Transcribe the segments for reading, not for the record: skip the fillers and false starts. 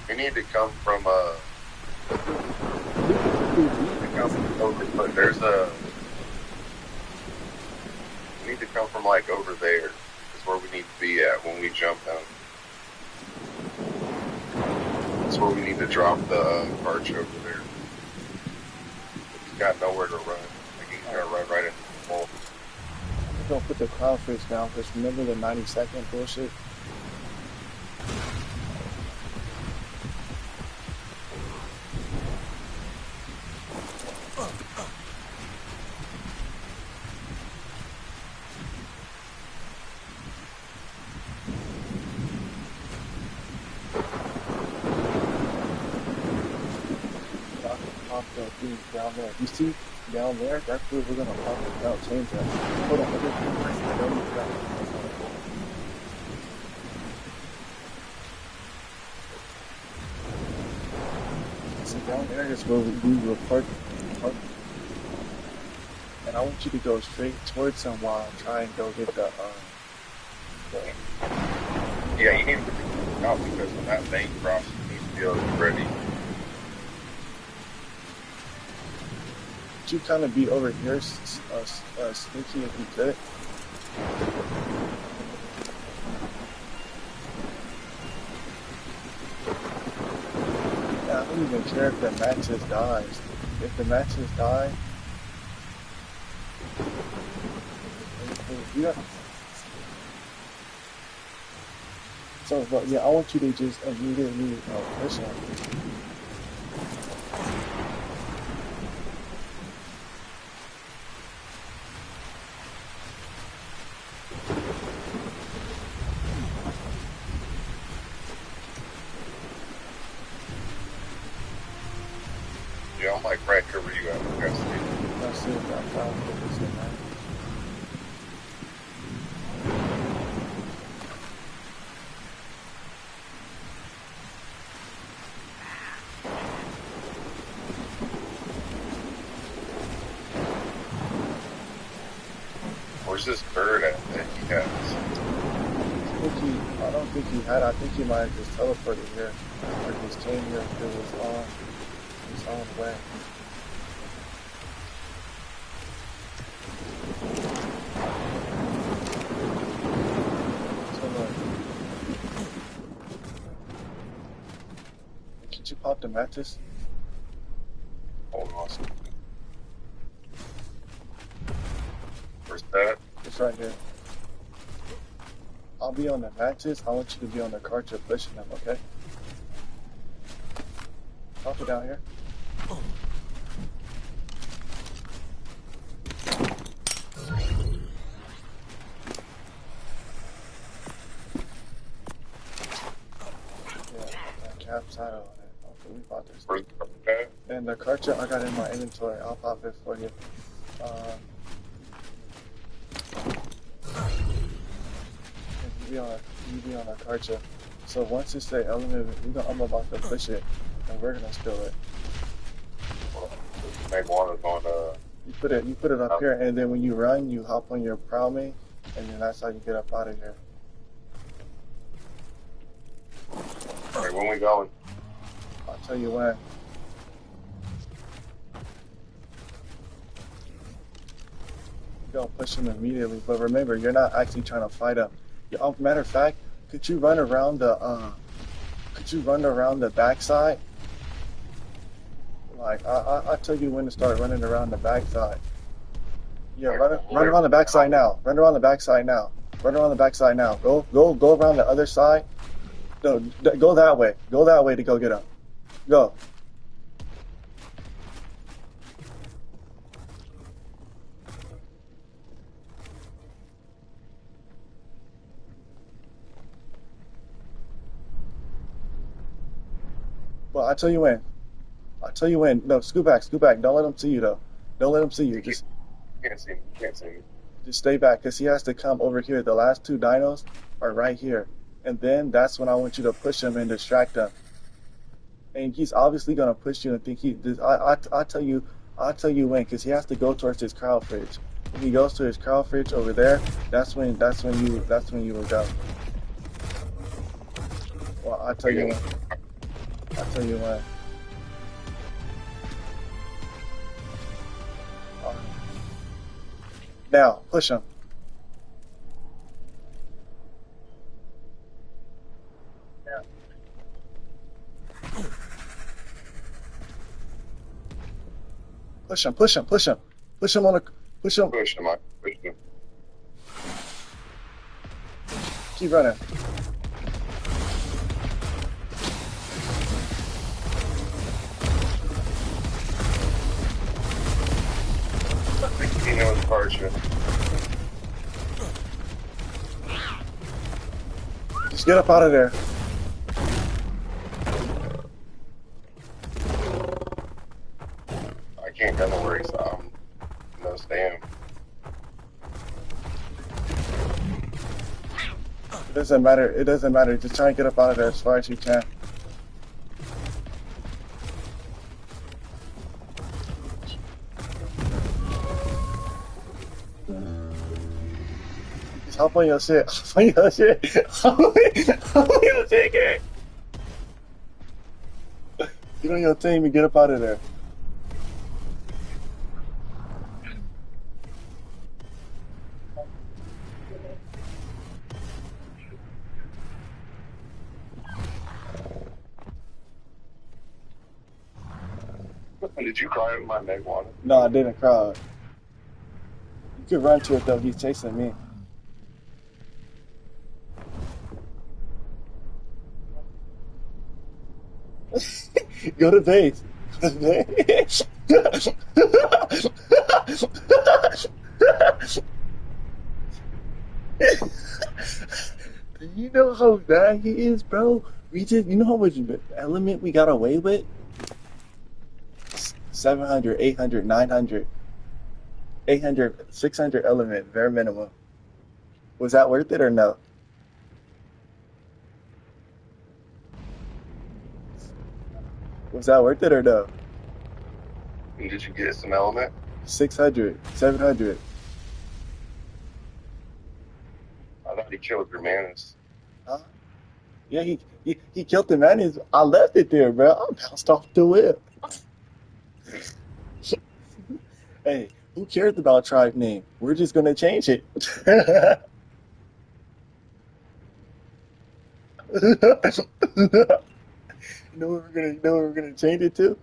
We need to come from but there's a. We need to come from like over there. Is where we need to be at when we jump down. That's where we need to drop the arch over there. He's got nowhere to run. Like he's gonna run right into the wall. I'm gonna put the clownfish down because remember the 90-second bullshit? Down there. You see down there, that's where we're gonna pop it without change that. Hold on, see down there is where we will park. And I want you to go straight towards them while I try and go get the Yeah, you need to put the out because when that thing crosses, you need to be able to be ready. you kind of be over here, sneaky if you could. Yeah, I don't even care if the matches dies. If the matches die, yeah. So, but yeah, I want you to just immediately push him. Yeah, I'm like right here where you at. Let's see if I found this in there. Where's this bird at that he has? I don't think he had. I think he might have just teleported here, or just came here if it was on his own way. So look, can you pop the mattress? Hold on. Where's that? It's right here. I'll be on the matches. I want you to be on the cart you're pushing them, okay? Pop it down here. Yeah, that cap saddle on it. Okay, we bought this. Okay. And the cart I got in my inventory. I'll pop it for you. You be on a cartridge. So once it's the element, I'm about to push it, and we're gonna spill it. Make one on You put it up here, and then when you run, you hop on your prow main, and then that's how you get up out of here. Alright, when we going? I'll tell you when. You're gonna push him immediately, but remember, you're not actually trying to fight him. Matter of fact, could you run around the backside? Like I tell you when to start running around the backside. Yeah, run around the backside now. Run around the backside now. Run around the backside now. Go around the other side. No, go that way. Go that way to go get him. Go. Well, I tell you when. No, scoot back. Don't let him see you though. Don't let him see you. Just Can't see me. Can't see me. Just stay back, because he has to come over here. The last two dinos are right here. And then that's when I want you to push him and distract him. And he's obviously gonna push you and think I'll tell you when, because he has to go towards his crowd fridge. When he goes to his crowd fridge over there, that's when you will go. Well, I'll tell you when. I'll tell you what. Now, push him. Push him, push him, push him. Push him on the, push him. Push him, I push him. Keep running. He knows Archer. Just get up out of there. I can't go nowhere, so I'm no stand. It doesn't matter. It doesn't matter. Just try and get up out of there as far as you can. Just hop on your shit. Hop on your shit. Hop on your shit, Gary. Get on your team and get up out of there. Did you cry in my neck water? No, I didn't cry. You could run to it though. He's chasing me. Go to base. Go to base. Do you know how bad he is, bro? You know how much element we got away with? 700, 800, 900, 800, 600 element, bare minimum. Was that worth it or no? Was that worth it or no? And did you get some element? 600, 700. I thought he killed your manus. Huh? Yeah, he killed the man. I left it there, bro. I bounced off the whip. Hey, who cares about tribe name? We're just gonna change it. You know what we're gonna change it to?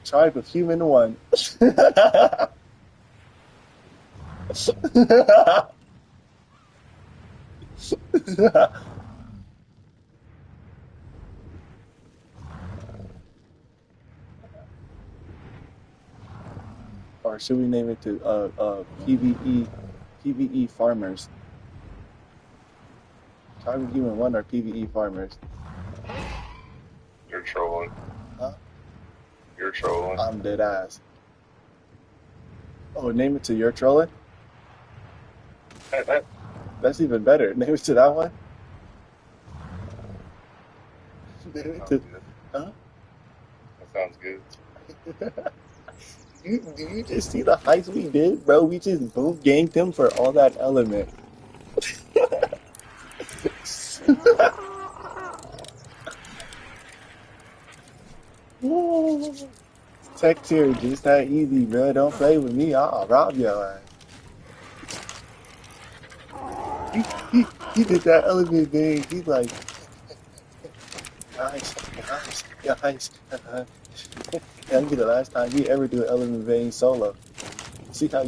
Tribe of Human One. Or should we name it to PVE farmers? Tribe of Human One or PVE farmers? You're trolling. Huh? You're trolling. I'm dead ass. Oh, name it to You're Trolling? That's even better. Name it to that one? Name it Sounds to, good. huh? That sounds good. Do you just see the heist we did, bro? We just boom ganked him for all that element. Tech tier just that easy, bro. Don't play with me. I'll rob your ass. He did that element thing. He's like, guys, guys. That'll be the last time he ever do an element vein solo. You see how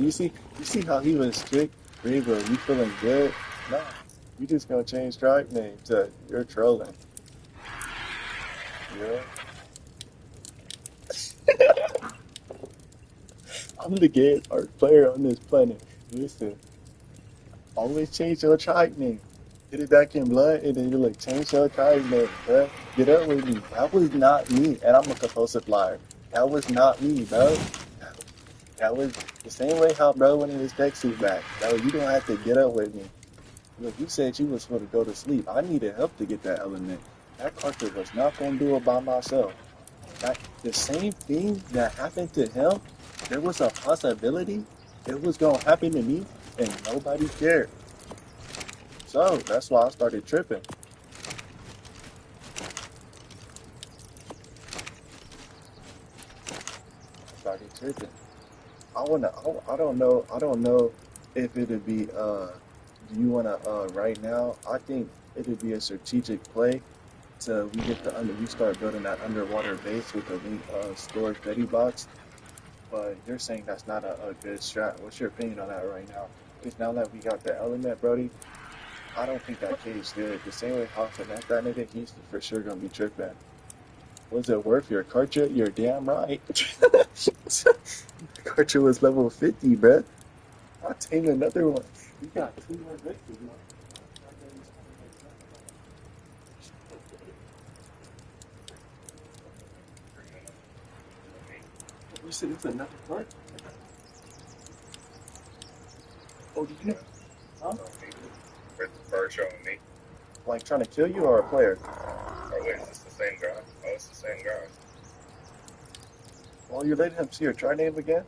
he was strict? Riva, you feeling good? No, you just gonna change tribe name to You're Trolling. Yeah. I'm the gayest art player on this planet. Listen, always change your tribe name. Get it back in blood, and then you're like, change your tribe name, bro. Get up with me. That was not me, and I'm a compulsive liar. That was not me, bro. That was the same way how bro wanted his tech suit back. Bro, you don't have to get up with me. Look, you said you was going to go to sleep. I needed help to get that element. That cartridge was not going to do it by myself. The same thing that happened to him, there was a possibility it was going to happen to me, and nobody cared. So that's why I started tripping. tripping. I don't know if it'd be, do you wanna, right now, I think it'd be a strategic play to, we start building that underwater base with the link, storage ready box, but you're saying that's not a good strat. What's your opinion on that right now? Because now that we got the element, Brody, I don't think that cave's good. The same way how finesse that nigga, he's for sure gonna be tripping. Was it worth your Kartra? You're damn right. Kartra was level 50, bruh. I'll take another one. You got two more victories. You said it's another card? Oh, did you? Huh? With the bird showing me. Like trying to kill you or a player? Oh wait, is this the same guy? Oh, it's the same guy. Well, you let him see your try name again?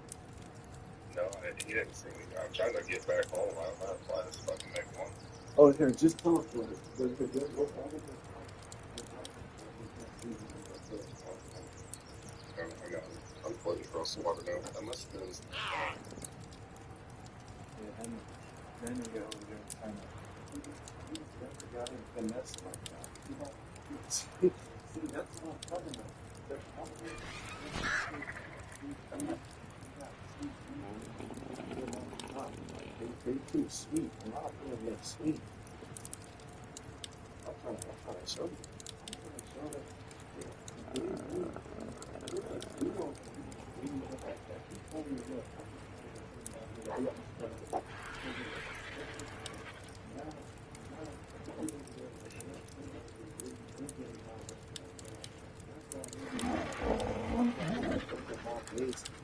No, he didn't see me. I'm trying to get back home. I don't know how to fly this fucking next one. Oh, here, just teleport it. I got I'm floating across the water now. That must have been Yeah, then you get over there and kind of got him finesse like that. You know, see, that's what I'm talking about. There's always they too sweet. I'm not feeling that sweet. I'm trying to show you. I'm trying to show that. You don't like that. You told me that.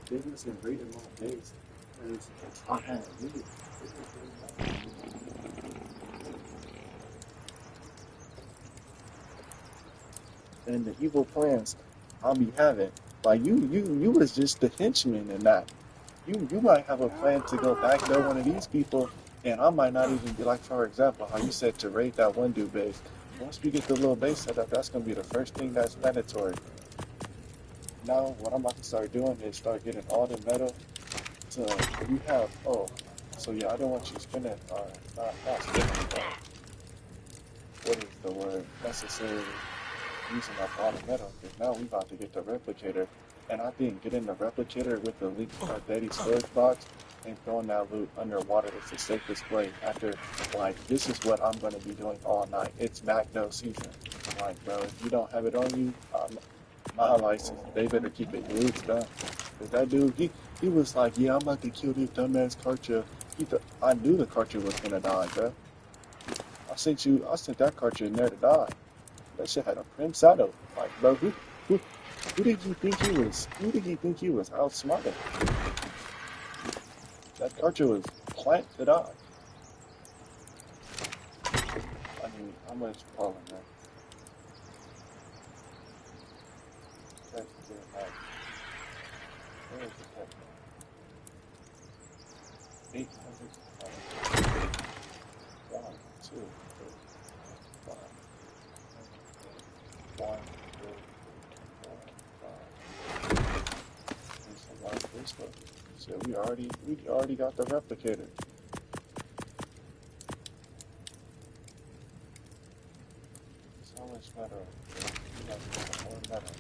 Business and great in my days. I had really. And the evil plans I'll be having. Like you was just the henchman in that. You might have a plan to go backdoor one of these people, and I might not even be like, for example, how you said to raid that one dude base. Once we get the little base set up, that's gonna be the first thing that's mandatory. Now, what I'm about to start doing is start getting all the metal to you have. Oh, so yeah, I don't want you spending not spending, but what is the word necessarily using up all the metal, because now we about to get the replicator, and I think getting the replicator with the leak daddy storage box and throwing that loot underwater is the safest play. After, like, this is what I'm going to be doing all night. It's Macdo season. Like, bro, if you don't have it on you, my license, they better keep it glued done. Because that dude, he was like, yeah, I'm about to kill this dumbass Kartra. I knew the Kartra was going to die, bro. I sent that Kartra in there to die. That shit had a Prim Saddle. Like, bro, who did you think he was? Who did he think he was outsmarting? That Archer was planted up. I mean, how much pollen, man? That's good, man. Where is the pet? 800. 1, 2, 3, 5. 1, 2, 3, 4, 5. There's a lot of this stuff. So we already got the replicator. So much better. We got some more better.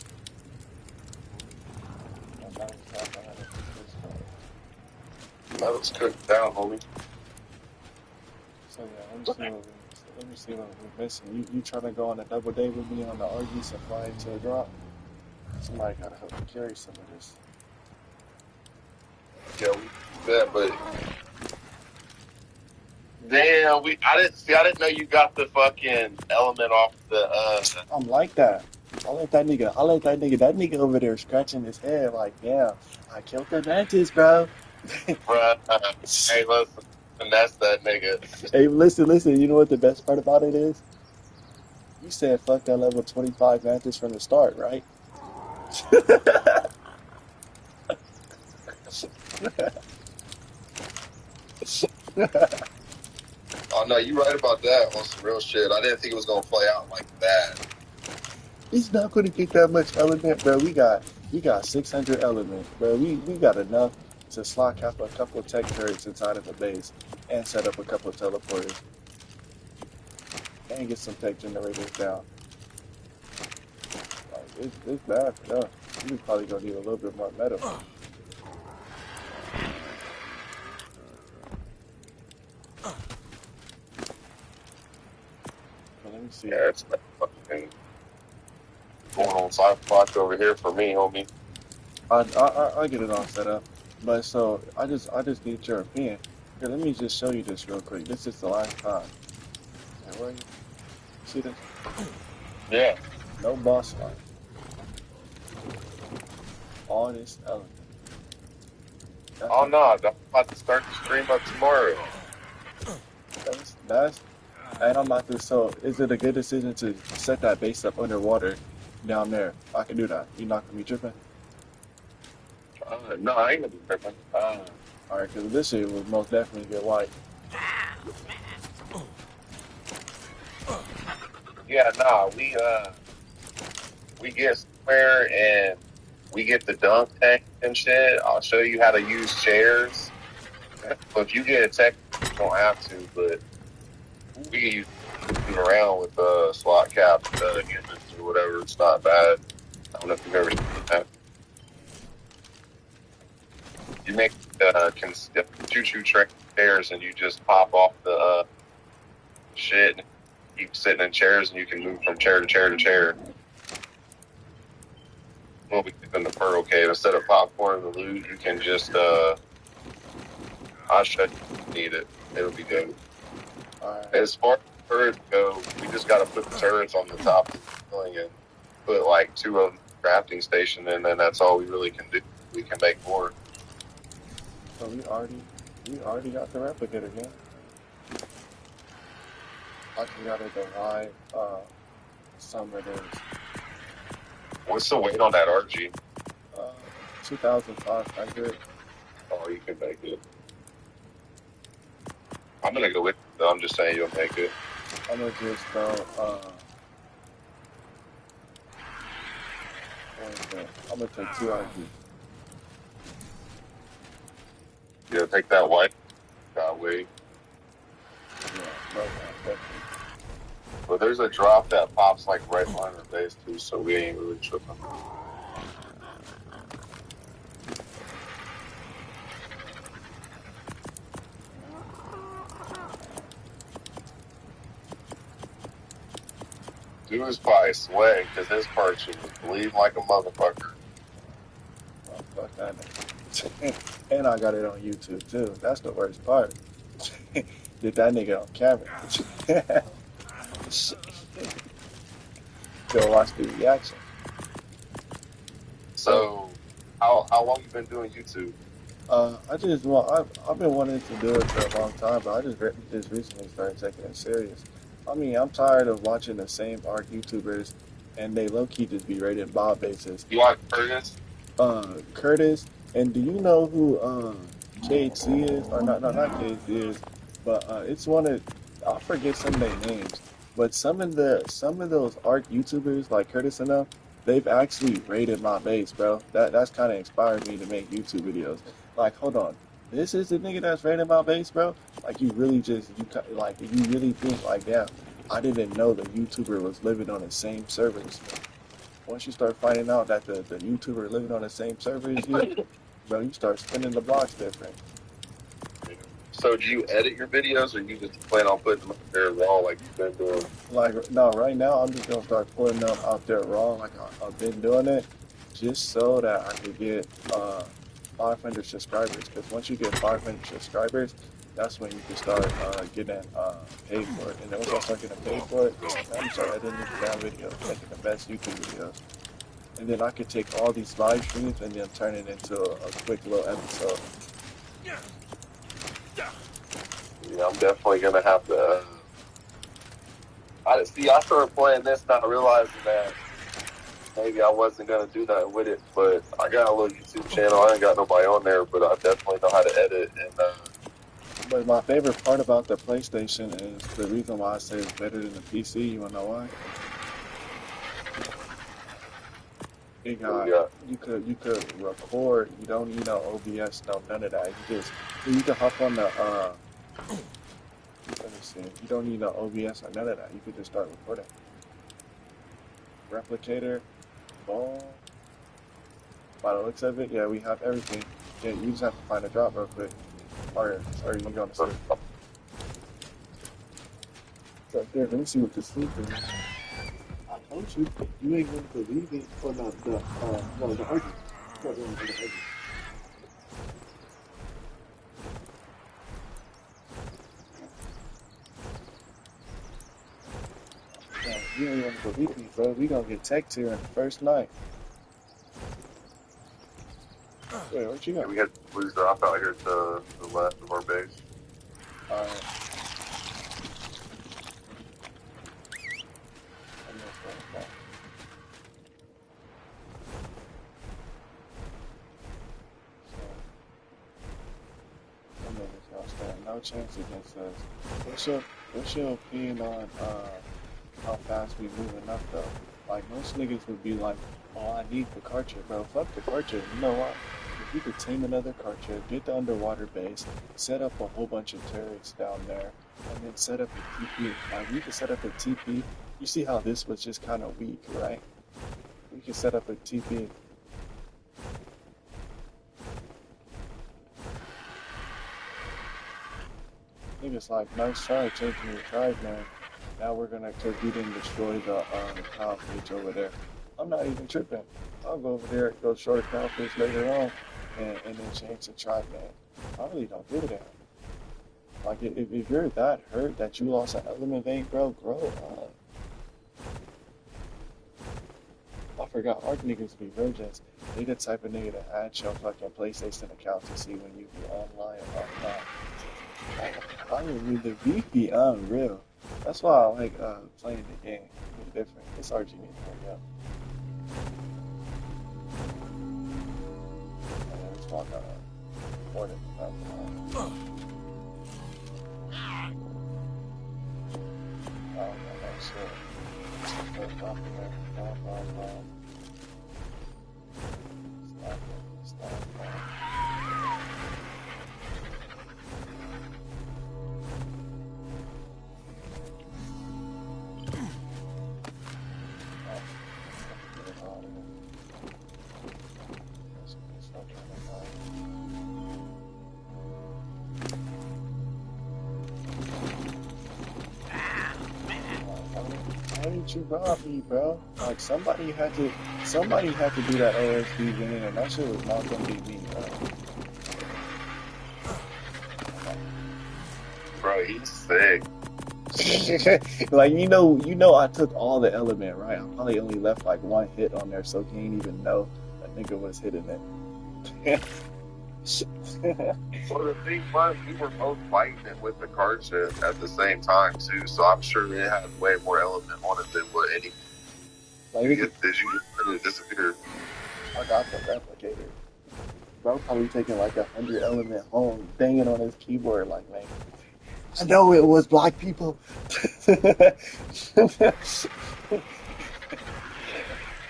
And now we got the other this stuff. Metal's cooked down, homie. So yeah, let me see what we're missing. You trying to go on a double date with me on the RG supply to a drop? Somebody gotta help me carry some of this. Yeah, we that, but damn, I didn't know you got the fucking element off the I'm like that. I let that nigga over there scratching his head like, yeah, I killed the mantis, bro. bruh. Hey, listen, finesse that nigga. Hey, listen, you know what the best part about it is? You said fuck that level 25 mantis from the start, right? Oh no, you right about that on some real shit. I didn't think it was gonna play out like that. He's not gonna get that much element, bro. We got 600 elements, bro. We got enough to slot up a couple of tech turrets inside of the base and set up a couple of teleporters and get some tech generators down. Like, it's bad for us. We probably gonna need a little bit more metal. But let me see. Yeah, it's not fucking going on side spots over here for me, homie. I get it all set up. But so I just need your opinion. Here, let me just show you this real quick. This is the last time. Okay, where are you? See this? Yeah. No boss fight. All this element. That's Oh not, no, I'm about to start the stream up tomorrow. that's and I'm about to. So, is it a good decision to set that base up underwater down there? I can do that. You're not gonna be tripping. No, I ain't gonna be tripping. All right, because this shit will most definitely get white. Yeah, nah, we get somewhere and we get the dunk tank and shit. I'll show you how to use chairs. But if you get a tech, you don't have to. But we can use around with slot cap humans or whatever. It's not bad. I don't know if you've ever seen that. You make choo-choo chairs and you just pop off the shit and keep sitting in chairs and you can move from chair to chair to chair. We'll be in the Pearl Cave. Instead of popcorn and loot, you can just I'll show you if you need it. It'll be good. All right. As far as turrets go, we just got to put the turrets on the top of the ceiling and put like 2 of them crafting station, and then that's all we really can do. We can make more. So we already got the replicator again. I just gotta divide some of those. What's the weight on that RG? Uh, 2,500. Oh, you can make it. I'm gonna go with it, though. I'm just saying you'll make it. I'm gonna just throw what is that? I'm gonna take 2 RG. Yeah, take that white. Got weight. Yeah, no, definitely. But there's a drop that pops like right behind our base too, so we ain't really tripping. Dude is probably sweating because his purchase was bleeding like a motherfucker. Oh, fuck that nigga. And I got it on YouTube too. That's the worst part. Did that nigga on camera. Go watch the reaction. So, how long you been doing YouTube? I've been wanting to do it for a long time, but just recently started taking it serious. I mean, I'm tired of watching the same art YouTubers, and they low key just be rated Bob bases. You like Curtis? Curtis, and do you know who KHC is? Or not KHC is, but it's one of I forget some of their names, but some of those art YouTubers like Curtis and them, they've actually rated my base, bro. That's kind of inspired me to make YouTube videos. Like, hold on, this is the nigga that's rated my base, bro. Like, you really you really think like, damn, I didn't know the YouTuber was living on the same servers. Once you start finding out that the YouTuber living on the same server as you, bro, you start spinning the blocks different. So, do you edit your videos, or you just plan on putting them up there raw like you've been doing? Like, no, right now I'm just gonna start putting them out there raw, like I've been doing it, just so that I could get 500 subscribers. Because once you get 500 subscribers, that's when you can start getting paid for it. And then once I start getting paid for it, I'm start editing down videos, making the best YouTube videos. And then I could take all these live streams and then turn it into a quick little episode. Yeah, I'm definitely gonna have to. I started playing this, not realizing that maybe I wasn't gonna do nothing with it. But I got a little YouTube channel. I ain't got nobody on there, but I definitely know how to edit. And But my favorite part about the PlayStation is the reason why I say it's better than the PC. You wanna know why? It What we got got? you could record. You don't need no OBS, no none of that. You can hop on the let me see. You don't need no OBS or none of that. You could just start recording. Replicator, boom. By the looks of it, yeah, we have everything. Yeah, you just have to find a drop real quick. Or you gonna sleep. It's right there. Let me see what the sleep is. I told you, you ain't gonna believe it. Oh no, no, the argument. No, the argument. Yeah, you ain't gonna believe me, bro. We gonna get tech tier in the first night. Wait, where'd you Yeah, go? we had blue drop out here to the left of our base. Alright, I'm gonna start that. So, I'm gonna stand no chance against us. What's your opinion on how fast we moving up though? Like most niggas would be like, oh, I need the Karcher, bro. Fuck the Karcher. You know what? If you could tame another Karcher, get the underwater base, set up a whole bunch of turrets down there, and then set up a TP. Like we could set up a TP. You see how this was just kind of weak, right? We could set up a TP. Niggas like, nice try, changing your tribe, man. Now we're gonna, cause we didn't destroy the cow page over there. I'm not even tripping. I'll go over there, go short cow page later on, and then change the tribe name. I really don't give a damn. Like, if you're that hurt that you lost an element vein, bro, grow up. I forgot, our niggas be virgins. They the type of nigga to add your fucking PlayStation account to see when you be online or offline. I mean, the beef be unreal. That's why I like playing the game. It's different. It's RGB for you. And it's not more than enough. I don't know that shit. Stop it. Stop it. Why didn't you rob me, bro? Like somebody had to do that OSD winning, and that shit was not gonna be me, bro. Bro, he's sick. Like I took all the element, right? I probably only left like one hit on there, so he ain't even know a nigga was hitting it. Well, the thing was, we were both fighting it with the card ship at the same time too, so I'm sure it had way more element on it than what any Like you nigga, get this. You just disappeared. I got the replicator. Bro probably taking like 100 element home, banging on his keyboard like, man, I know it was black people.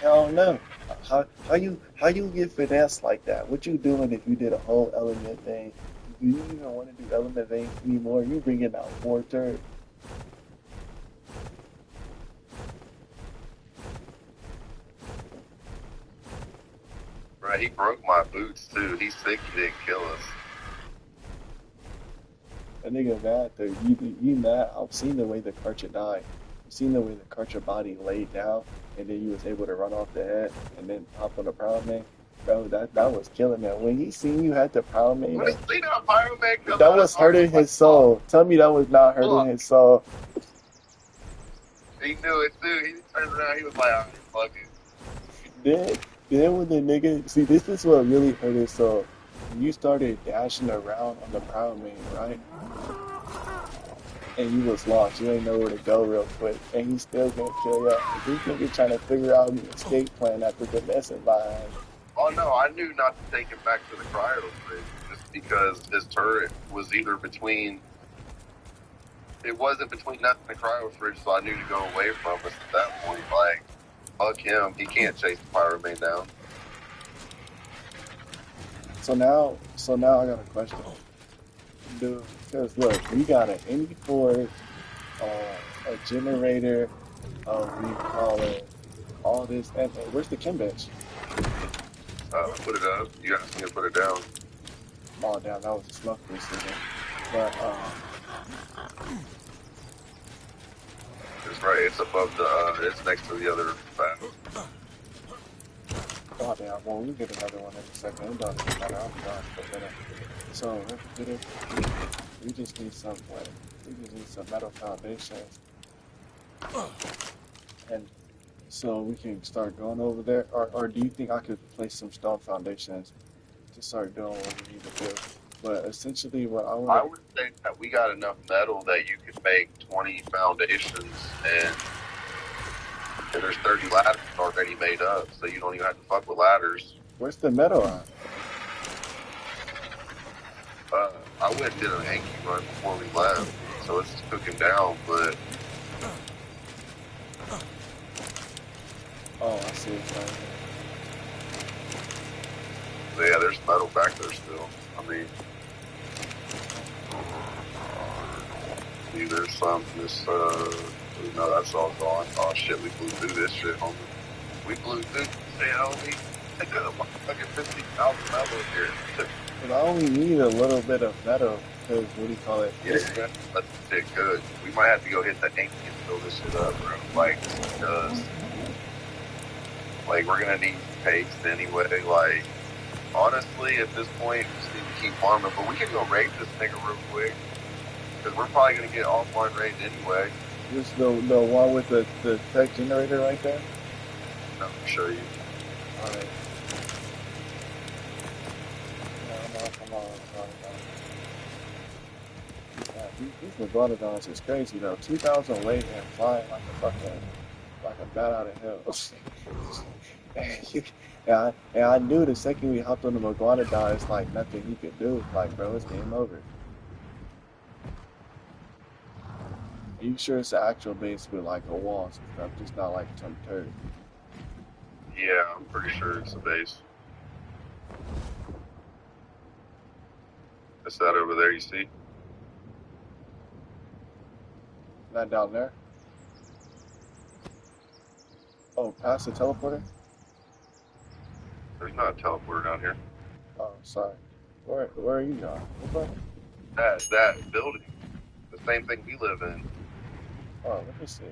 Hell no. How you get finesse like that? What you doing if you did a whole element thing? Do you even want to do element veins anymore? You bringing out more turds. Right, he broke my boots too. He's sick. He didn't kill us. That nigga mad though. You mad? I've seen the way the Karcher died. I've seen the way the Karcher body laid down, and then you was able to run off the head and then hop on the proud man. Bro, that was killing him. When he seen you had the proud man, When he seen that pyroman come that out, was I was hurting like, his soul. Tell me that was not hurting fuck. his soul. He knew it too. He turned around. He was like, "All right, fuck it." Then, then when the nigga, see, this is what really hurt his soul. When you started dashing around on the proud man, right? And you was lost. You ain't know where to go real quick. And he still gonna kill you. This nigga trying to figure out an escape plan after the messing behind. Oh no, I knew not to take him back to the cryo fridge just because his turret was either between. It wasn't between us and the cryo fridge, so I knew to go away from us at that point. Like Fuck him. He can't chase the fire main down. So now I got a question. Dude, because look, we got an any port, a generator, we call it all this, and where's the chem bench? Put it up. You asked me to put it down. Oh, damn, that was a smoke receiver. But, It's right. It's above the. It's next to the other fab. oh, damn, well, we get another one in a second. It doesn't matter. I'm done for a minute. So, we just need some, like, we just need some metal foundations. And so we can start going over there. Or do you think I could place some stone foundations to start doing what we need to do? But essentially, what I I want to, would say that we got enough metal that you could make 20 foundations, and there's 30 ladders already made up, so you don't even have to fuck with ladders. where's the metal at? I went and did an Anki run before we left, so it's cooking down. But Oh, I see it right yeah, there's metal back there still. I mean, see, there's some. This, no, that's all gone. Oh shit, we blew through this shit, homie. We blew through. Say, homie, I got a fucking 50,000 metal in here. But I only need a little bit of metal because, what do you call it? Yeah, you're gonna let this shit good. We might have to go hit the Anki and fill this shit up, bro. Like, because, like, we're gonna need paste anyway. Like, honestly, at this point, we just need to keep farming. But we can go raid this nigga real quick. Because we're probably going to get offline raid anyway. Just the one with the tech generator right there? I'll show you. Alright. No, come on. Yeah, these megalodons is crazy though. 2,000 weight and flying like a bat out of hell. And I knew the second we hopped on the megalodon, it's like nothing he could do. Like, bro, it's game over. Are you sure it's an actual base with like a wall and stuff, just not like some turd? Yeah, I'm pretty sure it's a base. It's that over there, you see? Not down there? Oh, past the teleporter? There's not a teleporter down here. Oh, sorry. Where are you going? What? That building. The same thing we live in. Oh, let me see.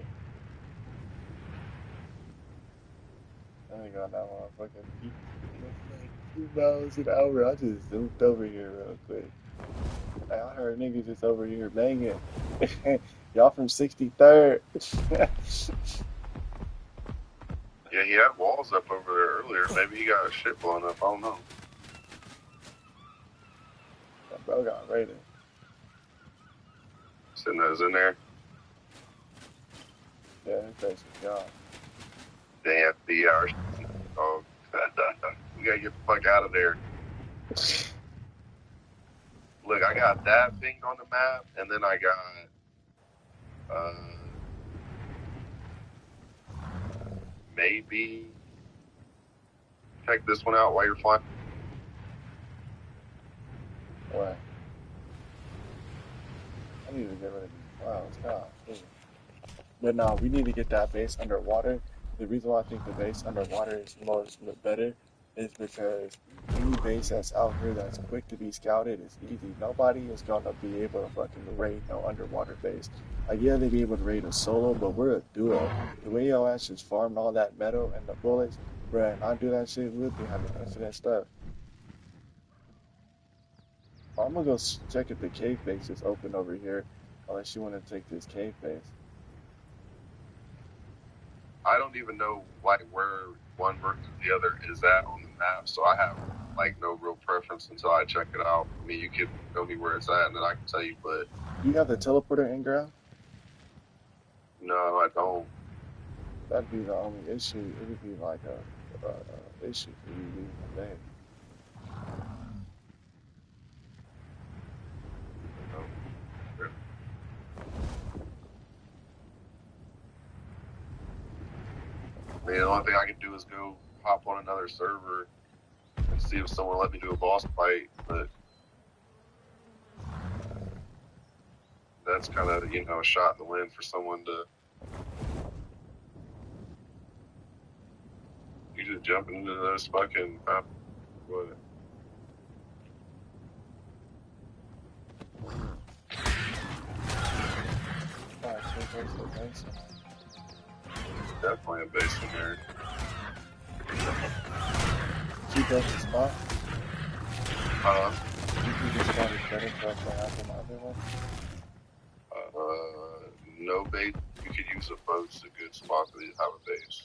Let me go on that motherfucking 2 miles an hour. I just zoomed over here real quick. Hey, I heard niggas just over here banging. Y'all from 63rd. Yeah, he had walls up over there earlier. Maybe he got shit blown up. I don't know. That bro got raided. Sitting those in there. Yeah, his face was gone. Damn, BR. Oh, we gotta get the fuck out of there. Look, I got that thing on the map, and then I got maybe check this one out while you're flying. What? I need to get rid of these clouds. God. But no, we need to get that base underwater. The reason why I think the base underwater is better is because any base that's out here that's quick to be scouted is easy. Nobody is gonna be able to fucking raid no underwater base. Like, yeah, they be able to raid a solo, but we're a duo. The way your ass just farmed all that metal and the bullets, bruh, and I do that shit, we'll be having infinite stuff. I'm gonna go check if the cave base is open over here, unless you want to take this cave base. I don't even know like where one versus the other is at on the map, so I have like no real preference until I check it out. I mean, you could tell me where it's at, and then I can tell you. But You have the teleporter in ground? no, I don't. That'd be the only issue. It would be like a issue for you leaving the day. I mean, the only thing I can do is go hop on another server and see if someone let me do a boss fight, but that's kind of, you know, a shot in the wind for someone to. You just jump into this fucking. What? Alright, so there's the base. Definitely a base in there. She built the spot. You think this spot is better for us to have than the other one? No base. You could use a boat's a good spot to have a base.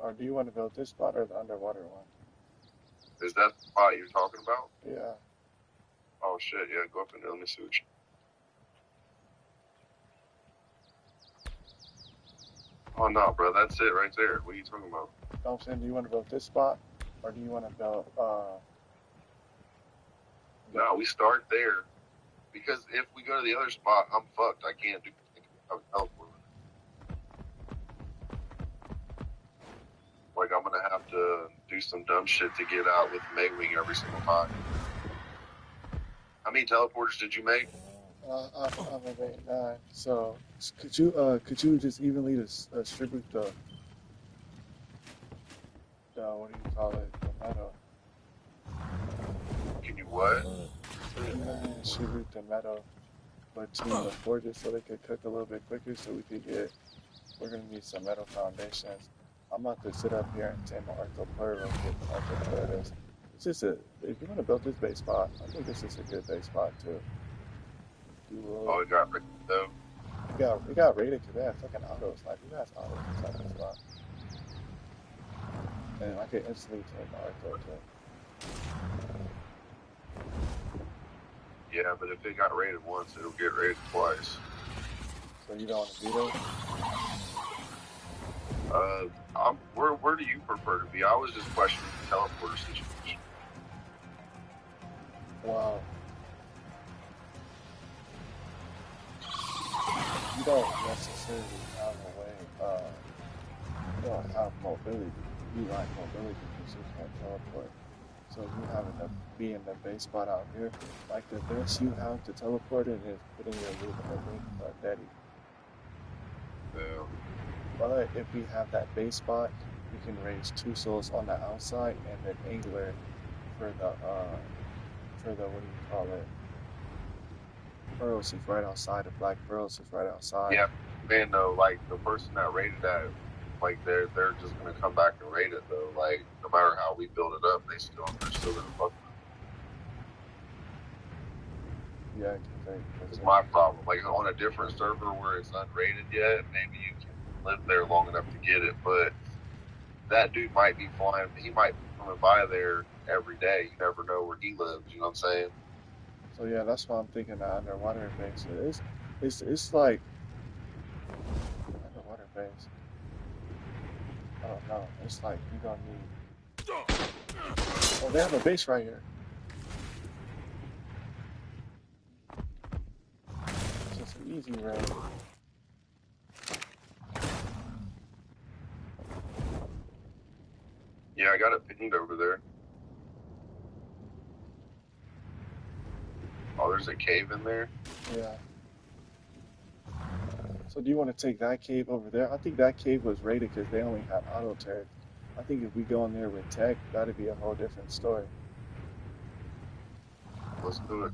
Or do you want to build this spot or the underwater one? Is that the spot you're talking about? Yeah. Oh shit, yeah, go up and let me see what you. Oh no, bro, that's it right there. What are you talking about? I'm saying, do you want to build this spot or do you want to build No, we start there. Because if we go to the other spot, I'm fucked. I can't do anything. I'm teleport. Like, I'm gonna have to do some dumb shit to get out with Maywing every single time. How many teleporters did you make? I'm a rate 9. So could you just evenly distribute the what do you call it, the metal? Can you what? Evenly distribute the metal between the forges so they could cook a little bit quicker so we could get. We're gonna need some metal foundations. I'm about to sit up here and take my arthroplural real quick. Arthroplural is. It's just a. If you want to build this base spot, I think this is a good base spot too. Oh, it got rid though. We got raided because they had fucking autos. Like, who has autos inside this spot? And I could instantly take my arthro too. Yeah, but if it got raided once, it'll get raided twice. So you don't want to do that? Where do you prefer to be? I was just questioning the teleporter situation. Wow. You don't necessarily have a way, you don't have mobility. You like mobility because you can't teleport. So you having to be in the base spot out here, like the best you have to teleport it is putting your loot in the ring or daddy. Yeah. But if we have that base spot, we can raise 2 souls on the outside and then angler for the what do you call it? Pearls is right outside. The black pearls is right outside. Yeah, man. Though, like the person that raided that, like they're just gonna come back and raid it though. Like no matter how we build it up, they're still gonna fuck. Yeah, it's my problem. Like on a different server where it's unrated yet, maybe you can live there long enough to get it. But that dude might be flying. He might be coming by there every day. You never know where he lives. You know what I'm saying? So yeah, that's why I'm thinking that underwater base. It's like underwater base. I don't know. It's like you gonna need. Oh, they have a base right here. It's just an easy raid. Yeah, I got it pinned over there. Oh, there's a cave in there? Yeah. So do you want to take that cave over there? I think that cave was raided because they only had auto teir. I think if we go in there with tech, that'd be a whole different story. Let's do it.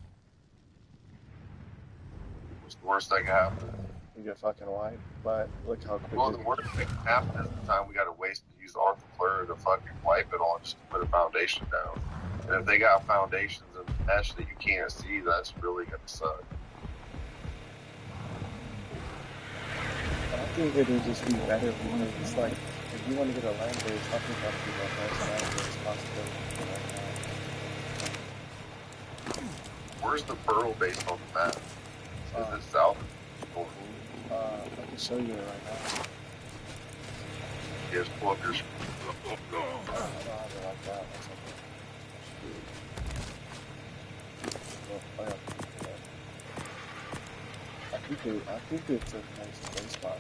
What's the worst that can happen? You get fucking wiped, but look how quick. Well, the worst thing that can happen is the time we got to waste to use arthroplural to fucking wipe it all just to put a foundation down. And if they got foundations and mesh that you can't see, that's really gonna suck. I think it would just be better because it's like, if you want to get a land base, I think that'd be the best land base possibility right now. Where's the pearl base on the map? Is it south or I can show you it right now. yes, pull up your I don't have it like that. That's okay. I I think it's a nice place spot.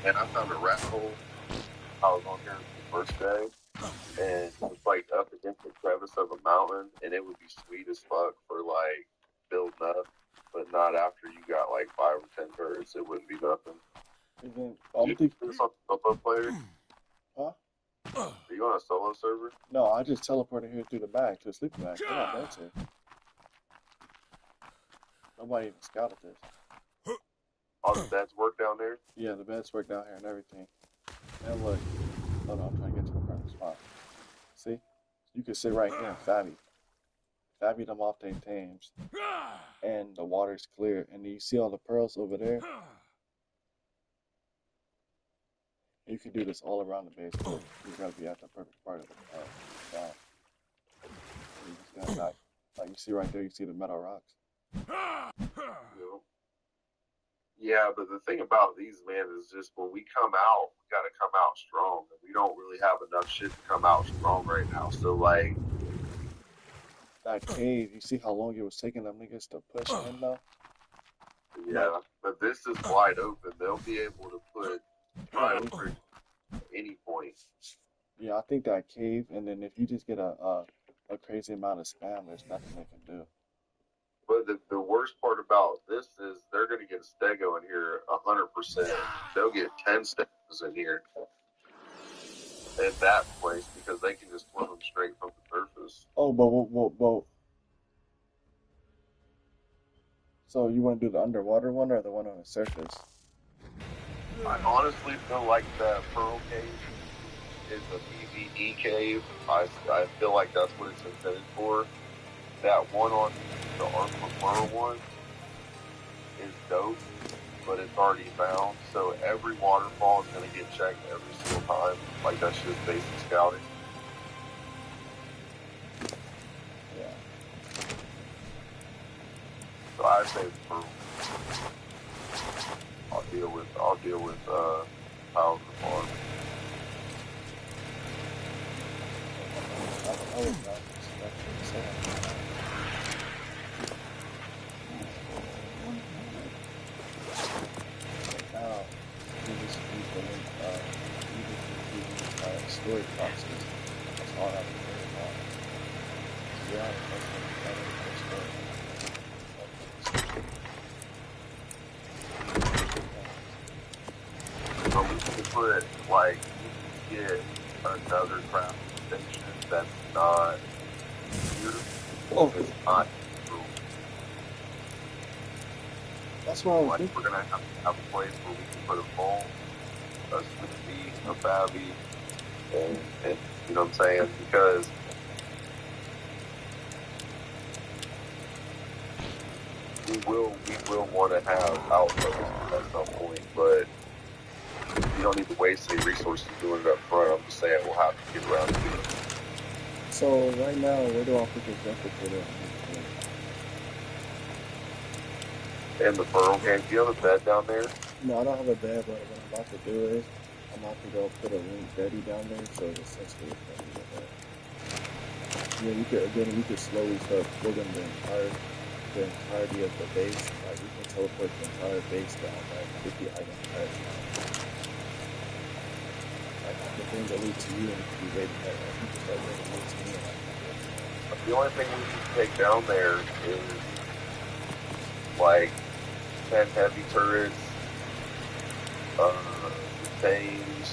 And I found a rat hole. I was on here the first day, and it was like up against the crevice of a mountain, and it would be sweet as fuck for like building up, but not after you got like 5 or 10 turrets. It wouldn't be nothing. And then Do I'm you thinking, do this on solo player? huh? Are you on a solo server? No, I just teleported here through the bag to the sleeping bag. They're not beds here. Nobody even scouted this. All the beds work down there. Yeah, the beds work down here and everything. And look, hold on, I'm trying to get to a perfect spot. See? You can sit right here and Fabby them off their tames. And the water's clear. And you see all the pearls over there? You can do this all around the base, but you gotta be at the perfect part of the down. You just gotta not, like you see right there, you see the metal rocks. You know? Yeah, but the thing about these, man, is just when we come out, we got to come out strong. And we don't really have enough shit to come out strong right now. So, like, That cave, you see how long it was taking them niggas to push in though? Like, yeah, but this is wide open. They'll be able to put yeah, fireworks at any point. yeah, I think that cave, and then if you just get a crazy amount of spam, there's nothing they can do. But the worst part about this is they're going to get stego in here 100%. They'll get 10 stegos in here at that place because they can just swim them straight from the surface. Oh, so you want to do the underwater one or the one on the surface? I honestly feel like the Pearl Cave is a PvE cave. I feel like that's what it's intended for. That one on the Ark one is dope, but it's already found. So every waterfall is going to get checked every single time. Like that's just basic scouting. Yeah. So I say for I'll deal with Power of the Farm. I was not expecting so. Now, you just keep doing, you just keep storage boxes. That's all I have to worry about. Yeah, that's what So we can put like we can get another crafting station that's not here. oh, It's not that's what I was like thinking. we're gonna have a place where we can put a bowl, a smithy, a babby, and you know what I'm saying? Because we will want to have outposts at some point, but you don't need to waste any resources doing it up front. I'm just saying we'll have to get around to it. So right now, where do I put the objective for that? And the Pearl game, do you have a bed down there? No, I don't have a bed, but what I'm about to do is I'm about to go put a link Betty down there, so essentially it's gonna be a bed. Yeah, we could slowly start building the entirety of the base. Like we can teleport the entire base down, like 50 items at a time. Like I can bring the loot to you and you can be ready to you can start bringing loot to me and I can do it. The only thing we need to take down there is like 10 heavy turrets, tanks,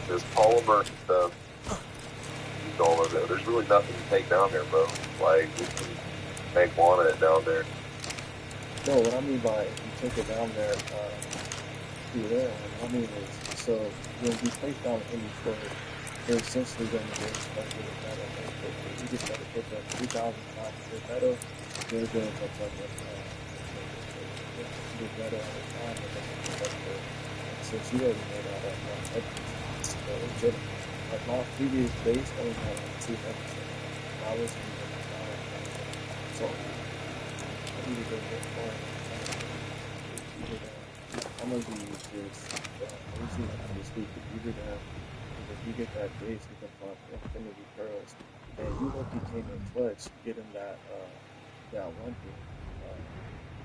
this polymer stuff. Use all of it. There's really nothing to take down there, bro. Like we can make one of it down there. No, what I mean by if you take it down there, through there, what I mean is, so when you place down any floor, they're essentially going to get stuck with a metal. If you just got to put them 2,000 times with metal, they're going to fuck with metal at a time, and then they can fuck with. Since you already made all that one episode, so it's just, like my previous base only had like 2 episodes. I wasn't even so I need to go get more. I'm gonna do this. Let me see how this week. If you get that base, you can pop infinity pearls. And you lucky came in clutch getting that. Yeah, one thing.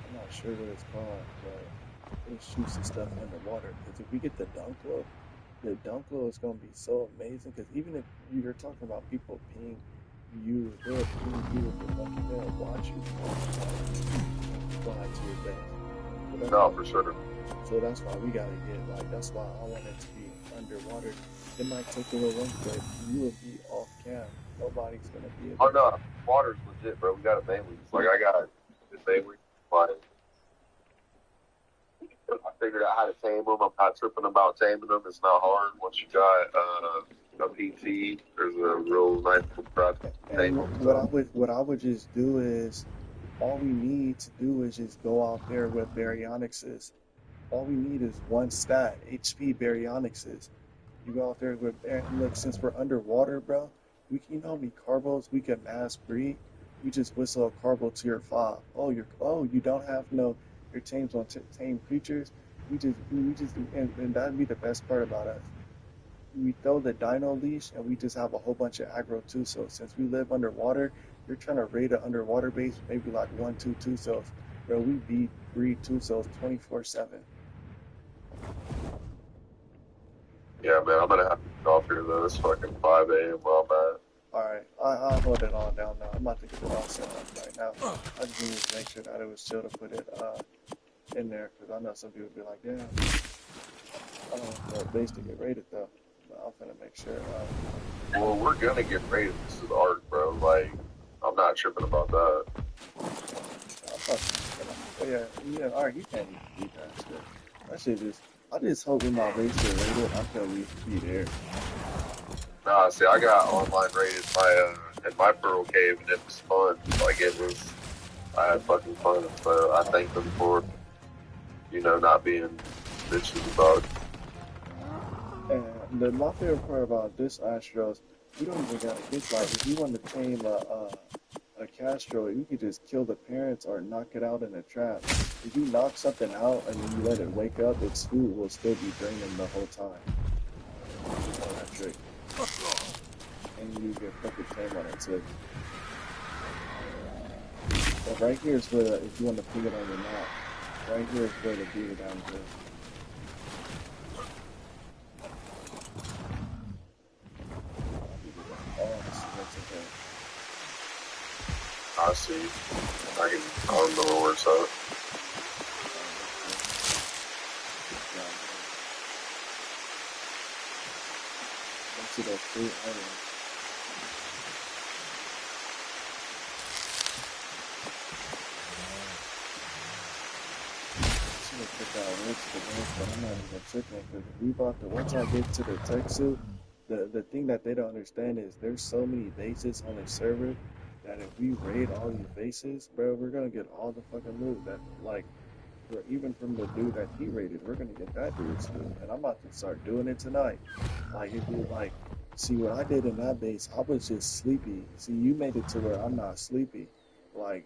I'm not sure what it's called, but it shoots the stuff underwater. Because if we get the dunk glow is going to be so amazing. Because even if you're talking about people ping you, they'll ping you with the fucking, they'll watch you fly to your base. So that's No, why, for sure. so that's why we gotta get like. That's why I want it to be underwater. It might take a little length, but you will be off cam. Nobody's gonna be able Oh to. no, water's legit, bro. We got a main lease. Like I got this main lease. Like I figured out how to tame them. I'm not tripping about taming them. It's not hard. Once you got a PT, there's a real nice process to tame And them. So what I would just do is all we need to do is just go out there with baryonyx is. All we need is one stat, HP baryonyx is. You go out there with and look, since we're underwater, bro, we can, you know how many carbos we can mass breed? You just whistle a carbo to your fob. You don't have no your tames on tame creatures. And that'd be the best part about us. We throw the dino leash and we just have a whole bunch of aggro two cells. Since we live underwater, you're trying to raid an underwater base, maybe like one, two cells. Bro, we breed two cells 24/7. yeah, man, I'm gonna have to get off here though. It's fucking 5 a.m. where I'm at. All right, I'll hold it all down now. I'm about to get it all set up right now. I just needed to make sure that it was chill to put it in there because I know some people be like, damn, I don't want the base to get raided though. But I'm gonna make sure. Well, we're gonna get raided. This is art, bro. Like I'm not tripping about that. I'm fucking, but yeah, all right, you can't even beat that shit. That shit just, I just hope when my base get raided, I can at least be there. Nah, see, I got online rated my in my Pearl Cave, and it was fun. Like it was, I had fucking fun. So I thank them for not being bitches about it. And my favorite part about this Astros, you don't even gotta get like if you want to tame a Castro, you could just kill the parents or knock it out in a trap. If you knock something out and then you let it wake up, its food will still be draining the whole time. You know that trick. And you get perfect tame on it too. But right here is where, if you want to put it on your map, right here is where the beaver down is. Oh, this is okay. I see. I don't know where it's at. Let's see those three items. I'm gonna put that way to the range, but I'm not even tripping because we bought the once I get to the tech suit, the thing that they don't understand is there's so many bases on this server that if we raid all these bases, bro, we're gonna get all the fucking loot that like even from the dude that he raided, we're gonna get that dude's loot. And I'm about to start doing it tonight. Like if you like see what I did in that base, I was just sleepy. See, you made it to where I'm not sleepy. Like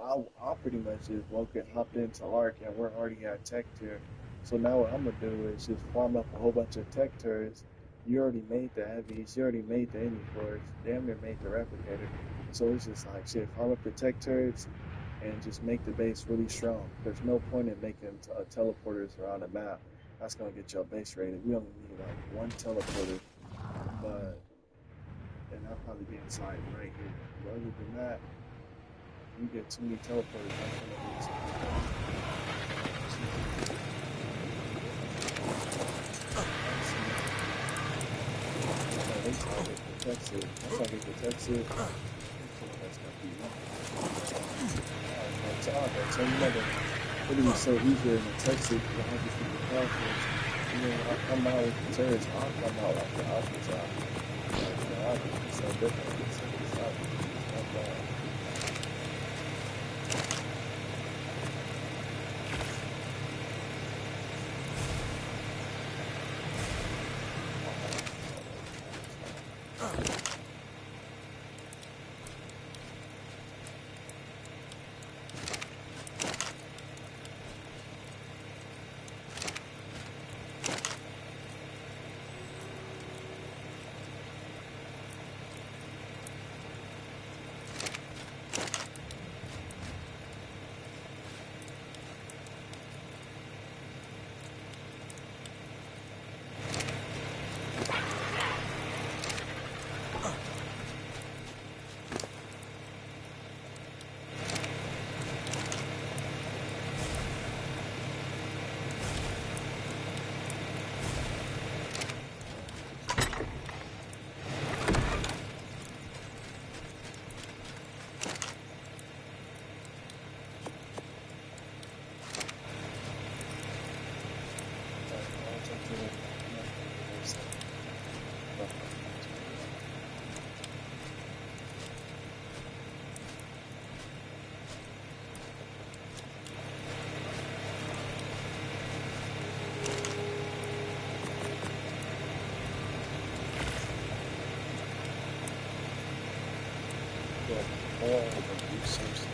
I pretty much just woke and hopped into Ark and we're already at tech tier. So now what I'm gonna do is just farm up a whole bunch of tech tiers. You already made the heavies, you already made the indie cores, damn near made the replicator. So it's just like shit, farm up the tech turrets and just make the base really strong. There's no point in making teleporters around the map. That's gonna get your base rated. We only need like one teleporter, but and that'll probably be inside right here. But other than that, you get too many teleporters, that's gonna be that's how they protect it. That's how they protect it. That's gonna be so you know it'll be so easier in the tech suit because I just need the characters. And then when I come out with the turrets, I'll come out like the alpha side. Like the alpha is so different. It's not bad. oil and resources.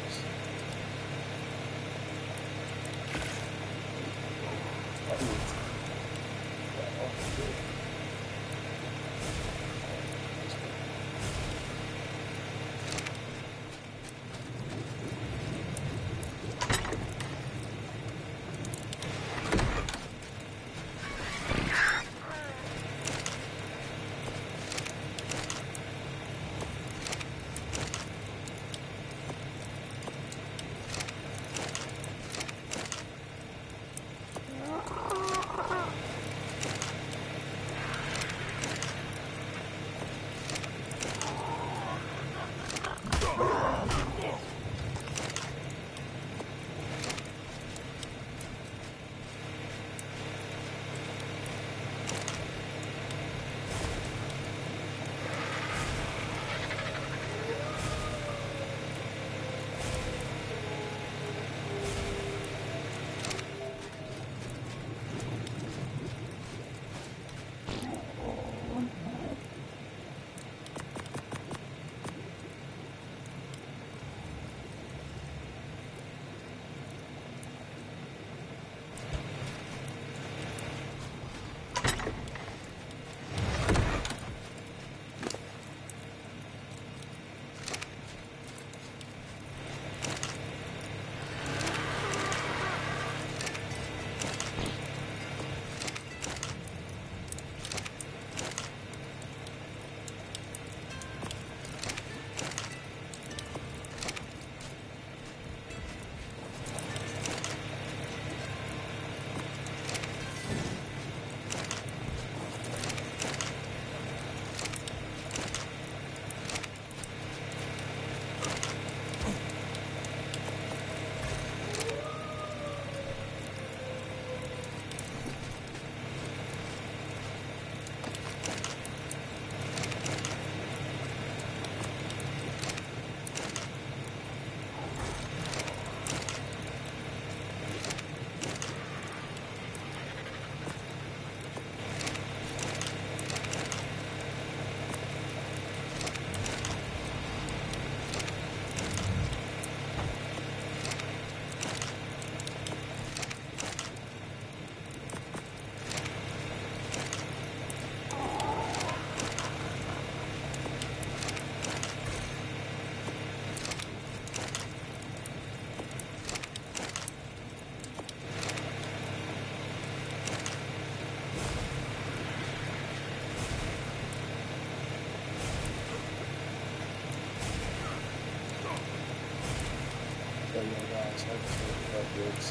But yeah, guys, I just really love this.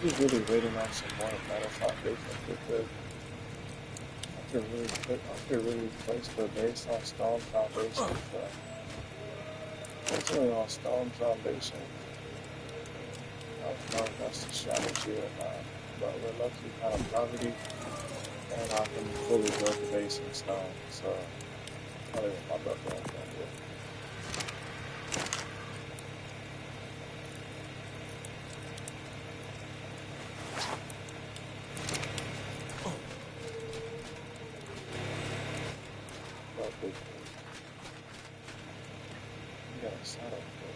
He's really waiting on some more metal foundation because I could really place the base on stone foundation, but it's only on stone foundation. I don't know if that's the strategy or not, but we're lucky kind of poverty, and I can fully build the base in stone, so I don't even know about that. But we got a setup for it.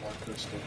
More crystal.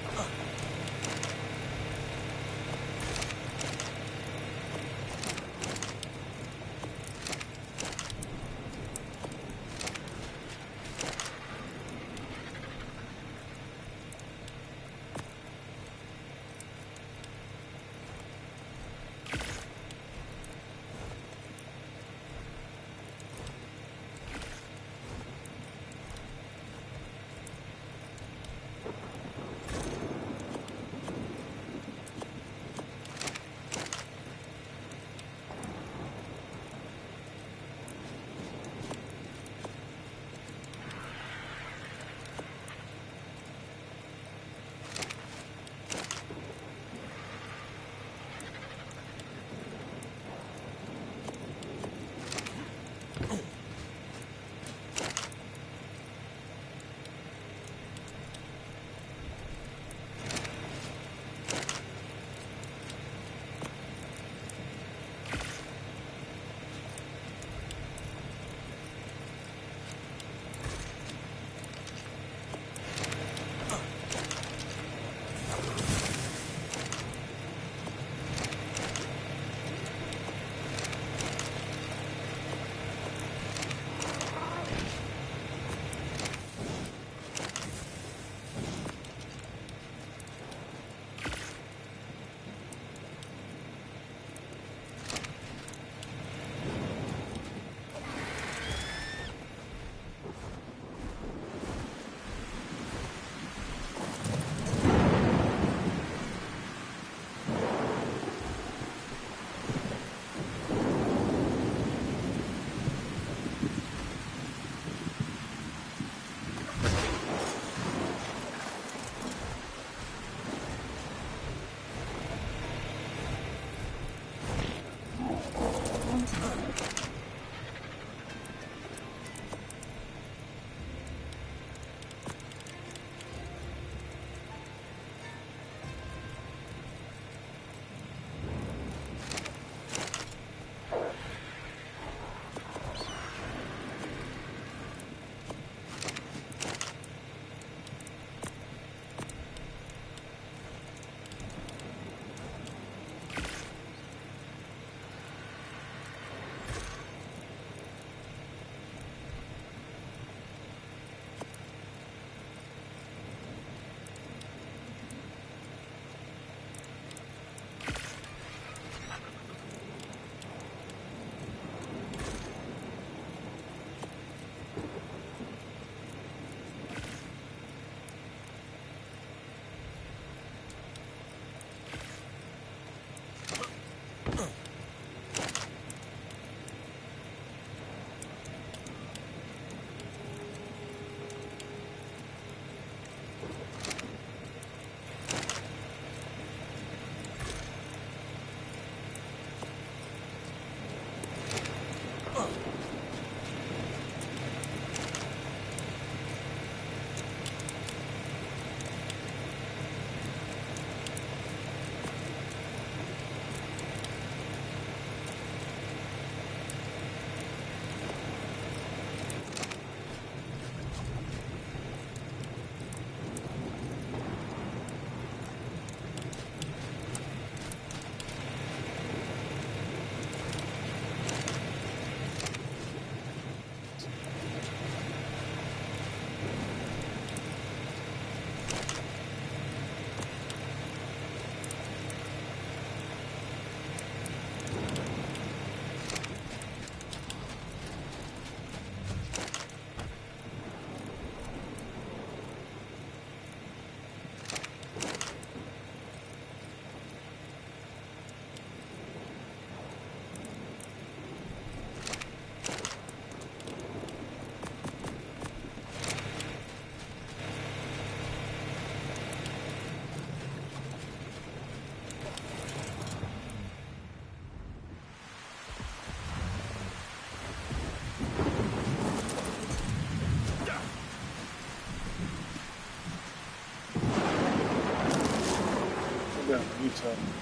Good, you too.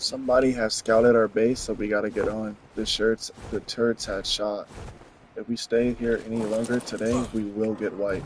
Somebody has scouted our base, so we gotta get on. The turrets had shot. If we stay here any longer today, we will get wiped.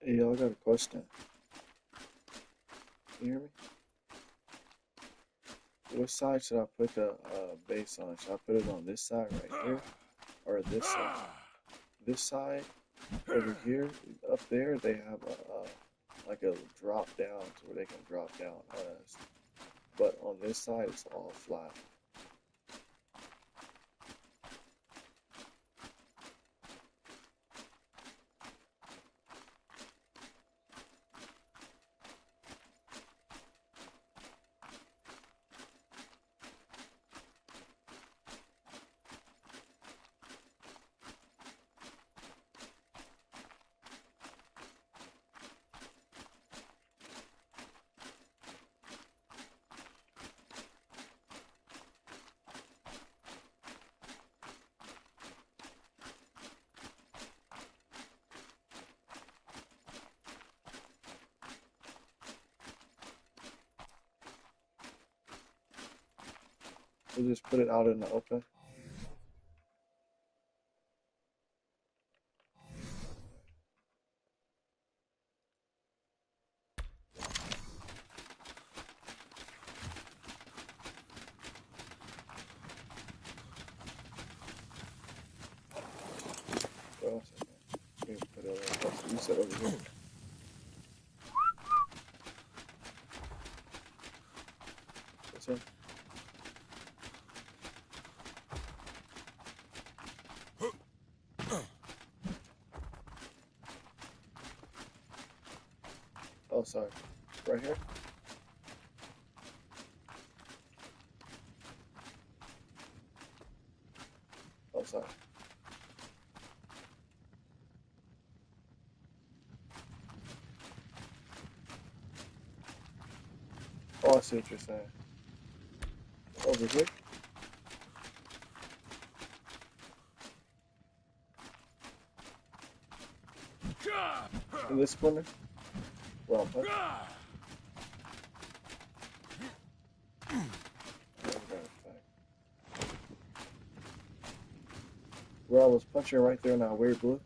Hey, y'all got a question. Can you hear me? What side should I put the base on? Should I put it on this side right here or this side? This side over here, up there, they have like a drop down to where they can drop down on us. But on this side, it's all flat. We'll just put it out in the open. What else? We can put it over. You said over here. What's up? Oh, sorry. Right here? Oh, sorry. Oh, I see what you're saying. Over here? In this corner? Well, punch. Where I was punching right there now, weird blue.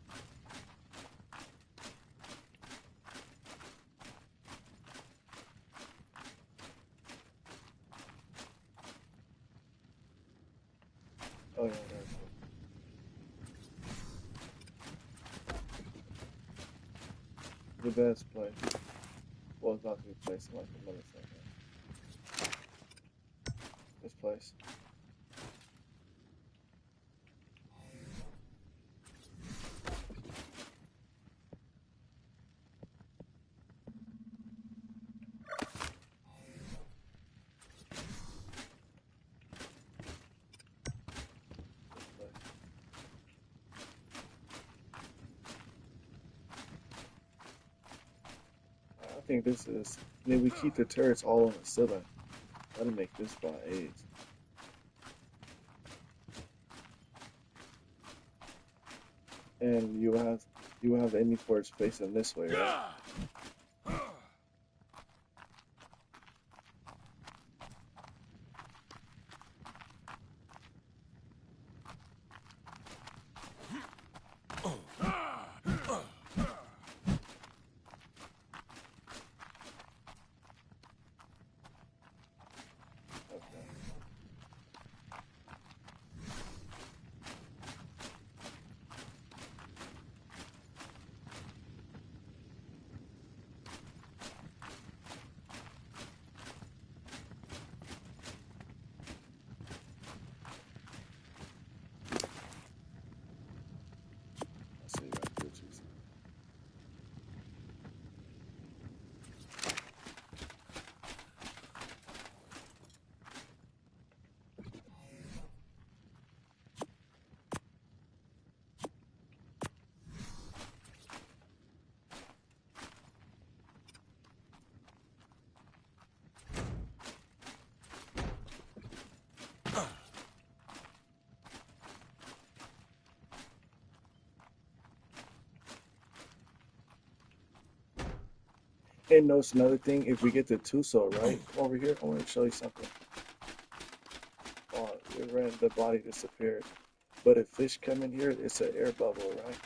Oh, yeah, there's it. The best place. Well, it's not the place, like another thing. This place. This place. I think this is. Then we keep the turrets all on the ceiling. That'll make this by AIDS. And you have the enemy force facing this way, right? Okay. I see that pictures. And notice another thing, if we get the Tuso, right? Come over here, I want to show you something. Oh, it ran, the body disappeared. But if fish come in here, it's an air bubble, right?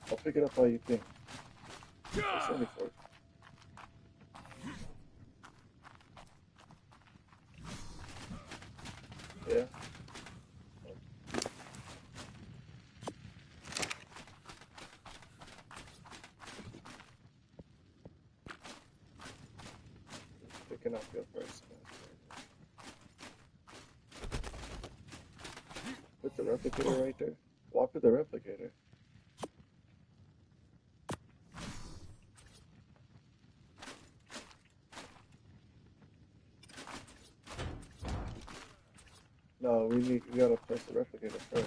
I'll pick it up while you think. It's 74. Yeah. Just picking up your first. Put the replicator right there. Walk with the replicator. No, we gotta press the replicator first.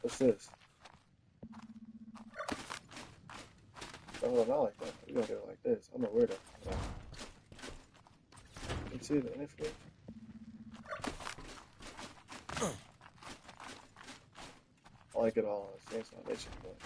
What's this? Oh, not like that. We gotta do it like this. I'm a weirdo. You see the interface? I like it all on the same foundation, but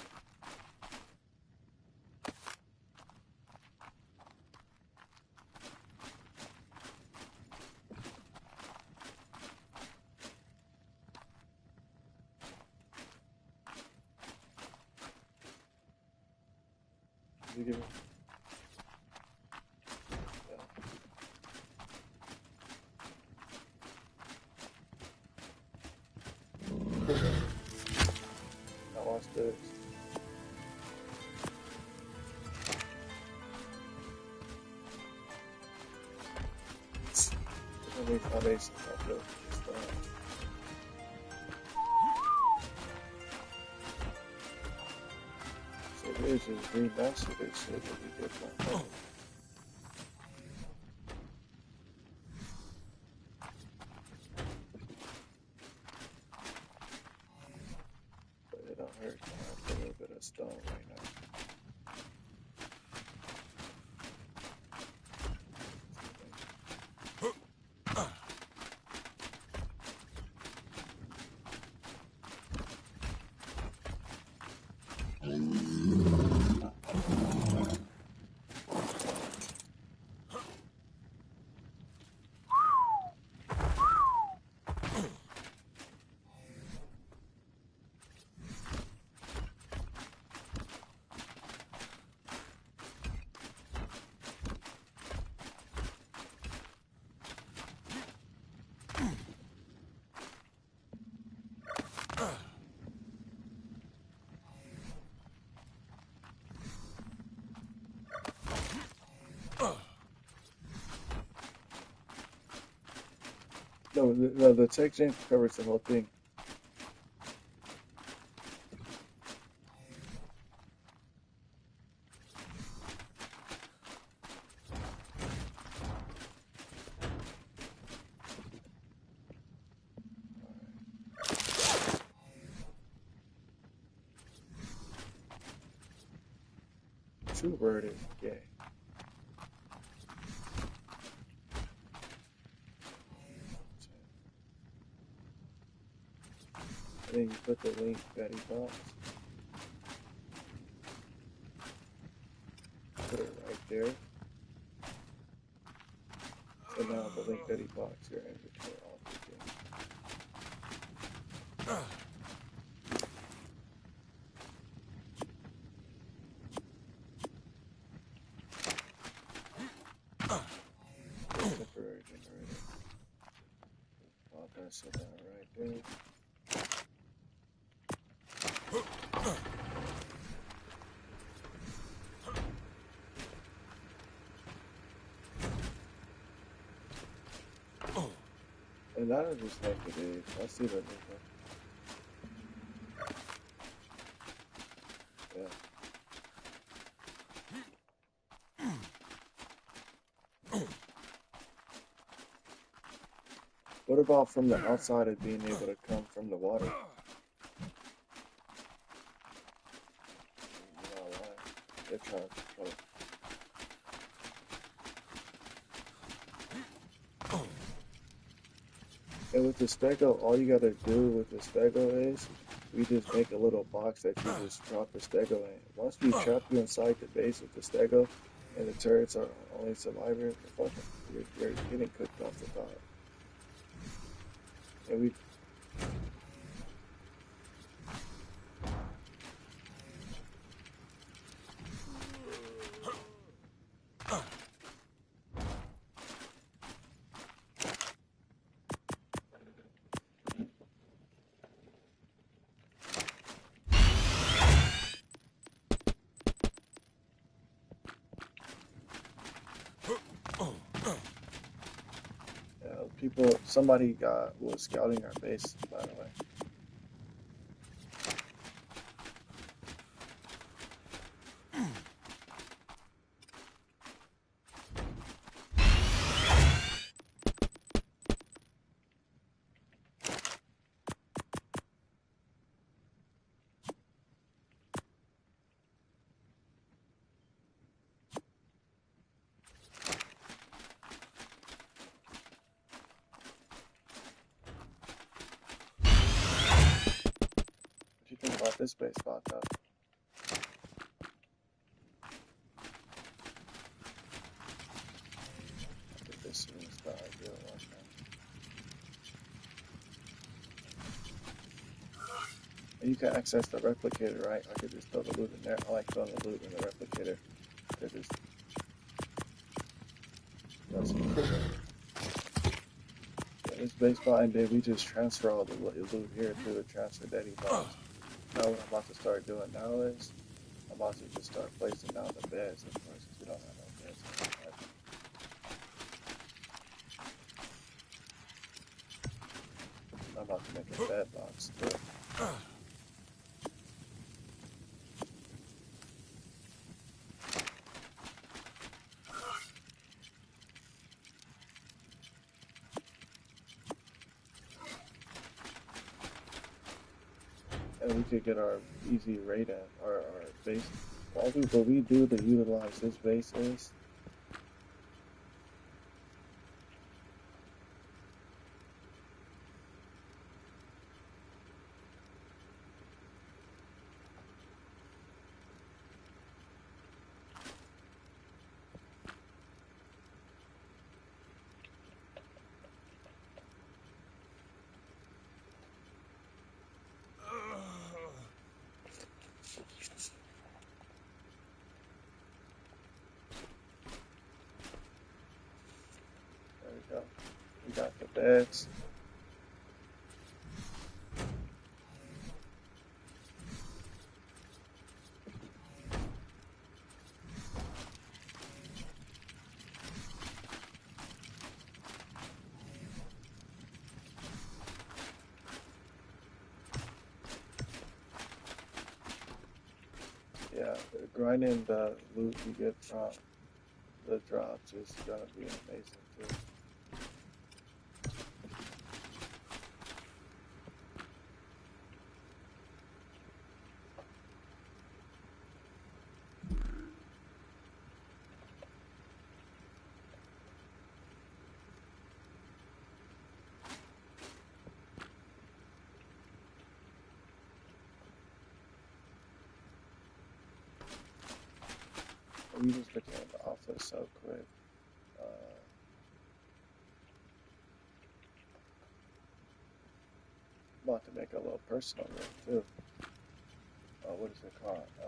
you give me. Yeah. Now watch this. There's no foundation. I'll build this down. So we'll just remaster this shit that we did one. But it don't hurt. I have a little bit of stone right now. No, the tech gen covers the whole thing. True word is gay. And then you put the link Betty box. Put it right there. So now the link Betty box, your inventory all again. Temporary generator. Pop that shit down right there. And that'll just like it is. I see that. What about from the outside of being able to come from the water? You know why? They're trying to control it. And with the stego, all you gotta do with the stego is we just make a little box that you just drop the stego in. Once we trap you inside the base with the stego and the turrets are only survivor, you're getting cooked off the top. And we people somebody got was scouting our base, by the way. What do you think about this base spot though? I think this is the ideal one. And you can access the replicator, right? I could just throw the loot in there. I like throwing the loot in the replicator. Cause it's does some cool stuff. Yeah, this base spot, and then we just transfer all the loot here through the transfer daddy box. Now what I'm about to start doing now is I'm about to just start placing down the beds, of course, because we don't have no beds. I'm about to make a bed box too. And we could get our easy raid in, our base. What we do to utilize this base is there we go. We got the beds. Yeah, grinding the loot you get from the drops is gonna be amazing too. We just became the office so quick. Uh, about to make a little personal room too. What is it called? Uh,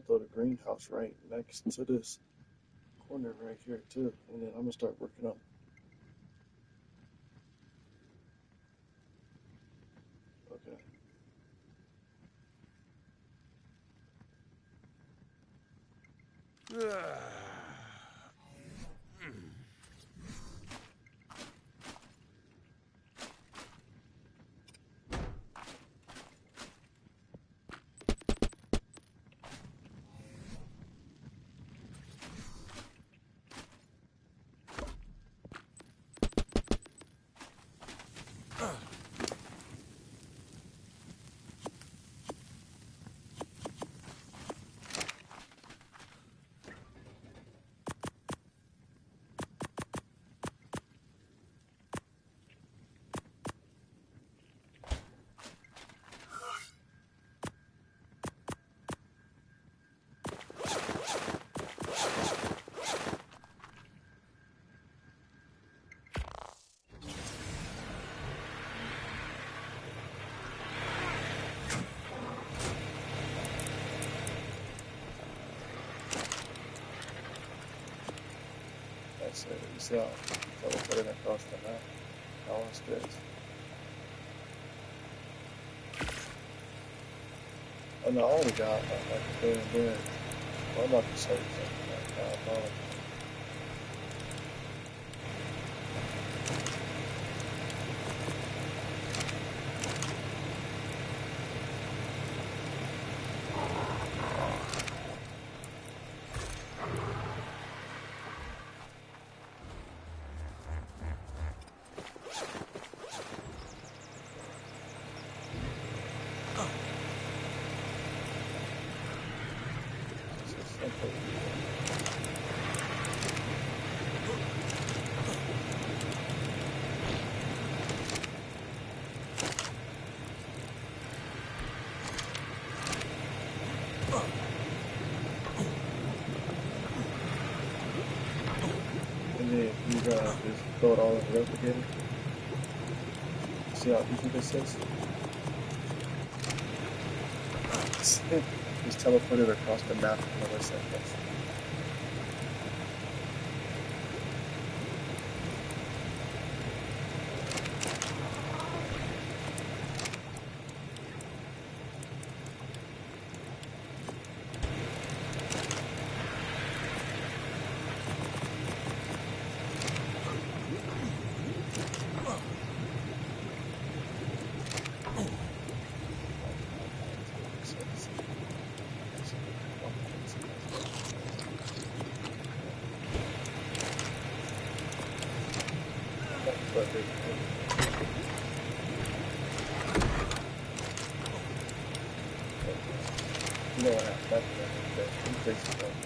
gonna throw the greenhouse right next to this corner right here too, and then I'm gonna start working up. Okay. That's it. You see how I put it across the map? How it's this. Oh no, I already got like a billion billions. Well, I'm about to show you something like that. It's just simple. And then you gotta just throw it all in the replicator. See how easy this is? Just teleport it across the map in another seconds. But you know what happened? These places don't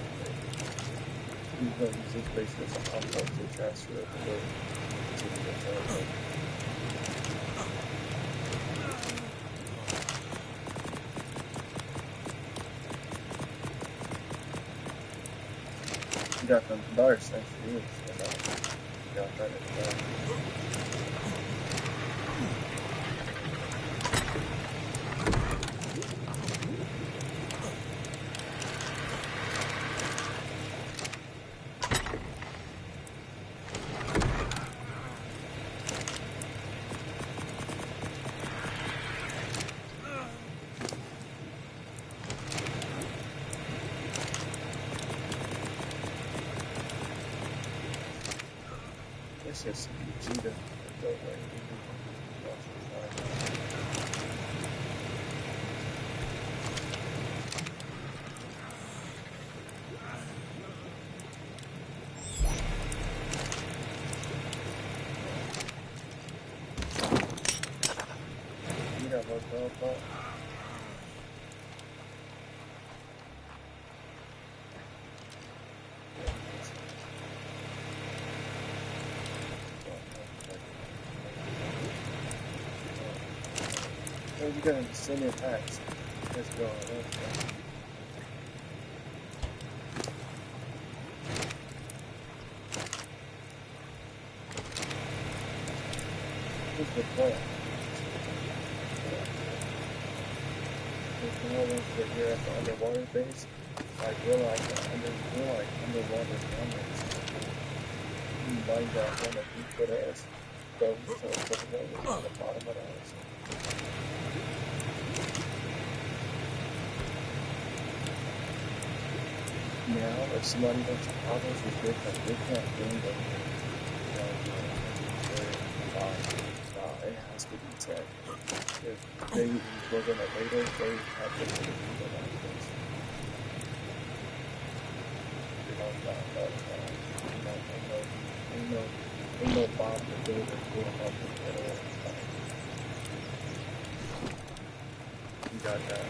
you don't use these places as a complex to transfer the load to the hotel. You got them darts next to you, so you got that as well. It's just cheetah. Go away. You got no problem. Oh, you gotta send in packs. Let's go. What's the point? There's no one here at the underwater base. like we're like underwater cameras. We might not want to be put us, but we still put it on the bottom of the ocean. Now, if somebody wants to call us, if they can't bring them, it has to be tech. If they were gonna later, they have to do it like this. You know, ain't no bomb to do it for up in the middle. You got that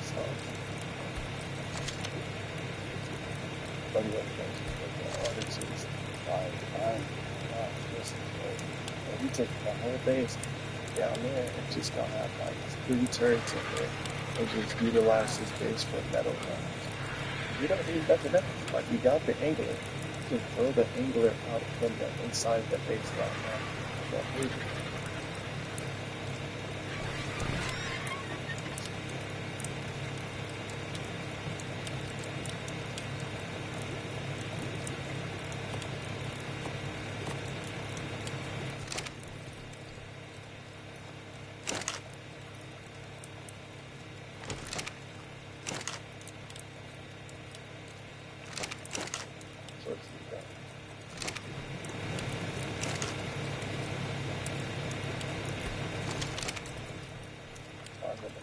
stuff. But anyway, this is listen, if you take the whole base down there and just gonna have like 3 turrets in there and just utilize this base for metal guns. You don't need nothing else. Like you got the angler. You can throw the angler out from the inside the base right now.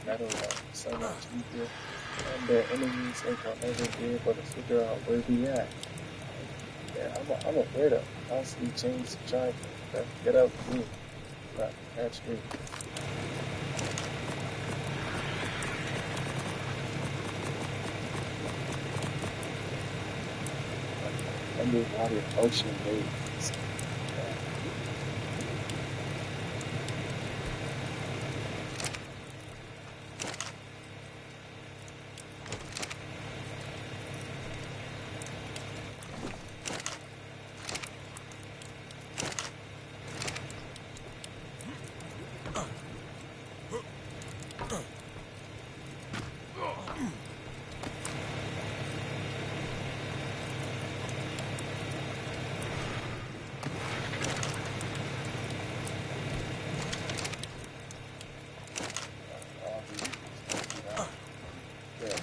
Metal so much easier, and their enemies ain't gonna never be able to figure out where we at. Yeah, I'm a weirdo. Constantly change the drive. Get up, me. Catch me. Underwater ocean waves.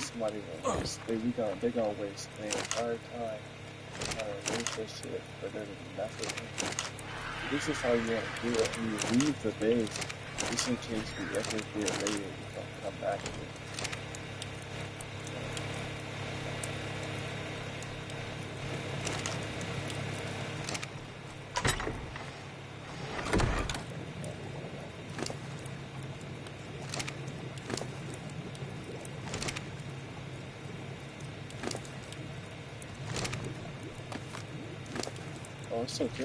Somebody will waste. They're gonna waste their entire time trying to waste this shit for there to be nothing. This is how you want to do it. You leave the base just in case we ever get later. You can come back to it. Oh, it's okay.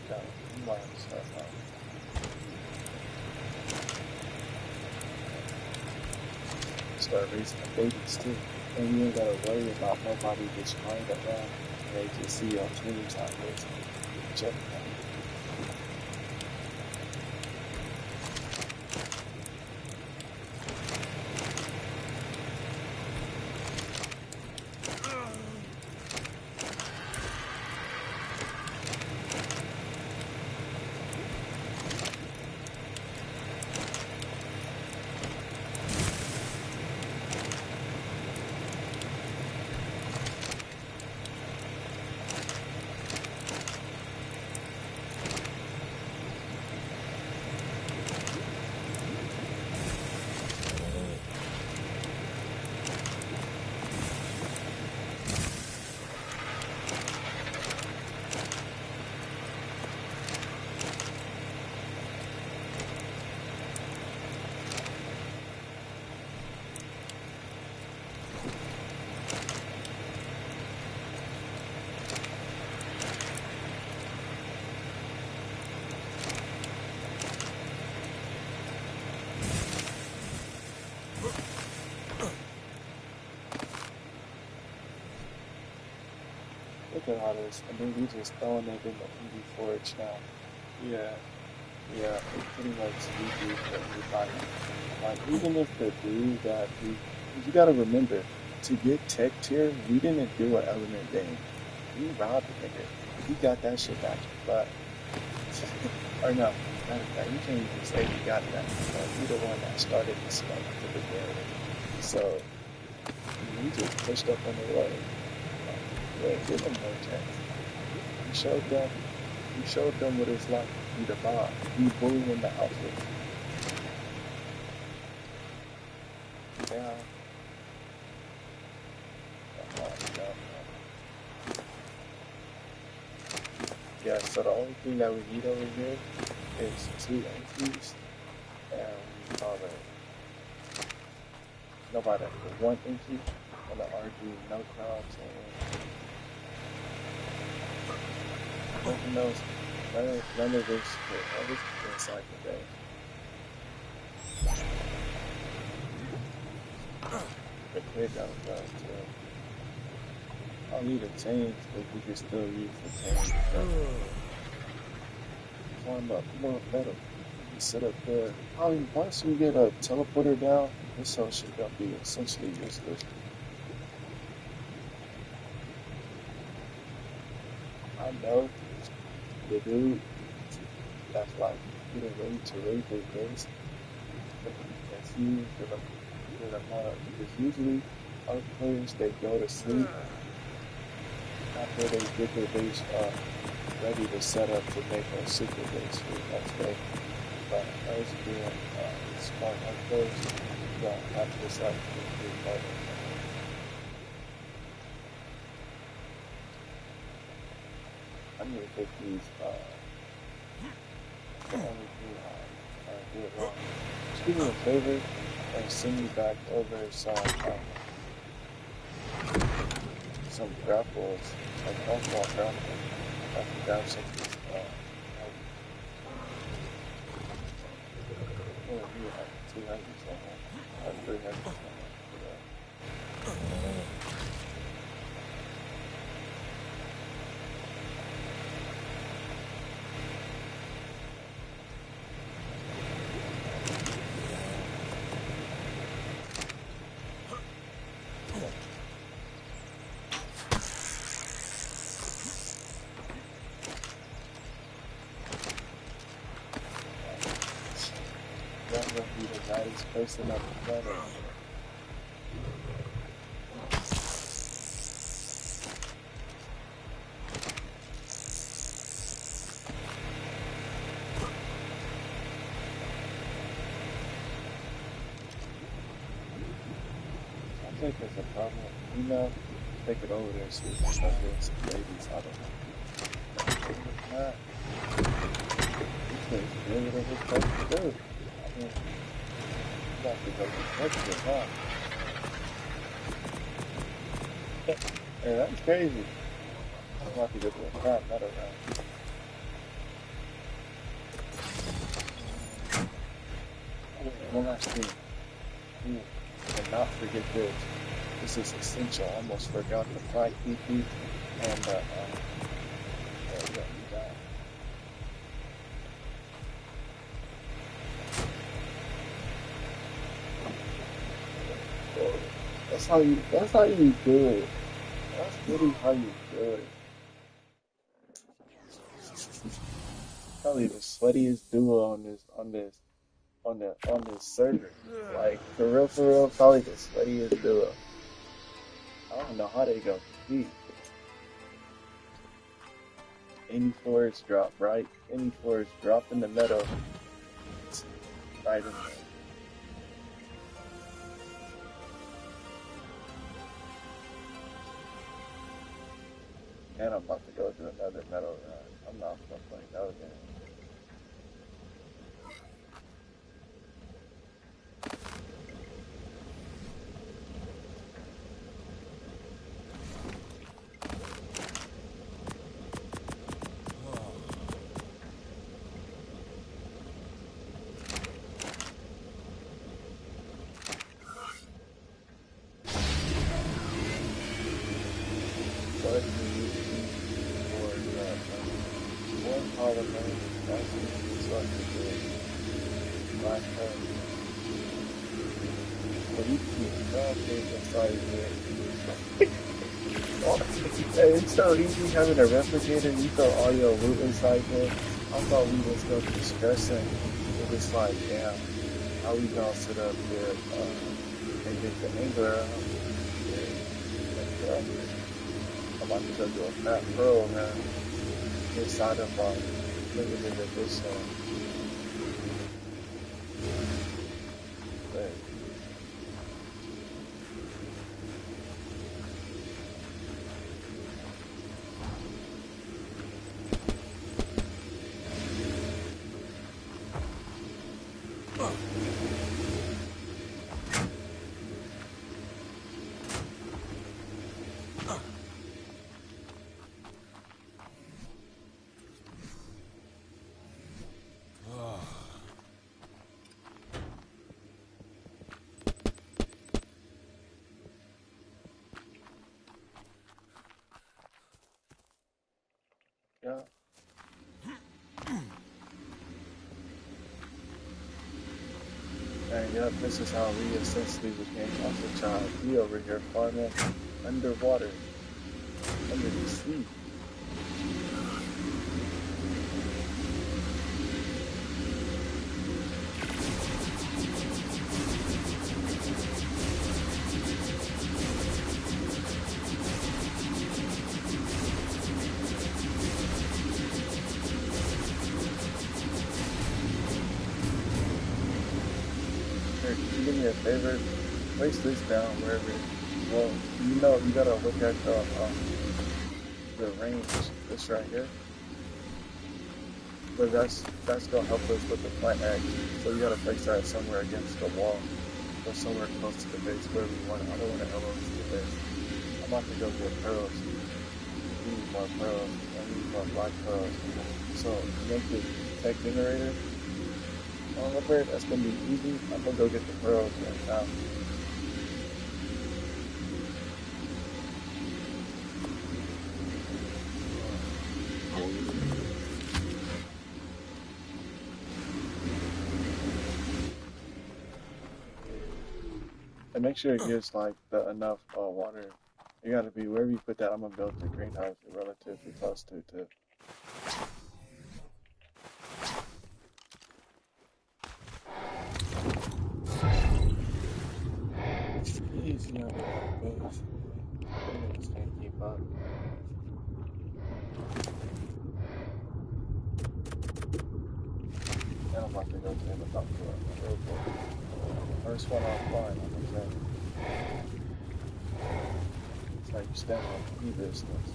No, you might have to start now. Start raising the babies too. And you ain't gotta worry about nobody destroying the land. They just see your teams out raising. Check it out. Look at all this, and then we just throwing it in the EV forge now. Yeah, it pretty much easy for everybody. Like, even if the dude that you gotta remember, To get tech tier, we didn't do an element thing. We robbed the nigga. He got that shit back. But or no, matter of fact, you can't even say we got that. We the one that started the stuff to begin with. So we just pushed up on the road. We ain't give them no chance. We showed them what it's like to be the mob. We bullying the outfit. Yeah. Yeah, so the only thing that we need over here is 2 entries, and we call it nobody for 1 entry on the RG, no crowds, and nothing else. None of this could ever be inside the day. The clear down the guys too. I don't need a change, but we can still use the change. Climb up more metal. You sit up there. Probably once we get a teleporter down, this whole shit gonna be essentially useless. I know the dude that's like getting ready to raise their base. That's used for the mod. Because usually our players they go to sleep after they get their base ready to set up to make a super base for the next day. But us being smart players, we don't have this up to be part of it. I'm gonna take these the only thing I did wrong. Just do me a favor and send me back over some grapples, like alcohol grapples. I can grab some of these oh, you have 200 something, or 300 something. That would be the nicest person I've ever met. I think there's a problem. You know, take it over there so we can start doing some babies. I don't know. If not, you can't do whatever it's supposed to do. I mean, you have to go to Mexico, huh? Yeah, that's crazy. I'm about to go to a crap metal round. One last thing. You cannot forget this. This is essential. I almost forgot the fried PP and yeah, you got it. That's how you do it. That's really how you do it. Probably the sweatiest duo on this server. Like for real, probably the sweatiest duo. I don't know how they go compete. Any forest drop, right? Any forest drop in the meadow. It's right in there. And I'm about to go to another meadow run. I'm not gonna play no game. What do you see for one polymer that's what to do? My turn. but he keeps nothing inside of it. Oh, hey, it's so easy having a replicator. You throw all your loot inside there. I thought we was gonna be stressing. It was like, damn, how we gonna sit up here and get the angler out? Yeah, like, I'm about to go do a fat pro, man. Inside of limited edition. But yeah, and yep, this is how we essentially became Uncle Child. We over here farming underwater, under the sea. Here, can you do me a favor? Place this down wherever. Well, you gotta look at the range. This right here. But that's gonna help us with the plant egg. So you gotta place that somewhere against the wall, or somewhere close to the base where we want it. I don't want to elbow to the base. I'm about to go get pearls. We need more pearls. I need more black pearls. So make the tech generator. Over that's gonna be easy. I'm gonna go get the pearls right now. And make sure it gives like the enough water. You gotta be wherever you put that. I'm gonna build the greenhouse relatively close to it too. It's easy on the base. I just can't keep up. And I'm about to go to the top floor real quick. First one offline, I'm gonna say. It's like you stand on e-business.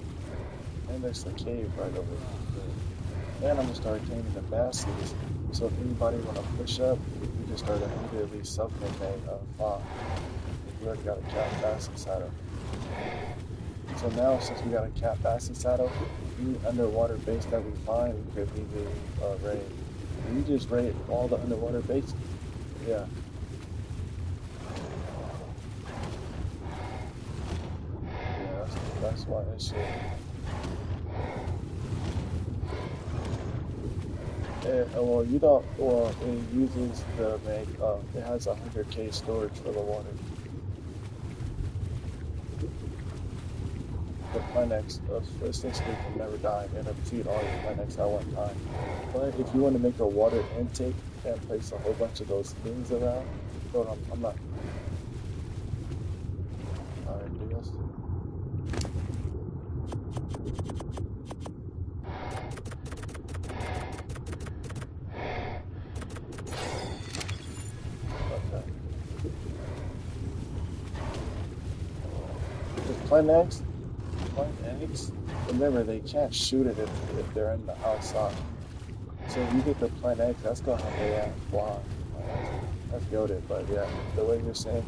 And there's the cave right over there. And I'm gonna start taming the basses. So if anybody wanna push up, you just start immediately something they farm. We already got a cat bass saddle. So now since we got a cat bass saddle, any underwater base that we find, we could easily raid. And you just raid all the underwater bases. Yeah. Yeah, that's why that shit. Well, you don't. Well, it uses the make. It has 100K storage for the water. The Planex essentially can never die and feed all your Planex at one time. But if you want to make a water intake and place a whole bunch of those things around, hold on, I'm not. Alright, do this. Okay. The Planex, remember they can't shoot it if they're in the outside. So if you get the Planex, that's gonna have their ass fly. That's goated, but yeah, the way you're saying.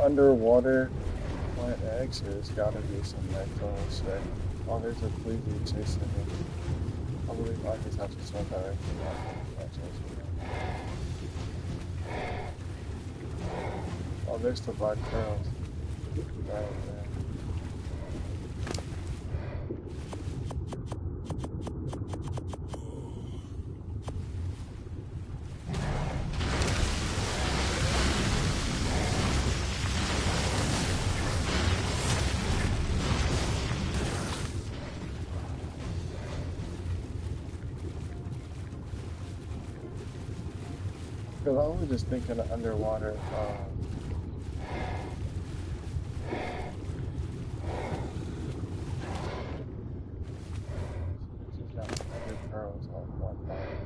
underwater plant eggs, there's gotta be some nectar shit. Oh, there's a flea chasing me. I believe I just have to swim directly off the chasing me. Oh, there's the black pearls. Right there. Because I was just thinking of underwater. She's got 100 pearls on one bite.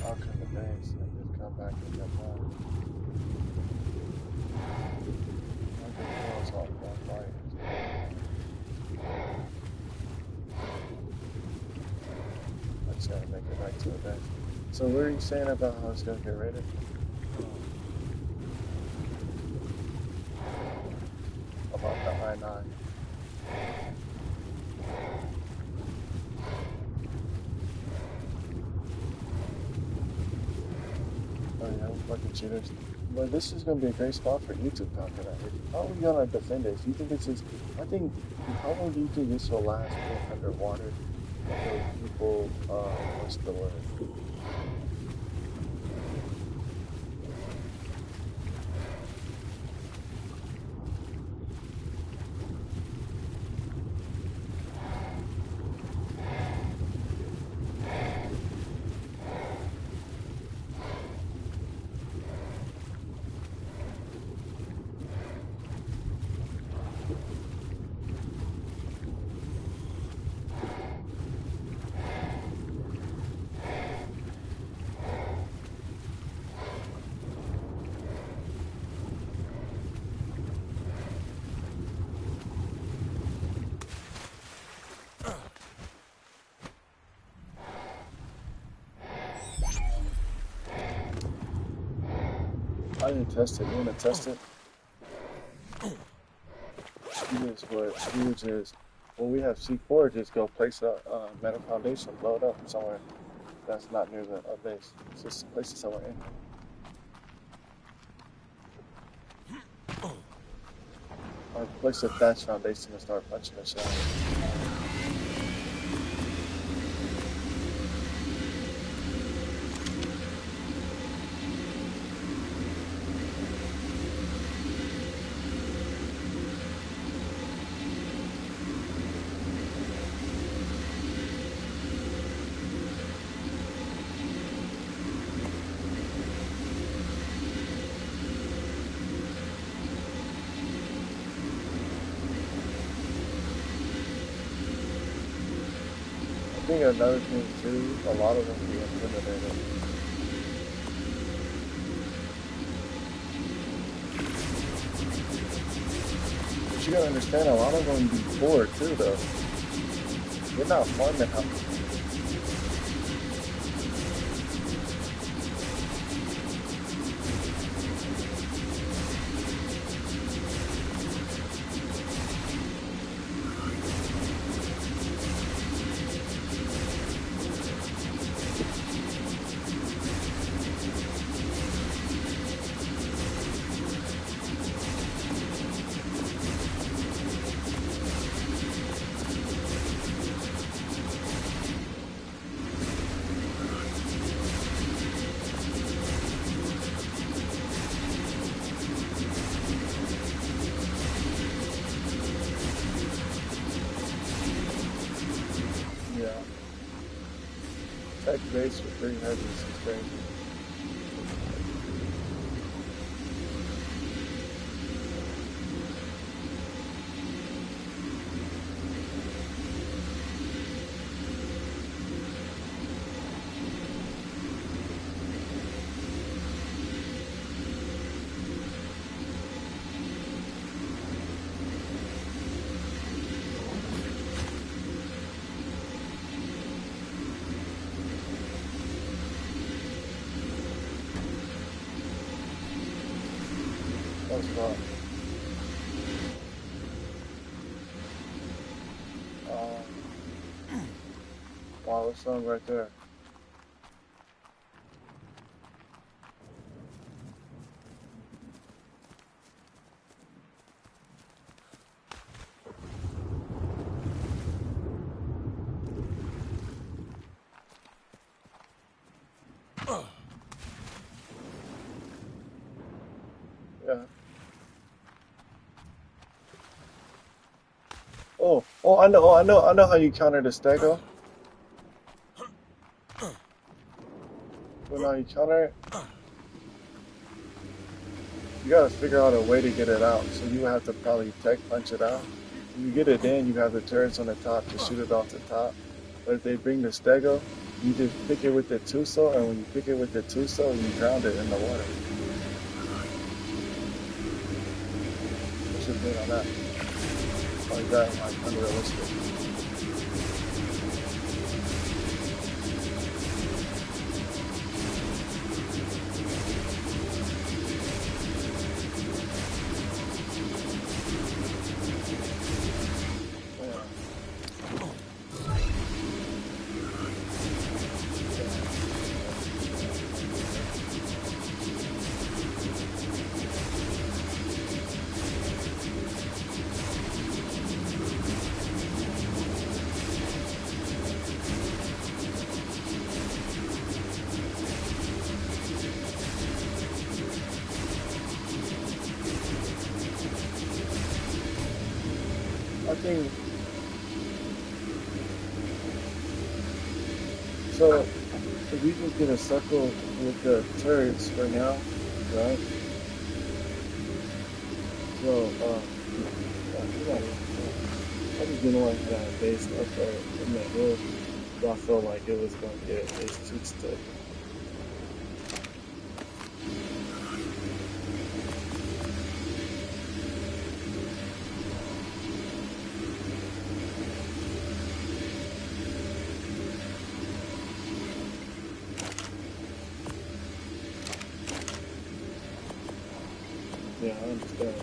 I'll come to base and just come back and get one. 100 pearls on one bite. I just gotta make it back to the base. So what are you saying about how it's gonna get rated? About the I-9. Oh yeah, fucking cheaters. But this is gonna be a great spot for YouTube content. How are we gonna defend it? Do you think this is? I think. How long do you think this will last being underwater until people? What's the word? I didn't test it. You wanna test it? Here's what huge is. When we have C4, just go place a metal foundation, blow it up somewhere that's not near the base. Just place it somewhere in. Or place a thatch foundation and start punching the shell. I think another thing too, a lot of them be intimidated. But you gotta understand, a lot of them be poor too, though. They're not farming how. Yeah. Tech base with 3 heavies is crazy. Close spot. Wow, there's some right there. Yeah. I know how you counter the stego. When you counter it, you gotta figure out a way to get it out. So you have to probably tech punch it out. When you get it in, you have the turrets on the top to shoot it off the top. But if they bring the stego, you just pick it with the tuso, and when you pick it with the tuso, you ground it in the water. What's your opinion on that? Or is that like unrealistic? Yeah. I think so. If we just get a circle with the turrets for now, right? So, yeah. I just didn't want to have that base up there in the hill, but I felt like it was going to get it's too stuck. Yeah, I understand.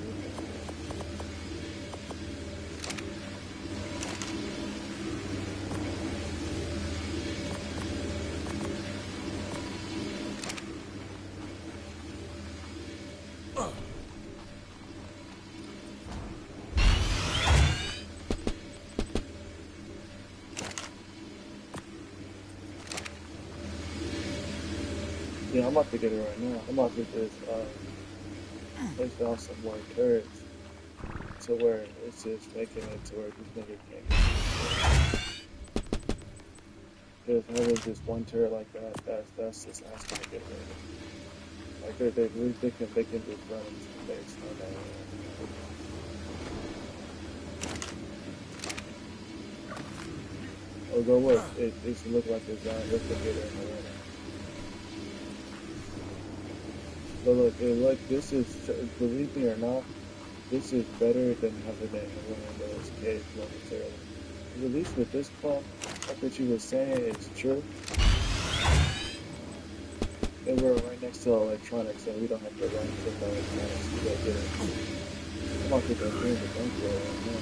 Yeah, I'm about to get it right now. I'm about to just place down some more turrets to where it's just making it to where this nigga can't get to this shit. Because having just one turret like that, that's just asking to get raided. Like they can just run into the base. No, no, no. Oh, go look. It should look like it's giant replicator in the water. But look, this is, believe me or not, this is better than having it in one of those caves momentarily. 'Cause at least with this pump, like what you were saying is true. And we're right next to electronics, and we don't have to run from the electronics to go get it. I'm about to go bring the dunk roll right now.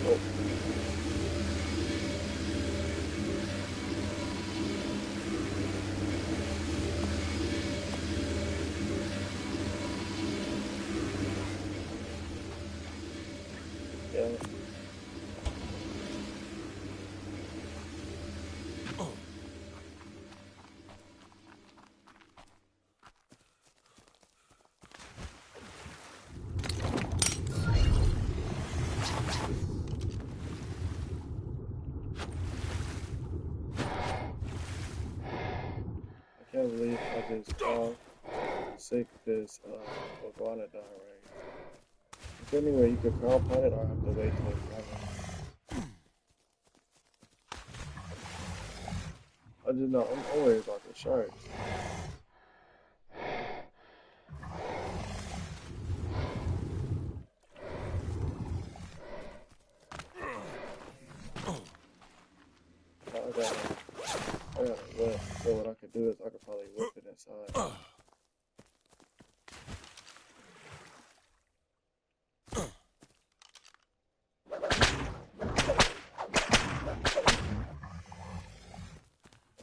Oh, yeah, I can't believe I just called sick this Iguanodon right here. Is there any way you could power plant it, or I have to wait till it's running? I just know I'm worried about the sharks. do is I could probably whip it inside. I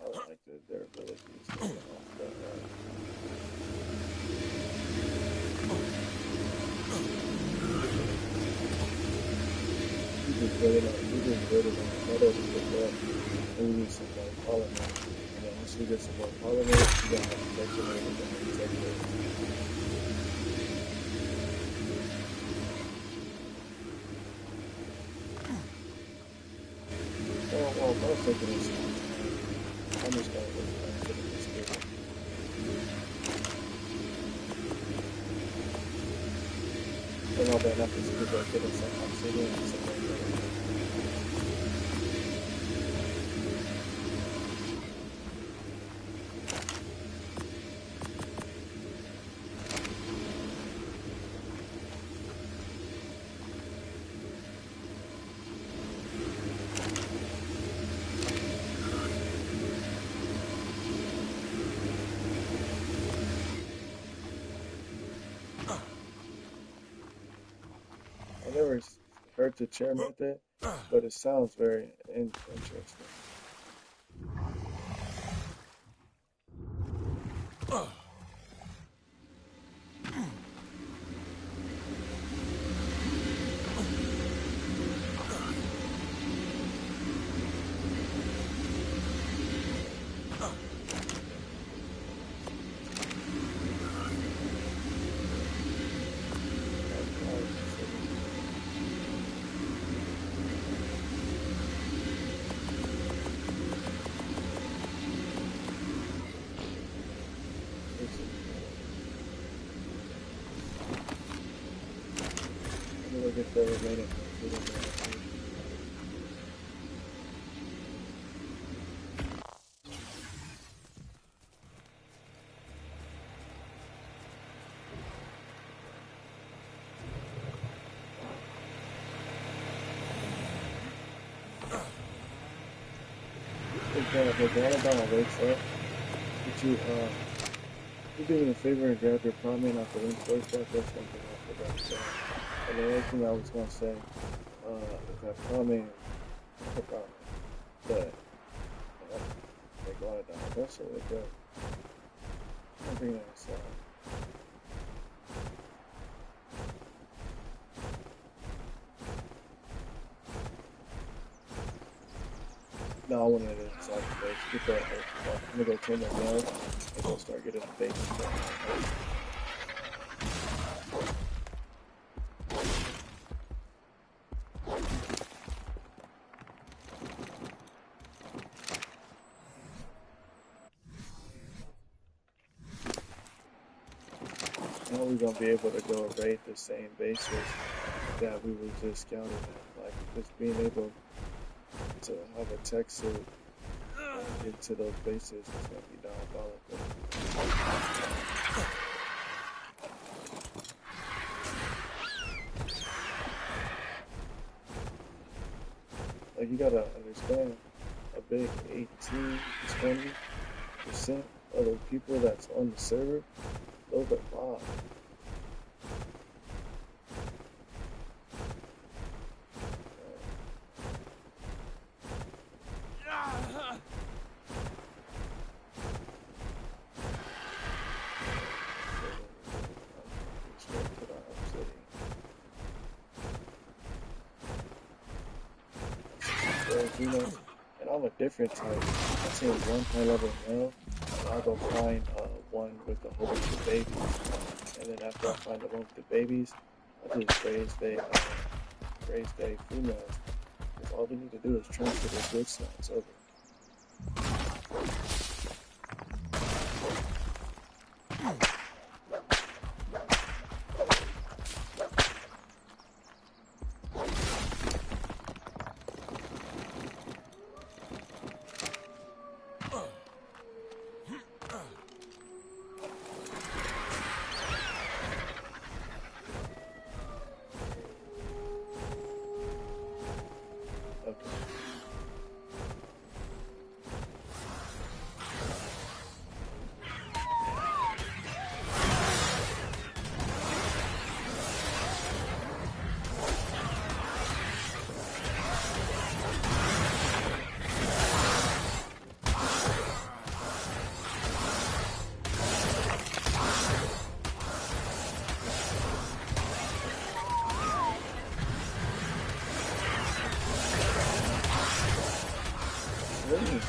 don't like their abilities looking off the he just waited on the meadow to pick up, and we need some more pollinate. And then once we get some more pollinate, we got to protect it and protect it. Well, I'm taking this. I'm just going to look at this table. And all that happens is people are getting some obsidian and some like that. I never heard the chair method, but it sounds very interesting. Let me look at the remaining food. The Granadon wakes up. Could you do me a favor and grab your promenade off the link first? That's one thing I forgot to say. And the other thing I was going to say is that promenade, but they got it down. That's really good. I'm bringing that aside. No, I wanted it inside the base. Get that. I'm gonna go turn that down and go start getting the base stuff. Now we're gonna be able to go raid the same bases that we were just scouting at. Like just being able to have a tech suit and get to those bases is gonna be diabolical. Like you gotta understand, a big 18-20% of the people that's on the server, those are bots. And I'm a different type. I see one high level male, and I'll go find one with a whole bunch of babies. And then after I find the one with the babies, I just raise they females. Because all they need to do is transfer their good snaps over. Wanting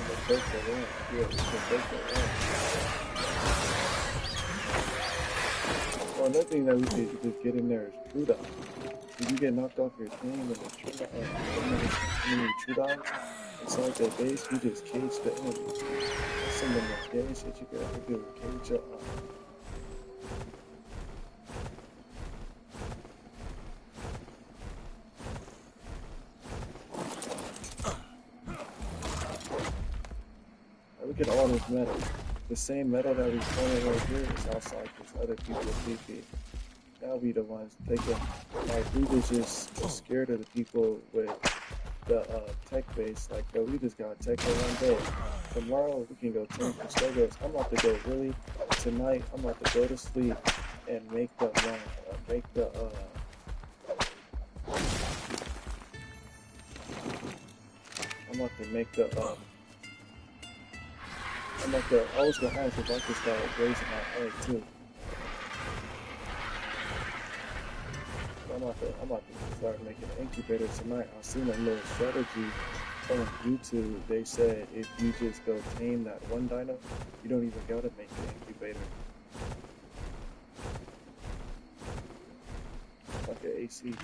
to break the ramp. Yeah, we can break the ramp. Well, another thing that we could just get in there is true down. If you get knocked off your thing and the true down, enemy true downs inside their base, you just cage the enemy. That's some of the most gay shit you could ever do. Cage your look at all this metal. The same metal that we found right here is outside this other people's TP. Now we the ones taking, like, we was just scared of the people with the tech base. Like, yo, we just got tech for one day. Tomorrow we can go 10 astraeos. I'm about to go really tonight. I'm about to go to sleep and make the I'm about to make the I was gonna ask if I could start raising my egg too. I'm about to start making an incubator tonight. I seen a little strategy on YouTube. They said if you just go tame that one dino, you don't even gotta make the incubator. Like an AC.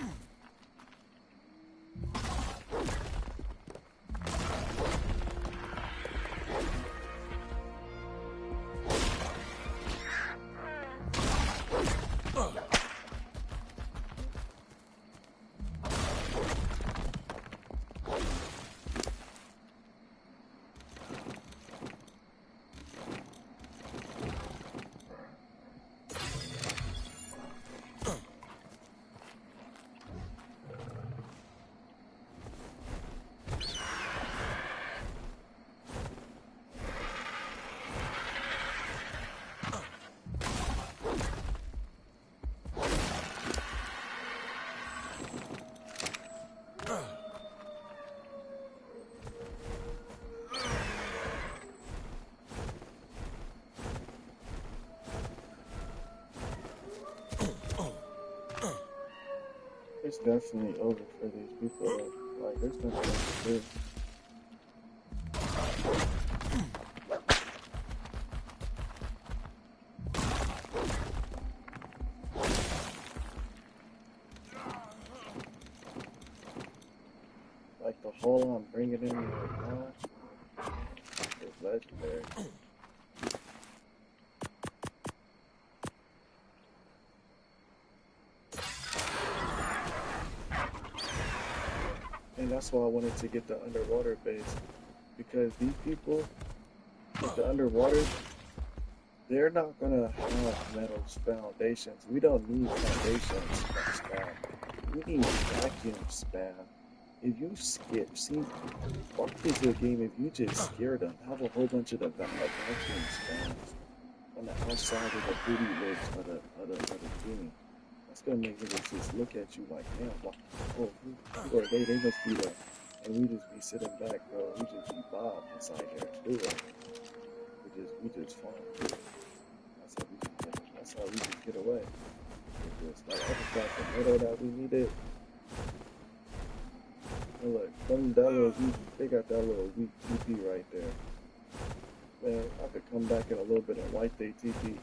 It's definitely over for these people. Like, there's nothing else to do. Like, the hole I'm bringing in right now is legendary. And that's why I wanted to get the underwater base, because these people with the underwater, they're not gonna have metals foundations. We don't need foundations spam. We need vacuum spam. If you see, walk into a game, if you just scare them, have a whole bunch of the vacuum spams on the outside of the booty lips of the team. That's gonna make niggas just look at you like, damn, oh, or they must be there. And we just be sitting back, bro. We just be bobbed inside here and do it. We just fall through it. That's how we just get away. With this. Like, I just got the metal that we needed. And look, they got that little weak TP right there. Man, I could come back in a little bit and wipe their TP.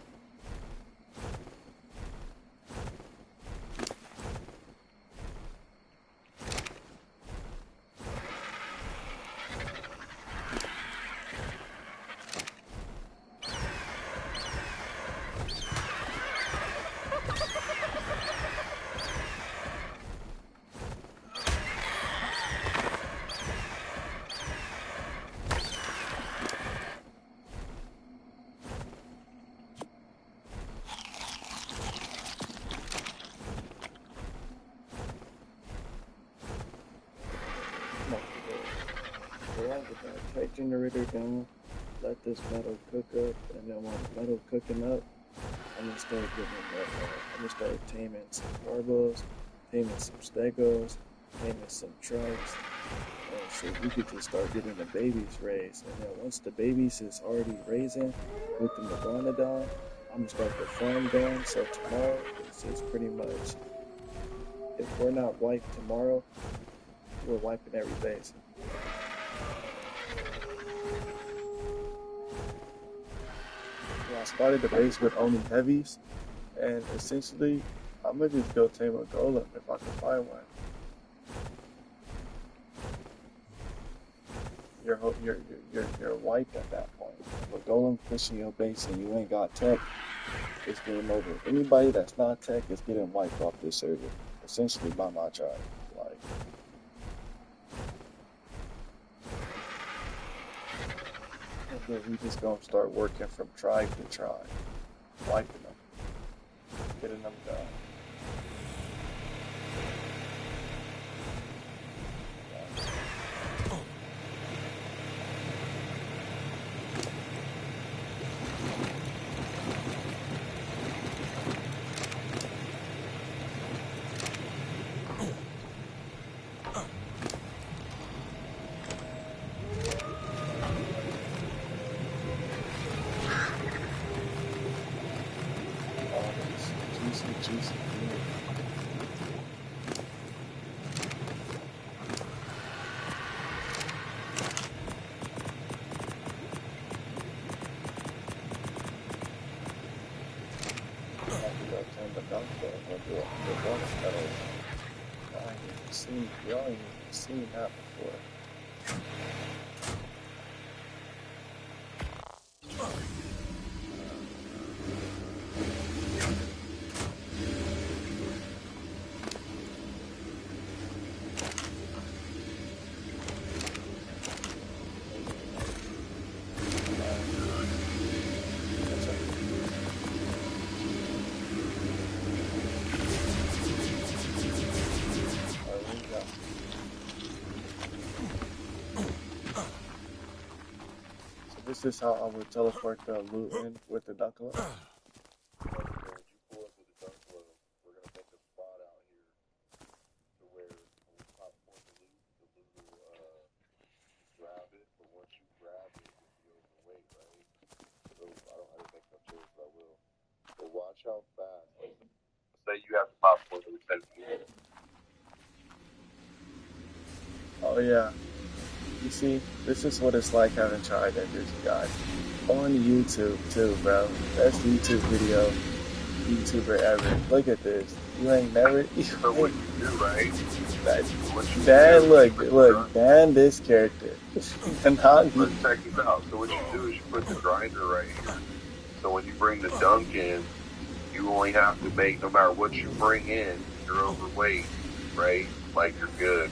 Get that tight generator down. let this metal cook up, and then when the metal cooking up, I'm gonna start I'm gonna start taming some carbos, taming some stegos, taming some trikes, so we could just start getting the babies raised. And then once the babies is already raising with the megalodon, I'm gonna start the farm going. So tomorrow it's just pretty much, if we're not wiped tomorrow, we're wiping every base. I started the base with only heavies, and essentially, I'm gonna just go tame a golem if I can find one. You're wiped at that point. If a golem pushing your base and you ain't got tech, it's game over. Anybody that's not tech is getting wiped off this server, essentially by my tribe. Like, and then we just gonna start working from tribe to tribe, wiping them, getting them done. Juicy. We all ain't even seen that before. This is how I would teleport the loot in with the ducklet. When you pull up with the dunk load, we're gonna make a spot out here to where when we pop for the loot will grab it. But once you grab it, you'll be overweight, right? So I didn't make no choice, but I will. But watch how fast. Like, say you have to pop for the 10 minutes. Oh yeah. You see, this is what it's like having tried enders, guys. On YouTube too, bro. Best YouTube video YouTuber ever. Look at this. You ain't never. So what you do, right? Look, ban this character. Let's check this out. So what you do is you put the grinder right here. So when you bring the dunk in, you only have to make, no matter what you bring in, you're overweight, right? Like you're good.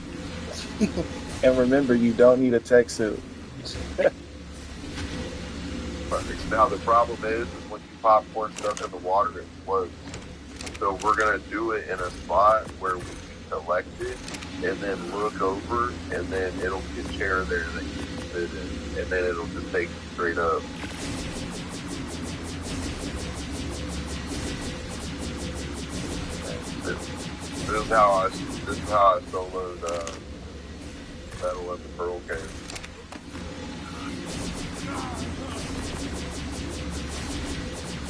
And remember, you don't need a tech suit. Now the problem is when you popcorn stuff in the water, it floats. So we're gonna do it in a spot where we can collect it and then look over, and then it'll be a chair there that you can sit in, and then it'll just take you straight up. This is how I soloed Battle at the Pearl Cave.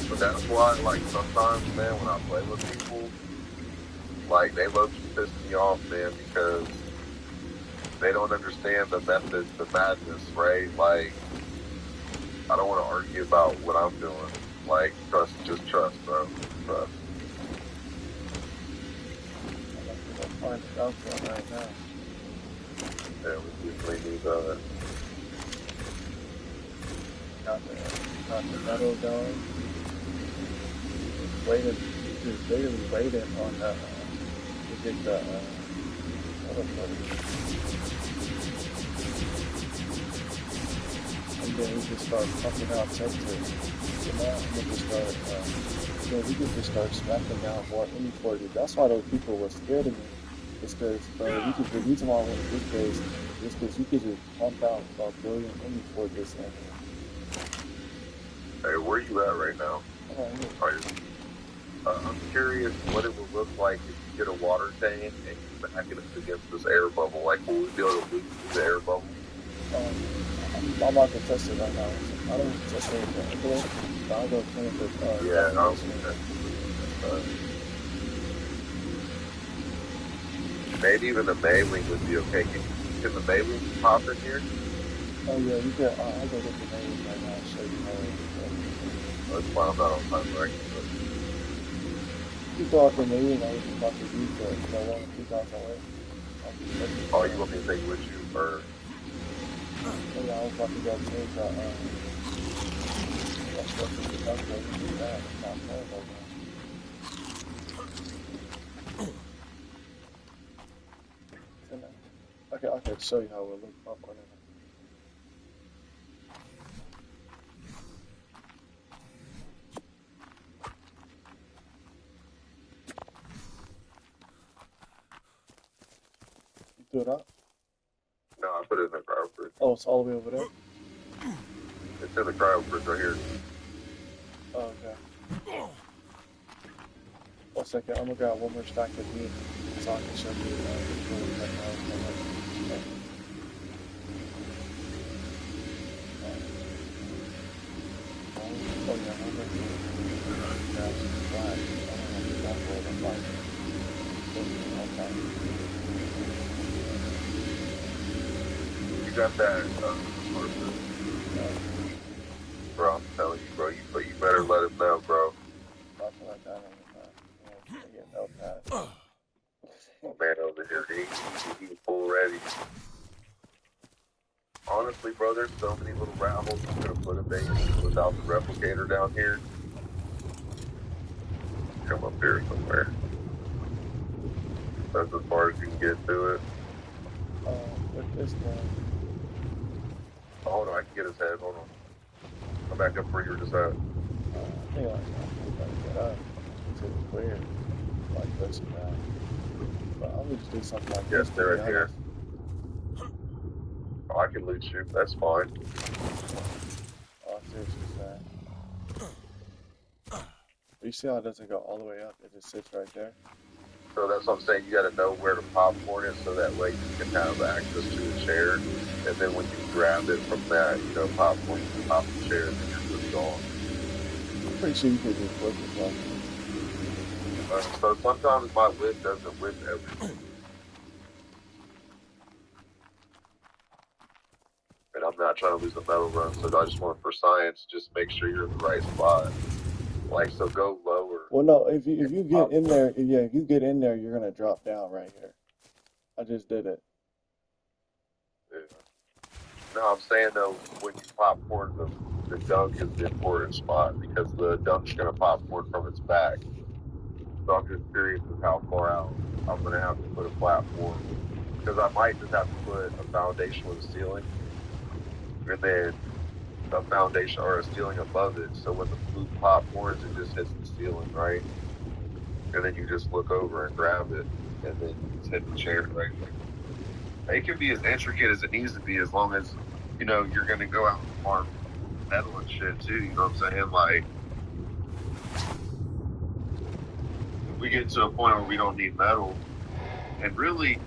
But that's why, like, sometimes, man, when I play with people, like, they low-key piss me off, man, because they don't understand the method, the madness, right? Like, I don't want to argue about what I'm doing. Like, just trust, bro. Trust. I'm find the outcome right now. Yeah, we definitely need that. Got the metal going. Just literally waiting on to get the and then we just start pumping out textures. So now we can just start, we can just start smacking down more inventory. That's why those people were scared of me. It's because, the reason why I went to this place is because you could just pump out about 1 billion inventory this end. Hey, where you at right now? I'm right here. Are you, I'm curious what it would look like if you get a water tank and you back it up against this air bubble. Like, will we be able to loot through the air bubble? I'm about to test it right now. I don't test it with the envelope, but I'll go clean up the Yeah, graphic I'll machine. do that. Maybe even the mailing would be okay. Can the mailing pop in here? Oh yeah, you can. I'll go get the name right now and show you how it works. That's why I'm not on time, right? You go out the name, I was just about to use the one with 2,000 away. Oh, you want me to take it with you? Or Oh yeah, I was about to go change that stuff with the dump plate and do that. It's not playing right now. It's in there. Okay, I can show you how it will look up on it. You threw it up? no, I put it in the cryo fridge. Oh, it's all the way over there? It's in the cryo fridge right here. Oh, okay. 1 second, I'm gonna grab one more stack of meat so I can show you visually like how it's gonna look. Oh yeah, I'm gonna grab some flags. I don't know if that's where the flag You got that, Arthur? is. Bro, I'm telling you, bro. You better let him know, bro. I feel like that anytime. Yeah, I get no pass. My man over here, he's full ready. Honestly, bro, there's so many little rat holes you could have put a bait in without the replicator down here. Come up here somewhere. That's as far as you can get to it. With this one, Oh, hold on, I can get his head. Hold on. Come back up where you were just at. I think I'm gonna get up. It's weird. Like this and that. But I'm gonna just do something like Yes, this to they're be right here. honest. Oh, I can loot you. That's fine. Oh, I see what you're saying. But you see how it doesn't go all the way up? It just sits right there. So that's what I'm saying. You got to know where to popcorn it so that way you can have access to the chair. And then when you grab it from that, popcorn, you can pop the chair and then you're just gone. I'm pretty sure you could just flip it though. So sometimes my whip doesn't whip everything. And I'm not trying to lose a metal run, so I just want for science, just make sure you're in the right spot. Like, so go lower. Well, no, if you get in Popcorn. there, yeah, if you get in there, you're gonna drop down right here. I just did it. Yeah. No, I'm saying though, when you popcorn, the dunk is the important spot because the dunk's going to popcorn from its back. So I'm just curious as how far out I'm going to have to put a platform because I might just have to put a foundation with a ceiling and then a foundation or a ceiling above it. So when the food popcorns, it just hits the ceiling, right? And then you just look over and grab it and then you just hit the chair, right? It can be as intricate as it needs to be as long as, you're going to go out and farm metal and shit too. You know what I'm saying? Like, if we get to a point where we don't need metal, and really,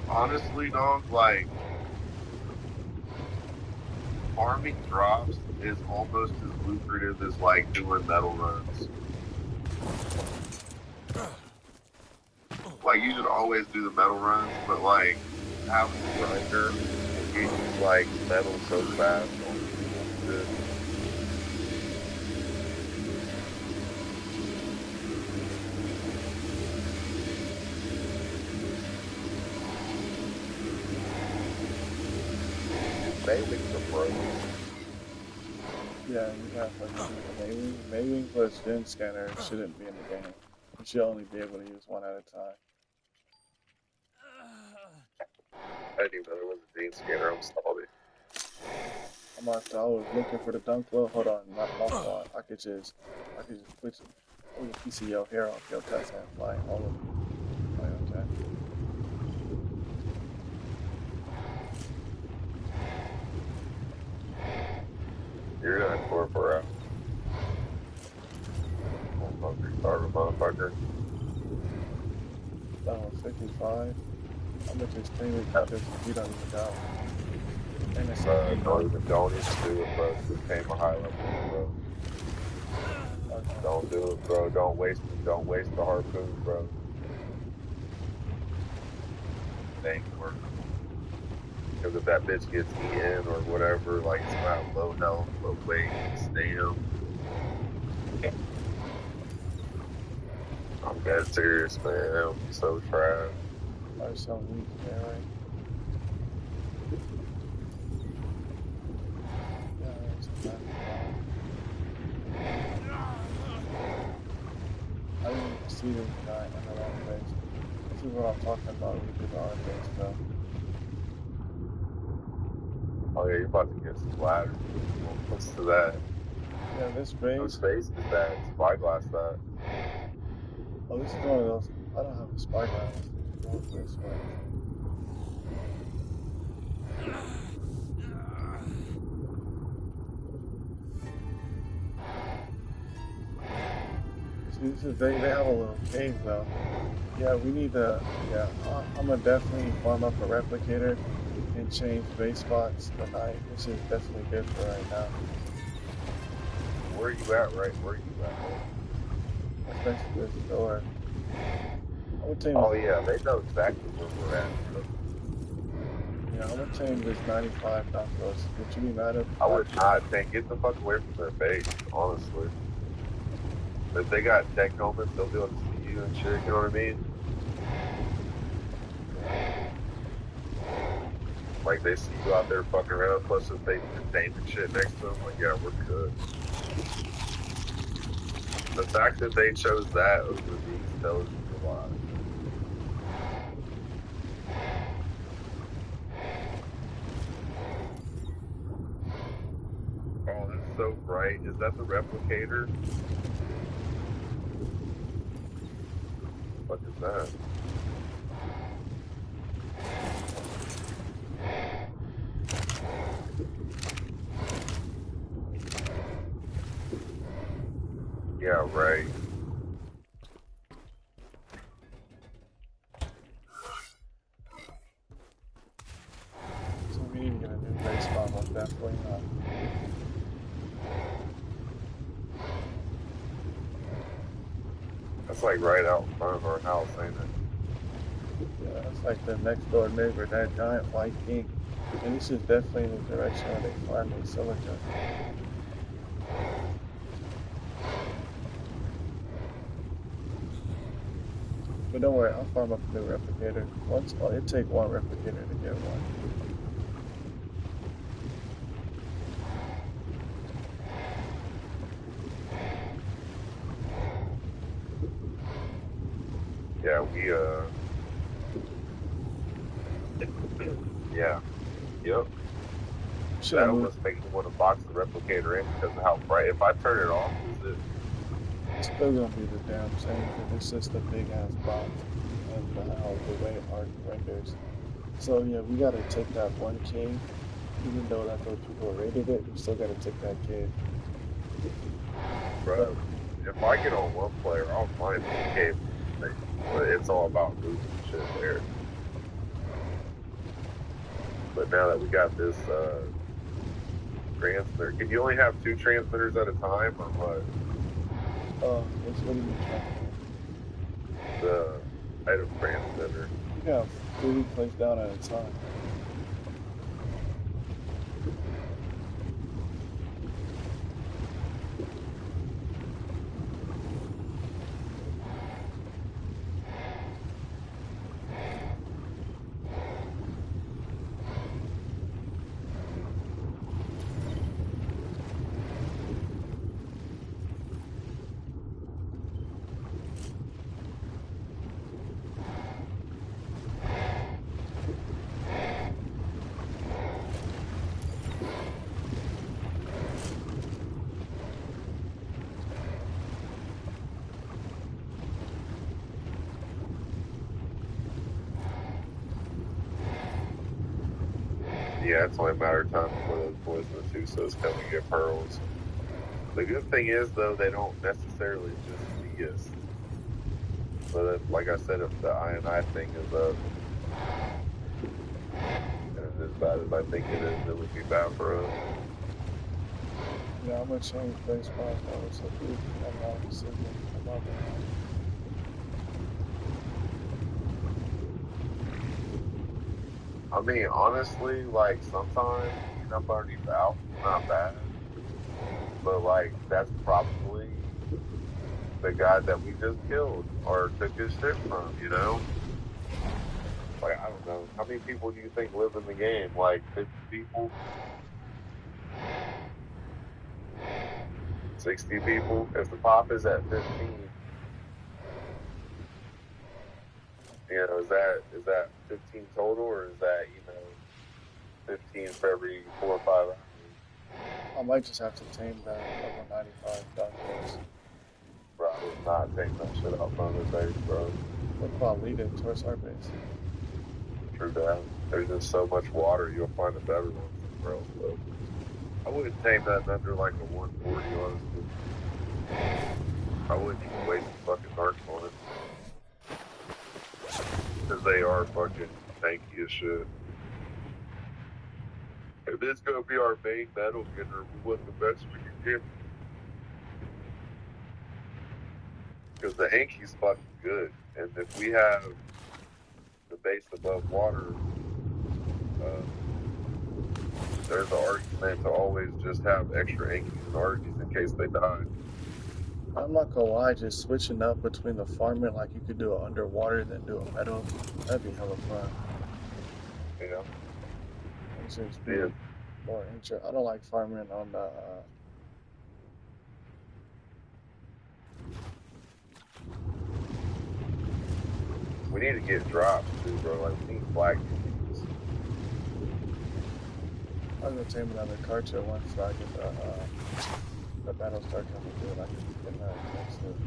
honestly, dog, like, farming drops is almost as lucrative as like doing metal runs. Like, you should always do the metal runs, but like having a grinder will get you like metal so fast on shit. Mailings are broke. Yeah, you gotta fucking use the Mailing plus Gen Scanner shouldn't be in the game. You should only be able to use one at a time. I didn't even know there was a gene scanner. I'm sorry. I was looking for the dunk low. Hold on, not my fault. I could just put your piece of your hair off your chest and fly all of you. Like, okay. You're gonna incorporate. motherfucker. That was 55. I'm gonna just claim it because you don't even know. And it's something Don't even do it, bro. Just tame a high level, bro. okay. Don't do it, bro. Don't waste the harpoon, bro. It ain't worth it. Because if that bitch gets eaten or whatever, like it's gonna have low health, low weight, stam. I'm dead serious, man. That would be so trash. Or some weak, man, right? Yeah, it's a bad I didn't even see this guy in the wrong place. This is what I'm talking about. We did our base, though. Oh yeah, you're about to get splattered. What's to that? Yeah, this Whose base. face is that? Spyglass that. Oh, this is one of those. I don't have a spyglass. Go this way. See, this is they have a little cave though. Yeah, we need to. Yeah, I'm gonna definitely farm up a replicator and change base spots tonight. This is definitely good for right now. Where are you at, right? Where are you at? Especially this door. I'm gonna change Oh this. yeah, they know exactly where we're at. So Yeah, I'm gonna change this 95 down to us. Would you be mad if I that? would not think get the fuck away from their base, honestly. If they got tech helmets, they'll be able to see you and shit, you know what I mean? Like they see you out there fucking around, plus if they contain and shit next to them, like yeah, we're good. The fact that they chose that over these tells you a lot. Oh, that's so bright. Is that the replicator? What is that? Yeah, right. So we need to get a new base spot most definitely. That's like right out in front of our house, ain't it? Yeah, it's like the next door neighbor, that giant white king. And this is definitely in the direction where they farm the silica. But don't worry, I'll farm up a new replicator. Once, oh, it take one replicator to get one. Yeah, yeah, yep. Should That have moved. almost makes me want to box the replicator in because of how bright. If I turn it off, is it? It's still gonna be the damn same because it's just a big ass box and how the way art renders. So yeah, we gotta take that one king, even though that those people rated it, we still gotta take that kid. But Bro, if I get on one player, I'll find the cave. But it's all about moving shit there. But now that we got this transmitter, can you only have 2 transmitters at a time, or what? what's what are you trying to The item transmitter. do? You have 3 placed down at a time. Yeah, it's only a matter of time before those boys in the Tusos come and get pearls. The good thing is, though, they don't necessarily just see us. But if, like I said, if the I thing is up and it's as bad as I think it is, it would be bad for us. Yeah, I'm gonna change base spots. That was a big, a wrong decision. I'm not gonna I mean, honestly, like sometimes being up underneath the Alps is not bad, but like that's probably the guy that we just killed or took his shit from, you know? Like, I don't know. How many people do you think live in the game? Like 50 people? 60 people? If the pop is at 15, you know, is that 15 total or is that, 15 for every 4 or 5 hours? I might just have to tame that level 95 Dark. Bro, I would not take that shit out front of the base, bro. What about leading towards our base? True that. There's just so much water, you'll find a better one somewhere else, though. I wouldn't tame that under like a 140, honestly. I wouldn't even waste the fucking darks on it. Because they are fucking tanky as shit. If it's gonna be our main metal getter, we want the best we can get. Because the Hanky's fucking good. And if we have the base above water, there's an argument to always just have extra Hankies and Argies in case they die. I'm not gonna lie, just switching up between the farming, like you could do it underwater and then do a meadow, that'd be hella fun. Yeah. It's just be Yeah. more interesting. I don't like farming on the. We need to get drops too, bro. Like, we need flag units. I'm gonna tame another cartridge once I get the battle start coming good. I can get that next to.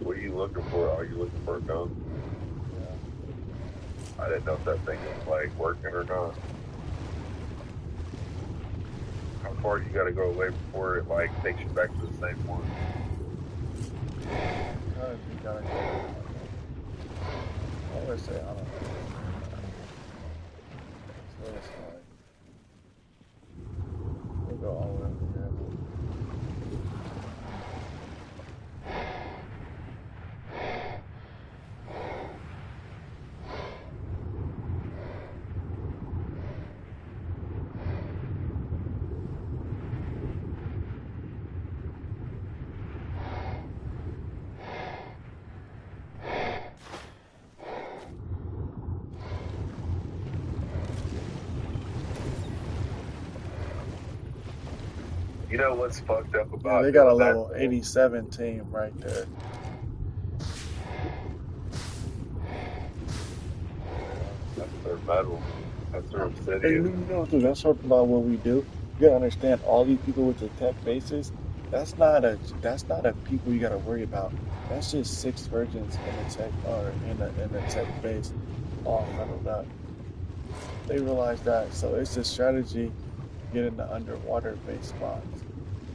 What are you looking for? Are you looking for a gun? Yeah. I didn't know if that thing was like working or not. How far you gotta go away before it like takes you back to the same one? You gotta go. I always say I don't know. So it's like we'll go all the way over here. You know what's fucked up Yeah, about they got a doing that? level 87 team right there. That's their metal. That's their And obsidian. you know, dude, that's what about what we do. You gotta understand, all these people with the tech bases, that's not a people you gotta worry about. That's just six virgins in the tech or in the tech base, all huddled up. They realize that, so it's a strategy getting the underwater base spots.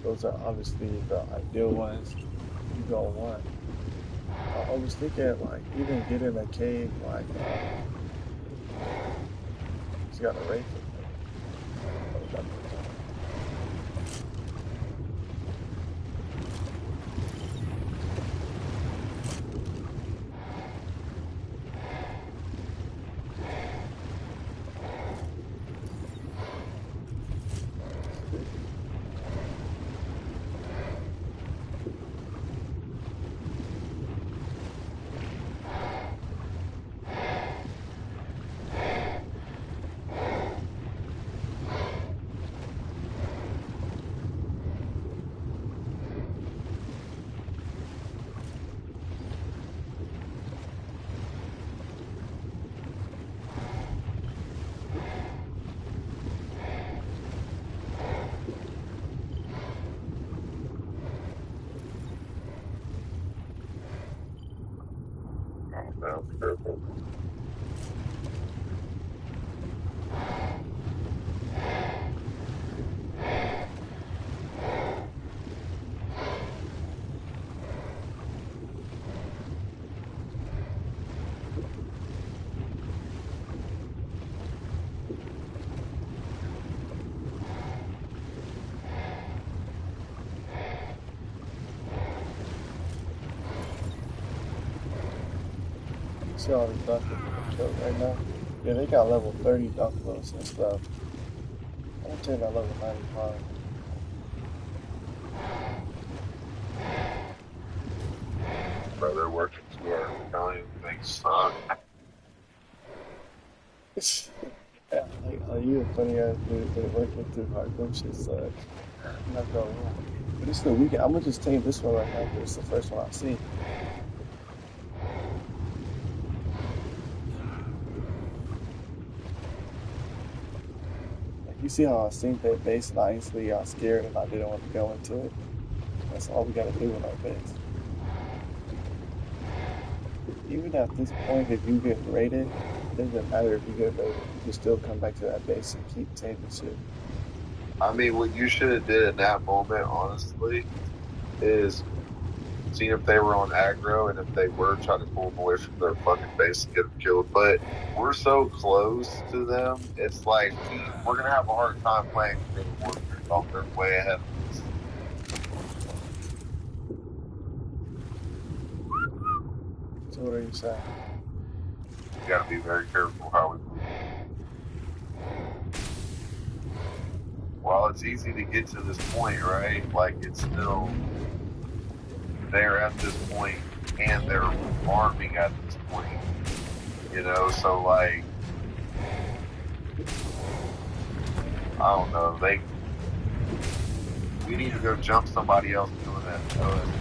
Those are obviously the ideal ones you gonna want. I was thinking like even getting a cave like it's got a rate. Sounds perfect. see all the dunkers in the truck right now? Yeah, they got level 30 dunk loads and stuff. I'm gonna take that level 95. Bro, they're working too hard. Telling you things suck. Yeah, like you a funny ass dude, but working too hard, them shit suck. I'm not gonna lie. But it's the weekend. I'm gonna just take this one right now because it's the first one I see. Like you see how I seen that base and I instantly got scared and I didn't want to go into it. That's all we gotta do with our base. Even at this point, if you get raided, it doesn't matter if you get raided. You can still come back to that base and keep taking shit. I mean, what you should have did in that moment, honestly, is seen if they were on aggro, and if they were, try to pull them away from their fucking base and get them killed. But we're so close to them, it's like we're gonna have a hard time playing guerrilla warfare. They're way ahead of us. So what are you saying? We gotta be very careful how we move. While it's easy to get to this point, right? Like it's still they're at this point and they're farming at this point. So like I don't know, we need to go jump somebody else doing that OSP.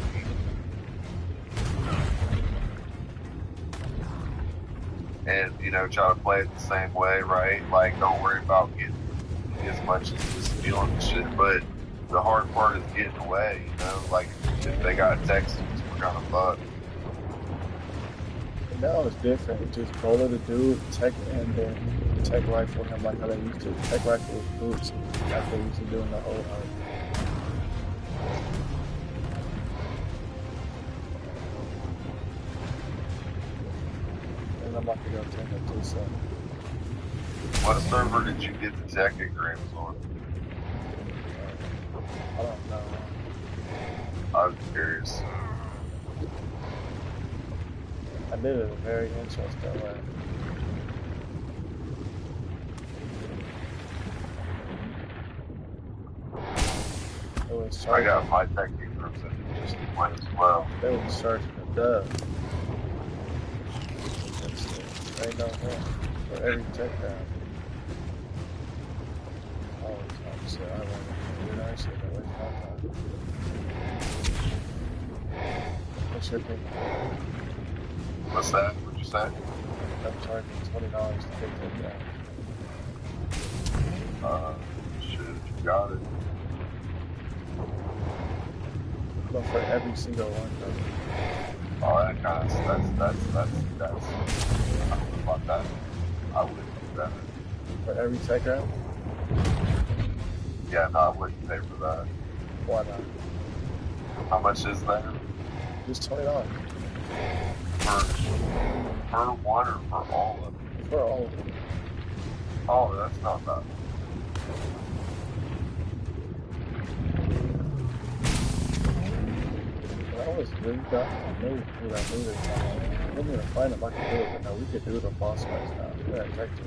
And try to play it the same way, right? Like don't worry about getting as much as just stealing the shit, but the hard part is getting away, like if they got Texans, we're kind of fucked. And now it's different. Just follow the dude, tech, and then tech rifle him like how they used to. Tech rifle with boots, like they used to do in the old art. And I'm about to go turn it to some. What server did you get the tech exams on? I don't know. I was curious. I did it a very interesting way. It was I charging. got my tech exams in just mine as well. They was charging a dub. Right down here for every tech round. Oh, I'm sorry. I want to do that shit. That waste my time. What's your opinion? What's that? What'd you say? I'm charging $20 to get that down. Shit, you got it. But for every single one, though. Oh, that kind of that's. I don't know about that. I wouldn't do that. For every tech round? Yeah, no, I wouldn't pay for that. Why not? How much is that? Just $20. Per one or for all of them? For all of them. Oh, that's not bad. I was really got I knew who that leader is. I didn't even find him. I could do it, but no, we could do it on boss fights now. Yeah, exactly.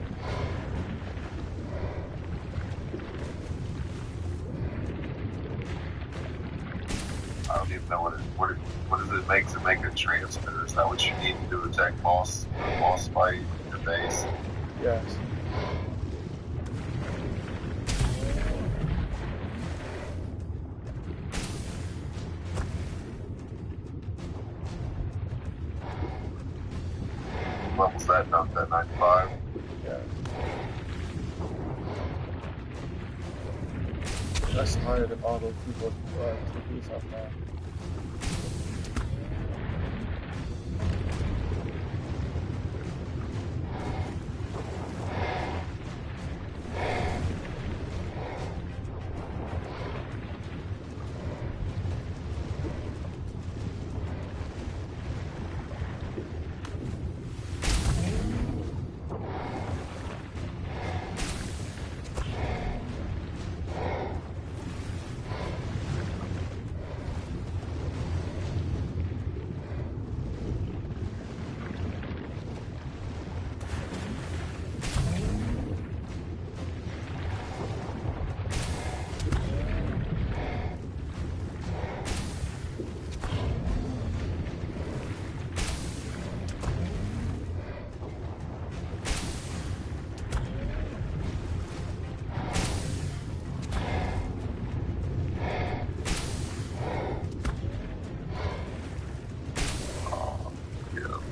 I don't even know what does it make to make a transmitter? Is that what you need to do a tech boss fight in your base? Yes. Level's that done at 95? Yeah. That's higher than all those people TPs up now.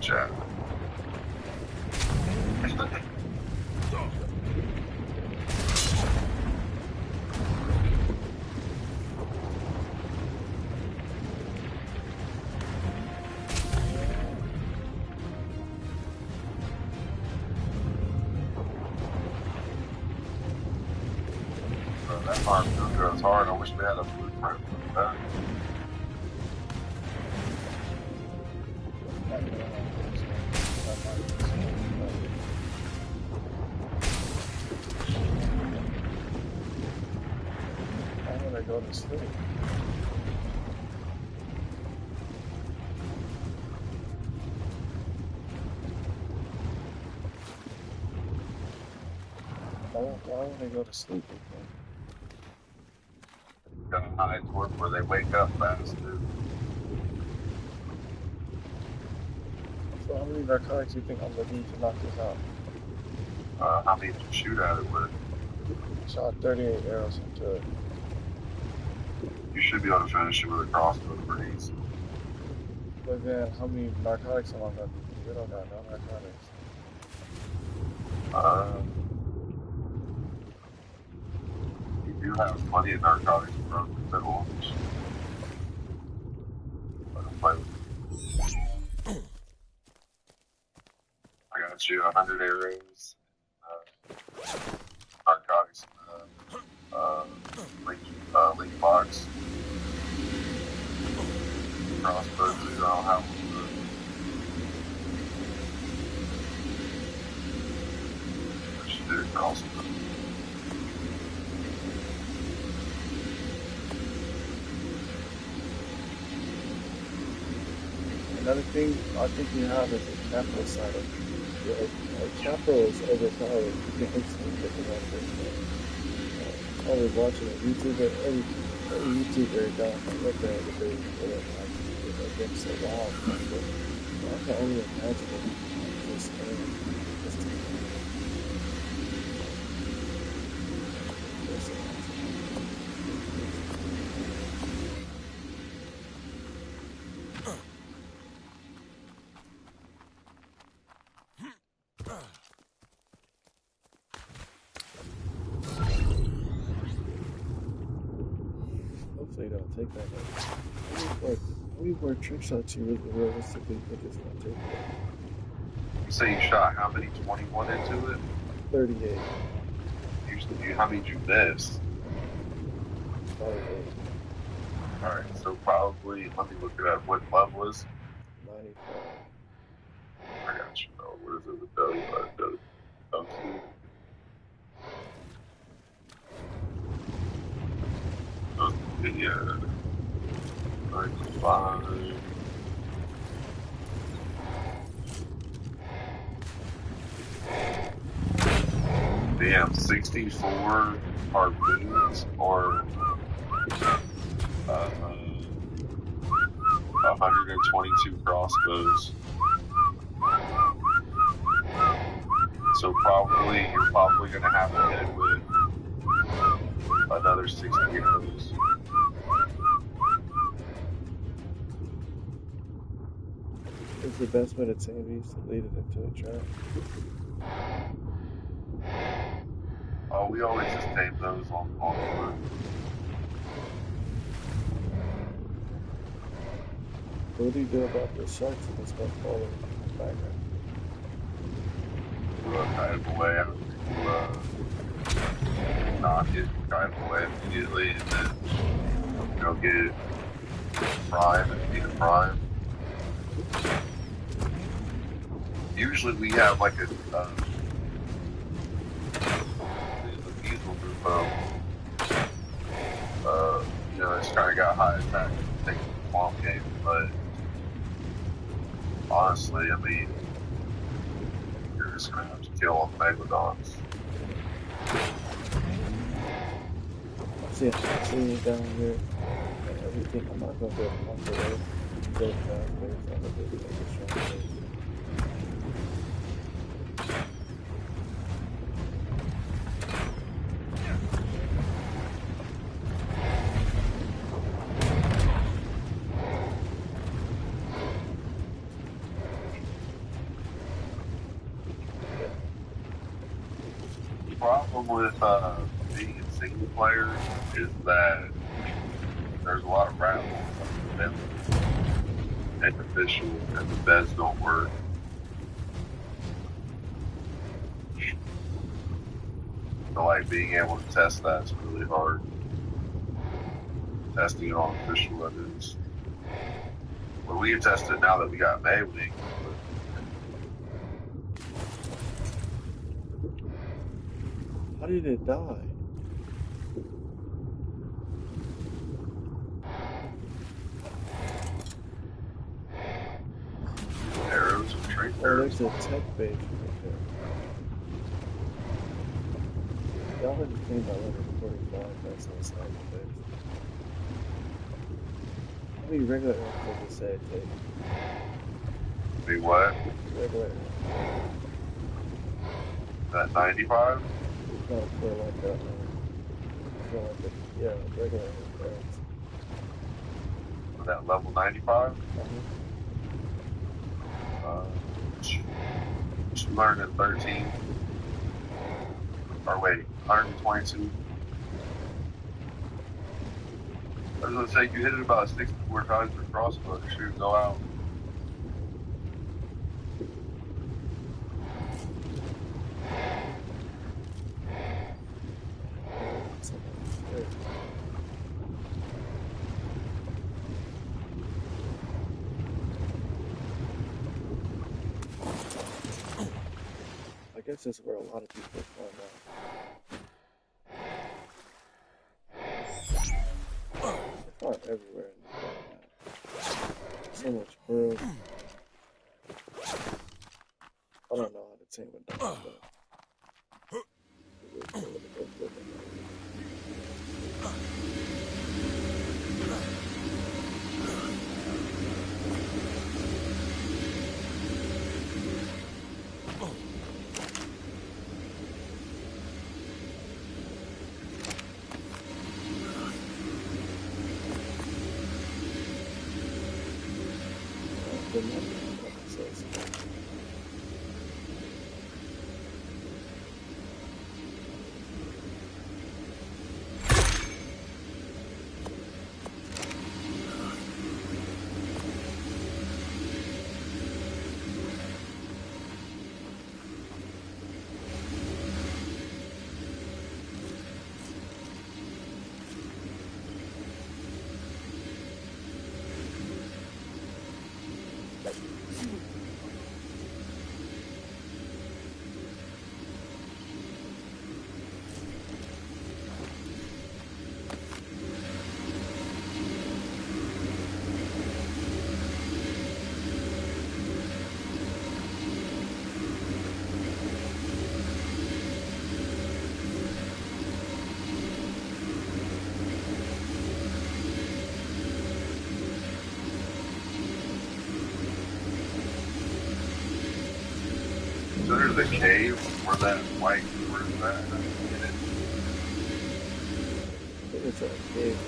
chat. That farm still goes hard. I wish we had a blueprint for that. I'm gonna go to sleep. Why would I go to sleep? Got a high toward where they wake up fast, dude. So how many narcotics do you think I'm gonna need to knock this out? How many did you shoot at it with? Shot 38 arrows into it. You should be able to finish it with a crossbow pretty easy. But then how many narcotics am I gonna need? We don't got no narcotics. You do have plenty of narcotics from the middle. I got you 100 arrows, narcotics in the link box. Crossbow too, I'll have one. I should do a crossbow. Another thing I think you have is the capital side of it. Capital is overpowered. You can instantly pick it up. I was watching a YouTuber, every YouTuber down what the they like against the wild. I can only imagine it just hopefully they don't take that much. How many more trick shots you realistically think it's gonna take? You say you shot how many 21 into it? 38. How many did you miss? Probably Alright, so probably, let me look it up. What level is? 95. I got you. Oh, what is it with W? Yeah. 95. Damn, 64 harpoons or 122 crossbows. So you're probably gonna have to hit with another 60 arrows. Is the best way to tame these to lead it into a trap? Oh, we always just tame those on foot. What do you do about the sharks if it's going to follow in the background? Kite them away after you knock it, kite them away immediately, and then go get it prime and feed it prime. Usually we have like a diesel group it's kind of got high attack, takes the swamp game, but honestly, I mean, you're just gonna have to kill all the megalodons. See it down here. Everything I'm not going to go on the way. Go fast, there's all the big things. problem with being in single player is that there's a lot of rat holes that are beneficial and the beds don't work. So like being able to test that's really hard. Testing it on official weapons. Well, we can test it now that we got Maywing, but How did it die? arrows or trait Oh, arrows. there's a tech base right there. Y'all already came by level 45, that's outside the base. How many regular arrows does it say it takes? Be what? Regular arrows. That 95? No, for like a, yeah, regular arrows. That level 95? Uh-huh. 213. Or wait, 122. I was gonna say you hit it about 64 times with crossbow, it should go out. I guess that's where a lot of people find out. They find everywhere in the map. So much pearl. I don't know how to tame a dog, but So there's a cave where that white, where is that? I didn't get it. I think it's a cave.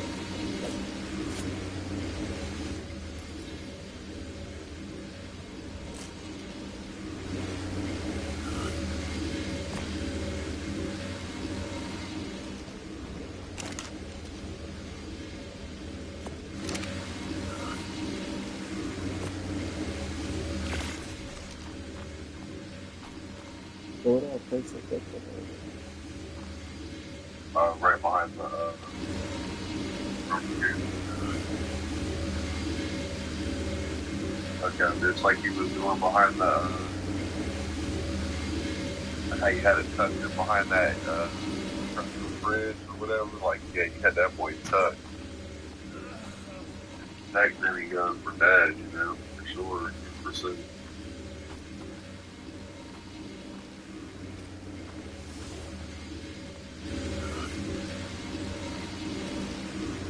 Go to a place like that. Right behind the okay, it's like he was doing behind the how you had it tucked in behind that bridge or whatever. Like, yeah, you had that boy tucked. That then he goes for dead, you know, for sure, for sure.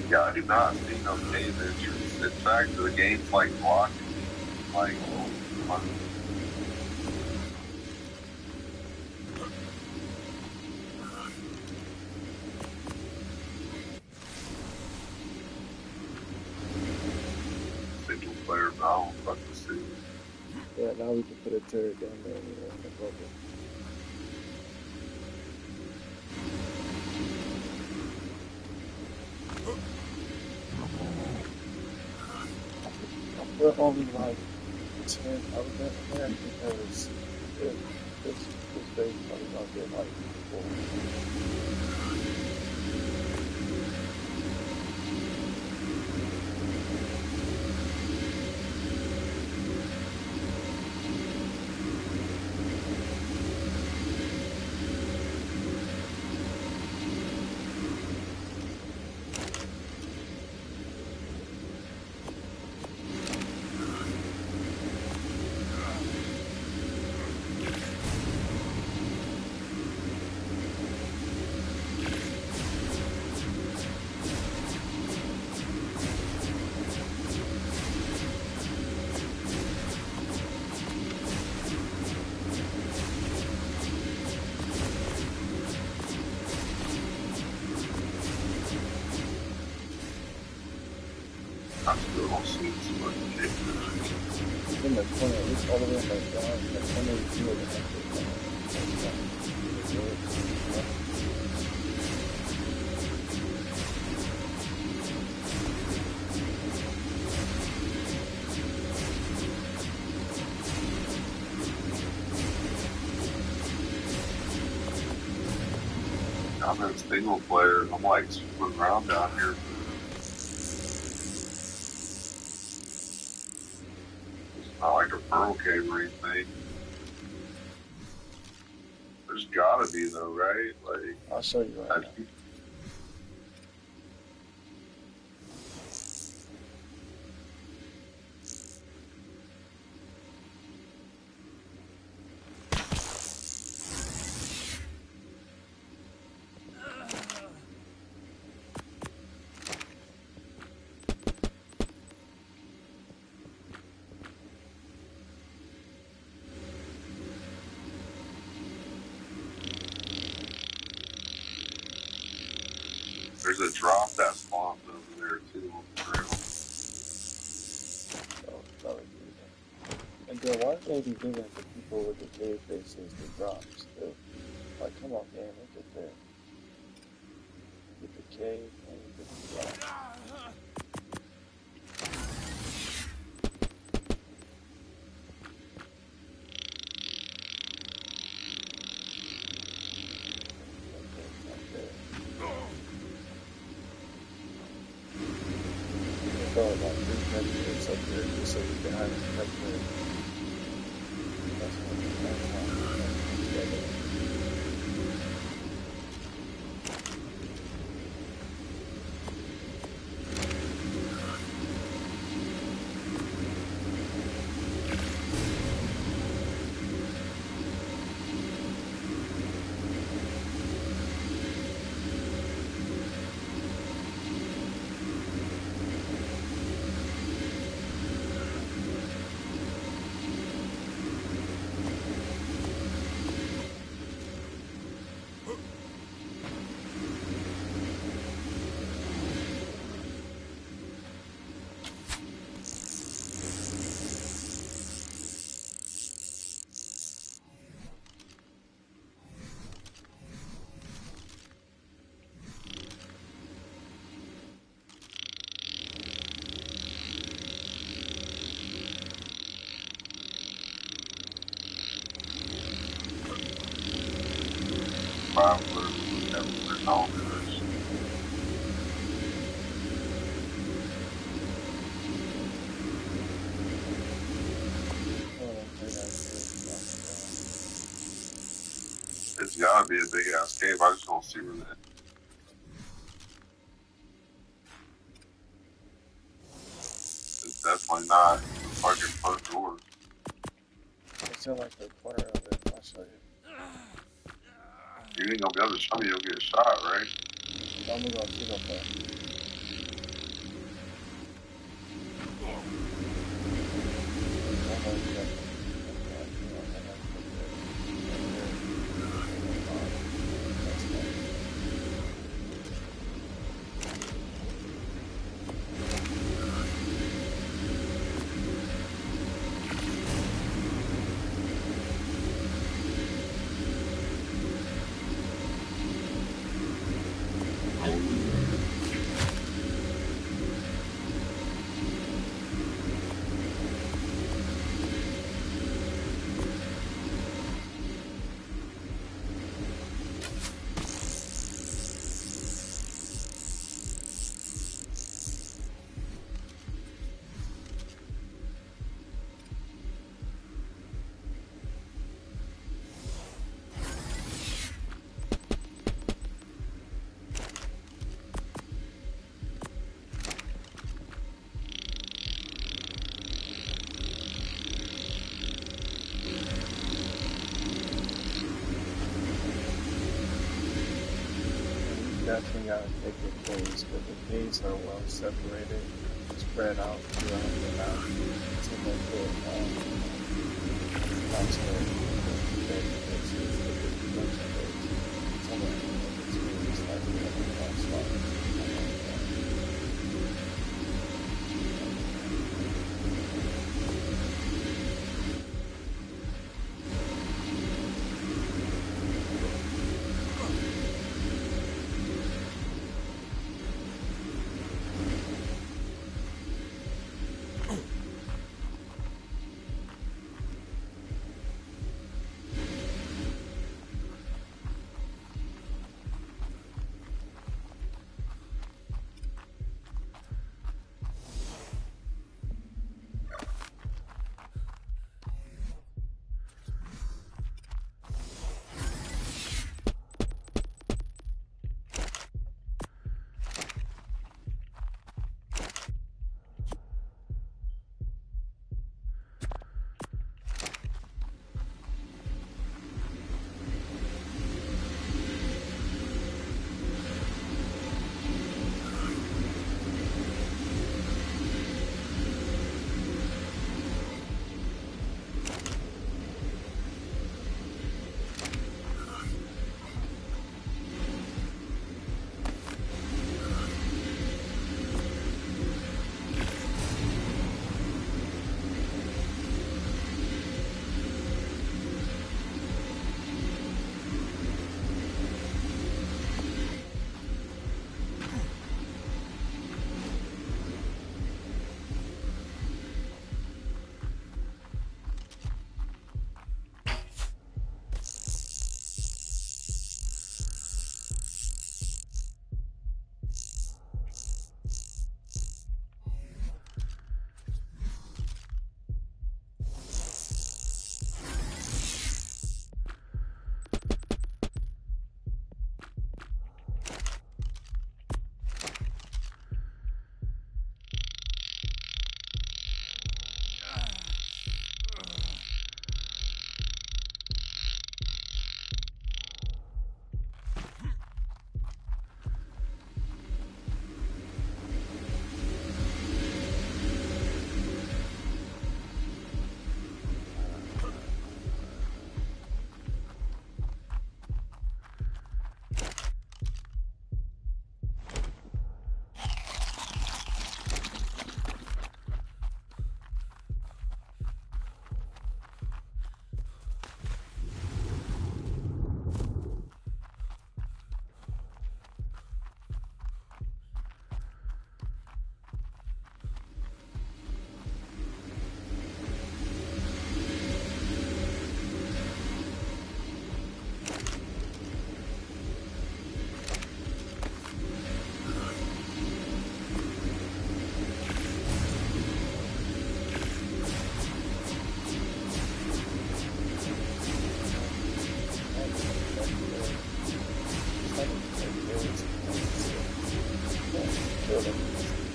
Yeah, I do not see no cave entrance. In fact, the game's like blocking me. Like, oh, my. Single player, but I don't fucking see. Yeah, now we can put a turret down there, in the bubble. we're only like 10 of them in there because if this base probably gonna get like full. I still don't see this fucking shit. It's in the corner, it's all the way in the down, in the corner of the I'm a single player. I'm like swimming around down here. It's not like a pearl cave or anything. There's gotta be though, right? Like, I'll show you right now. there's a drop that spawned over there too on the ground. So, and then why do they be giving the people with the cave faces the drops too? Like, come on, game, look at that. Get the cave and you get the drop. Like 3 minutes up there just so you can have it right there. That's what Travelers everywhere known this. It's gotta be a big ass cave. I just don't see where that. It's definitely not the fucking front door. it's in like the corner of it. I'll show you. You ain't gonna be able to show me, you'll get shot, right? I'm gonna pick up that. definitely gotta pick the caves, but the caves are well separated, spread out throughout the map to make it not scary. Compared to versus the big production caves, somewhere in between is like a fun spot.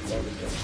I like that.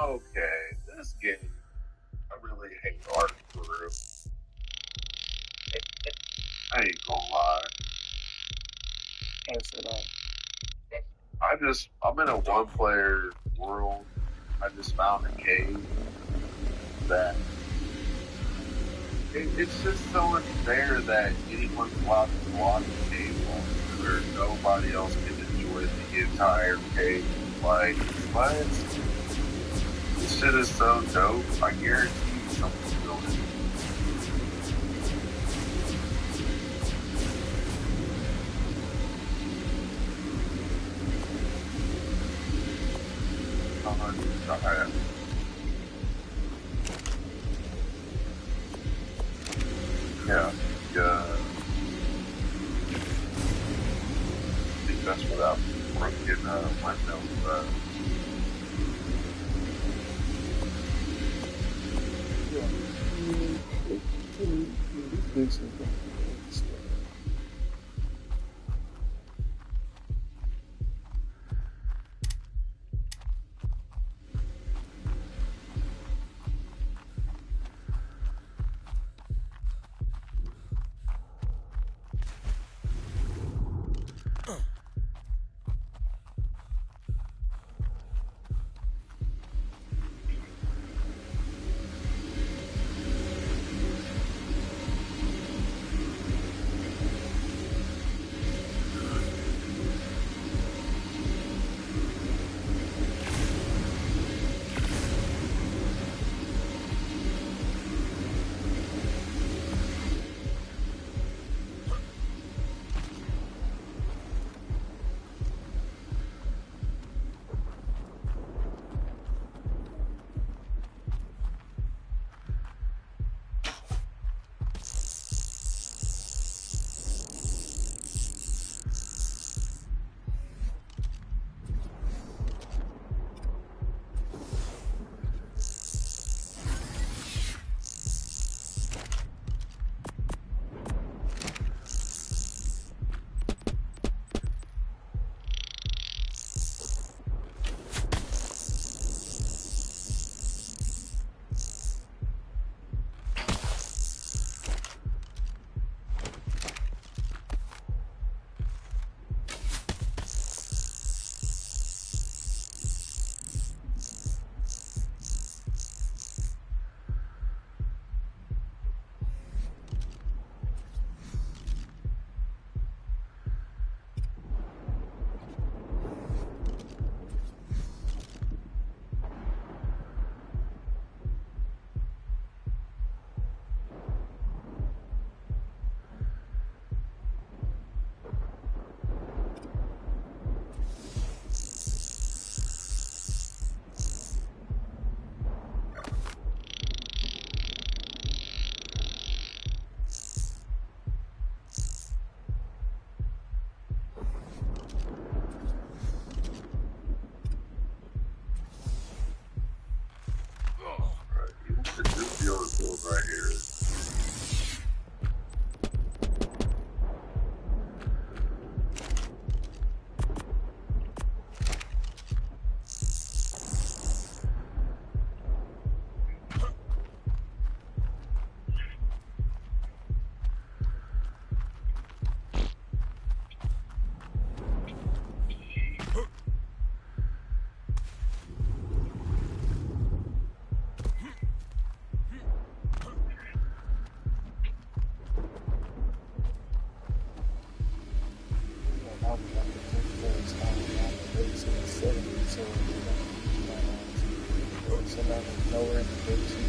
Okay, this game, I really hate art for real. I ain't gonna lie. I said, I'm in a one player world. I just found a cave that it's just so unfair that anyone's allowed to block the cave wall where nobody else can enjoy the entire cave. Like, what? This shit is so dope. I guarantee you someone's building it. 100%. Yeah, yeah. I think that's without broken windows. This Build right here. so now there's nowhere in the base.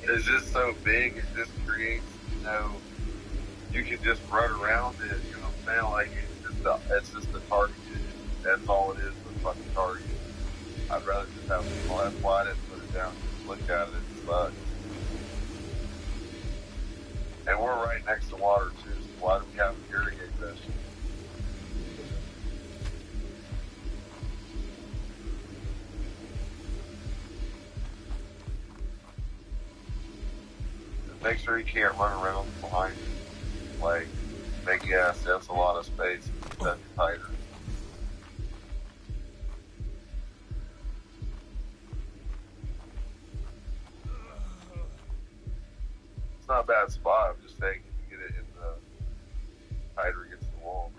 It's just so big. It just creates, you can just run around it. You know what I'm saying? Like it's just a target. That's all it is. A fucking target. I'd rather just have. Well, that's why I didn't put it down. Just look at it. It sucks. And we're right next to water too. So why do we have to irrigate that shit? Just make sure you can't run around behind it. Like, that's a lot of space. Keep that tighter. It's not a bad spot. I'm just saying, if you get it in the tighter against the wall.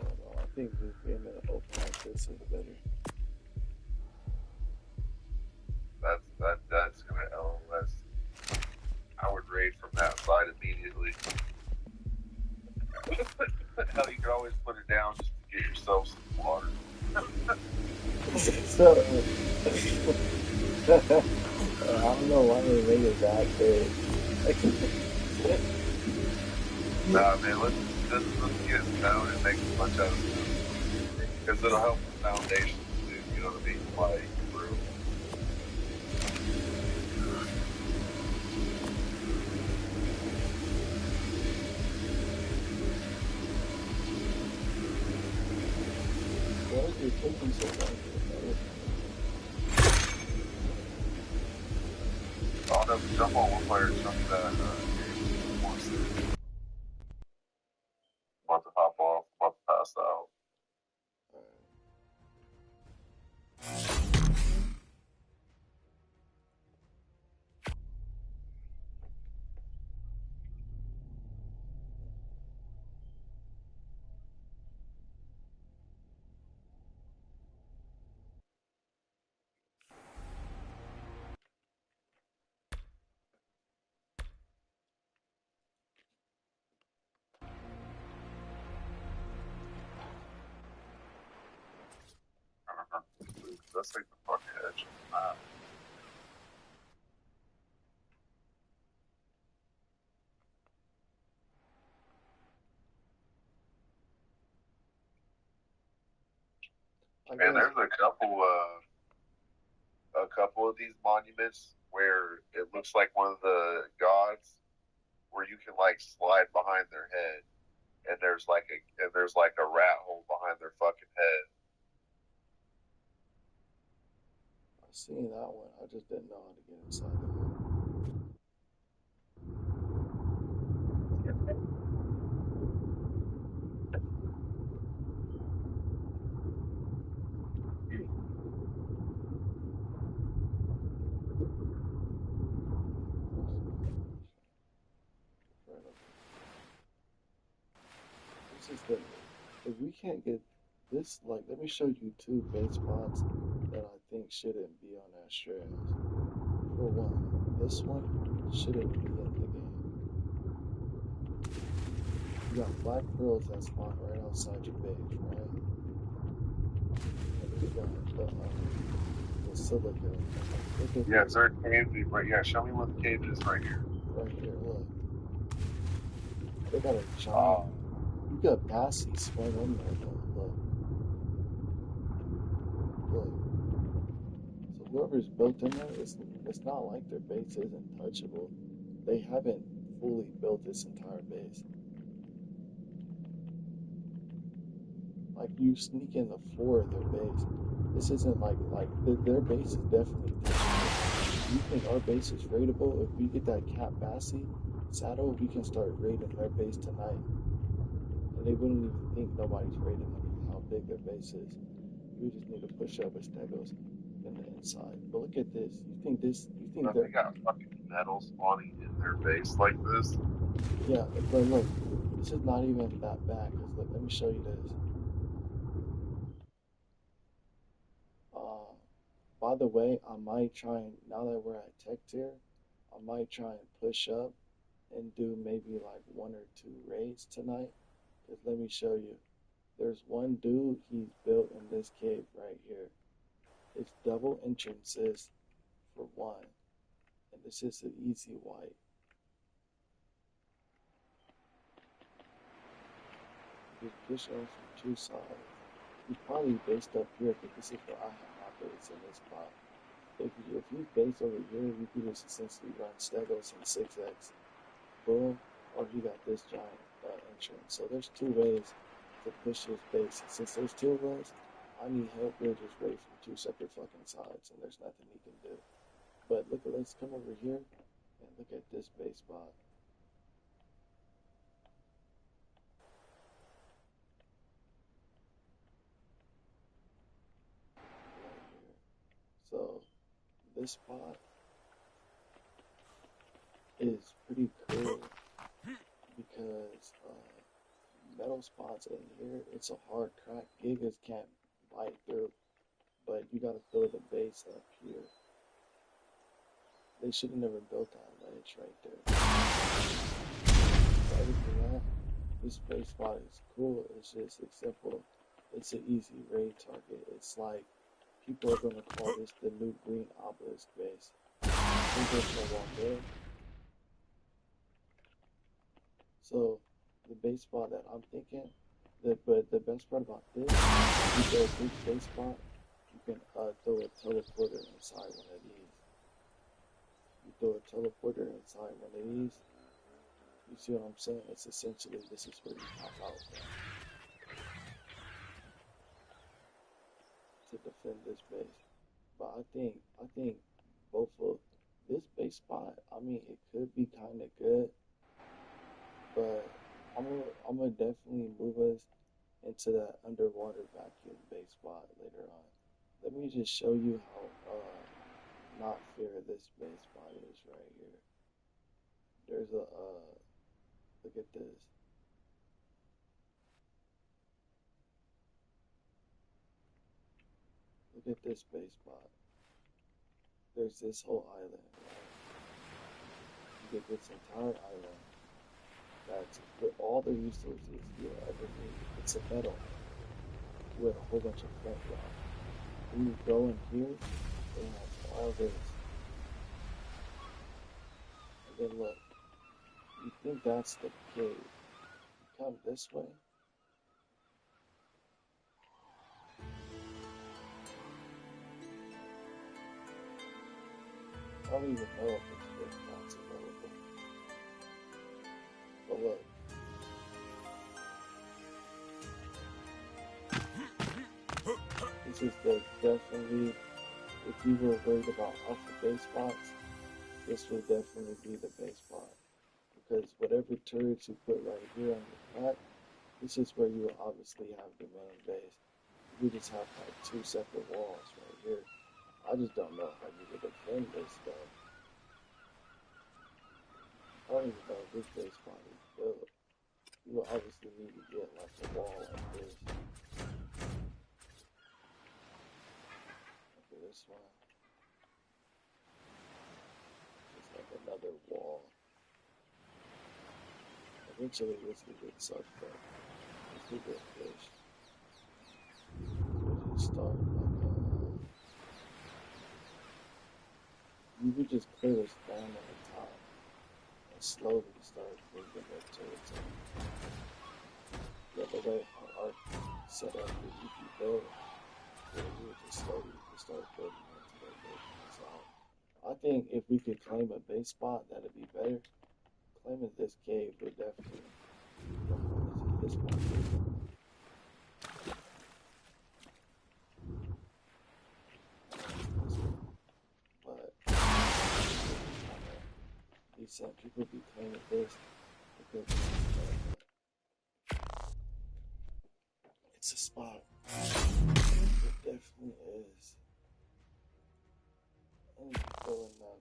I don't know. I think just being in an open like this is better. That's gonna LOS. I would raid from that side immediately. Hell, you can always put it down just to get yourself some water. So, I don't know why they made it that big. Nah, man, let's get stone and make a bunch out of stone because it'll help with foundations too. You know what I mean? Like through. Why is it taking so long to load? Oh no, jump on one player and show me that game. I want to see it. I'm about to hop off. I'm about to pass out. That's like the fucking edge of the map. I Man, guess there's a couple of these monuments where it looks like one of the gods, where you can like slide behind their head, and there's like a rat hole behind their fucking head. I've seen that one. I just didn't know how to get inside the one. Right up. This is the if we can't get this, like, let me show you two bait spots that I think shouldn't be on astraeos. For one, this one shouldn't be in the game. You got black pearls that spawn right outside your base, right? And you got the silica. Look at Yeah, this is there a cave? Right, yeah, show me where the cave is right here. right here. Look, they got a giant. Oh, You got Bassy swing in there though. Look. So whoever's built in there, it's not like their base isn't touchable. They haven't fully built this entire base. Like you sneak in the floor of their base. This isn't their base is definitely touchable. You think our base is raidable? If we get that Cat Bassy saddle, we can start raiding their base tonight. And they wouldn't even think nobody's raiding them because how big their base is. We just need to push up Estegos in the inside. But look at this. You think but they're they got fucking metal spawning in their base like this. yeah, but look, this is not even that bad because look, let me show you this. Uh, by the way, I might try and now that we're at tech tier, I might try and push up and do maybe like one or two raids tonight. Cause let me show you. There's one dude he's built in this cave right here. It's double entrances for one, and It's just an easy white. You just push on from two sides. You probably based up here, but this is where I have my base in this spot. If you base over here, you can just essentially run Stegos and 6x, boom, or you got this giant entrance. So there's two ways to push this base. Since there's two of us, I need help. We'll just wait from two separate fucking sides, and there's nothing he can do. But look at, let's come over here and look at this base spot. Right here. So this spot is pretty cool because metal spots in here, it's a hard crack. Gigas can't bite through, but you gotta throw the base up here. They should have never built that ledge right there. But other than that, this base spot is cool. It's just simple. It's an easy raid target. It's like people are gonna call this the new green obelisk base. There's no one there. So the base spot that I'm thinking, but the best part about this, if you go this base spot, you can throw a teleporter inside one of these. You throw a teleporter inside one of these. You see what I'm saying? It's essentially, this is where you pop out to defend this base. But I think both of this base spot, I mean, it could be kind of good, but I'm gonna definitely move us into that underwater vacuum base spot later on. Let me just show you how not fair this base spot is right here. There's a look at this. Look at this base spot. There's this whole island, right? You get this entire island that's with all the resources you'll ever need. It's a metal island with a whole bunch of flint rock. When you go in here, it has all this. And then look, you think that's the cave. You come this way. I don't even know if it's big spots available. But look. This is definitely, if you were worried about alpha base spots, this will definitely be the base spot. Because whatever turrets you put right here on the back, this is where you will obviously have the main base. You just have like two separate walls right here. I just don't know how you would defend this though. I don't even know if this base spot is built. You will obviously need to get like a wall like this. Look at this one. It's like another wall. Eventually this will get sucked up. This will get fished. You just start like you would just clear this down on the top and slowly start moving the turrets in. Yeah, the way how Arc set up the EP build, yeah, you would just slowly start building into that building. So I think if we could claim a base spot, that'd be better. Claiming this cave would definitely this one. But decent people be claiming this because it's a spot. It definitely is. And filling up.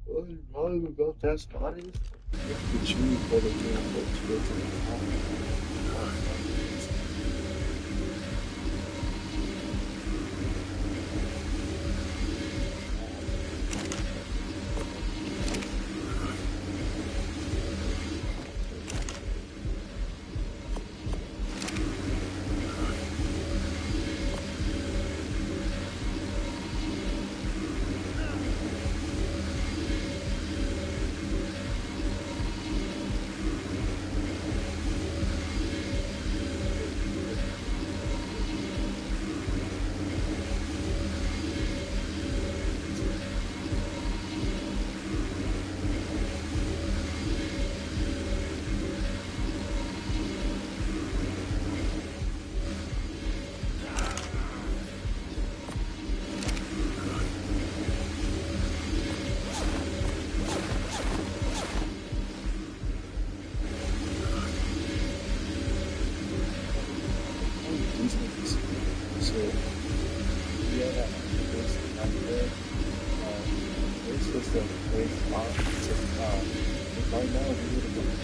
Well, the problem about that spot is you have to choose whether you want to go to the top.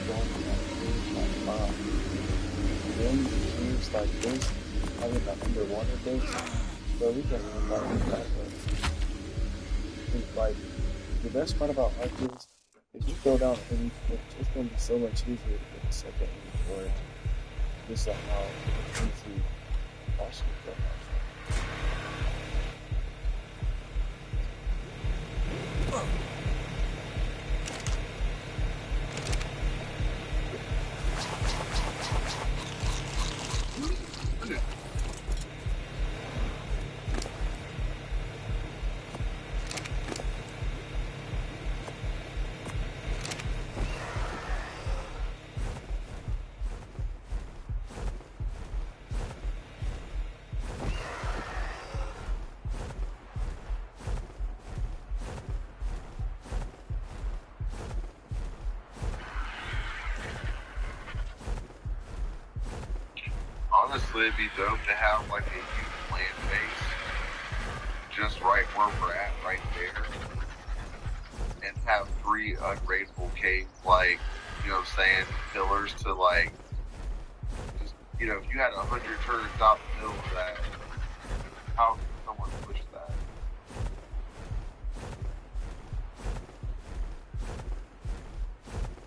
going in that cave like wow. Then caves like this, having the underwater base, bro, we can have like that way. Like the best part about Ark is if you throw down any torch, it's gonna be so much easier to get a second any torch. Just like how easy Washington has. Honestly, it'd be dope to have like a huge land base just right where we're at, right there, and have 3 unraidable caves, like, you know what I'm saying, pillars to like, just, you know, if you had 100 turns out the middle of that, how can someone push that?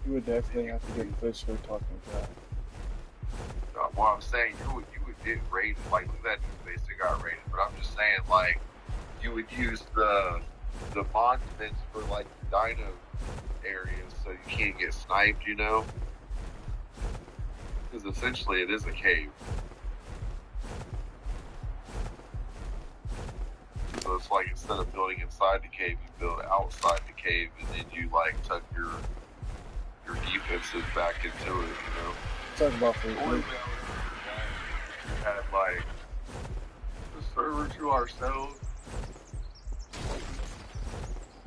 You would definitely have to get pushed for talking about. Well, I'm saying you would get raided, like look at that new base that got raided, but I'm just saying like you would use the monuments for like the dino areas so you can't get sniped, you know, because essentially it is a cave. So it's like instead of building inside the cave, you build outside the cave, and then you like tuck your defenses back into it, you know. Talk about for We had like the server to ourselves,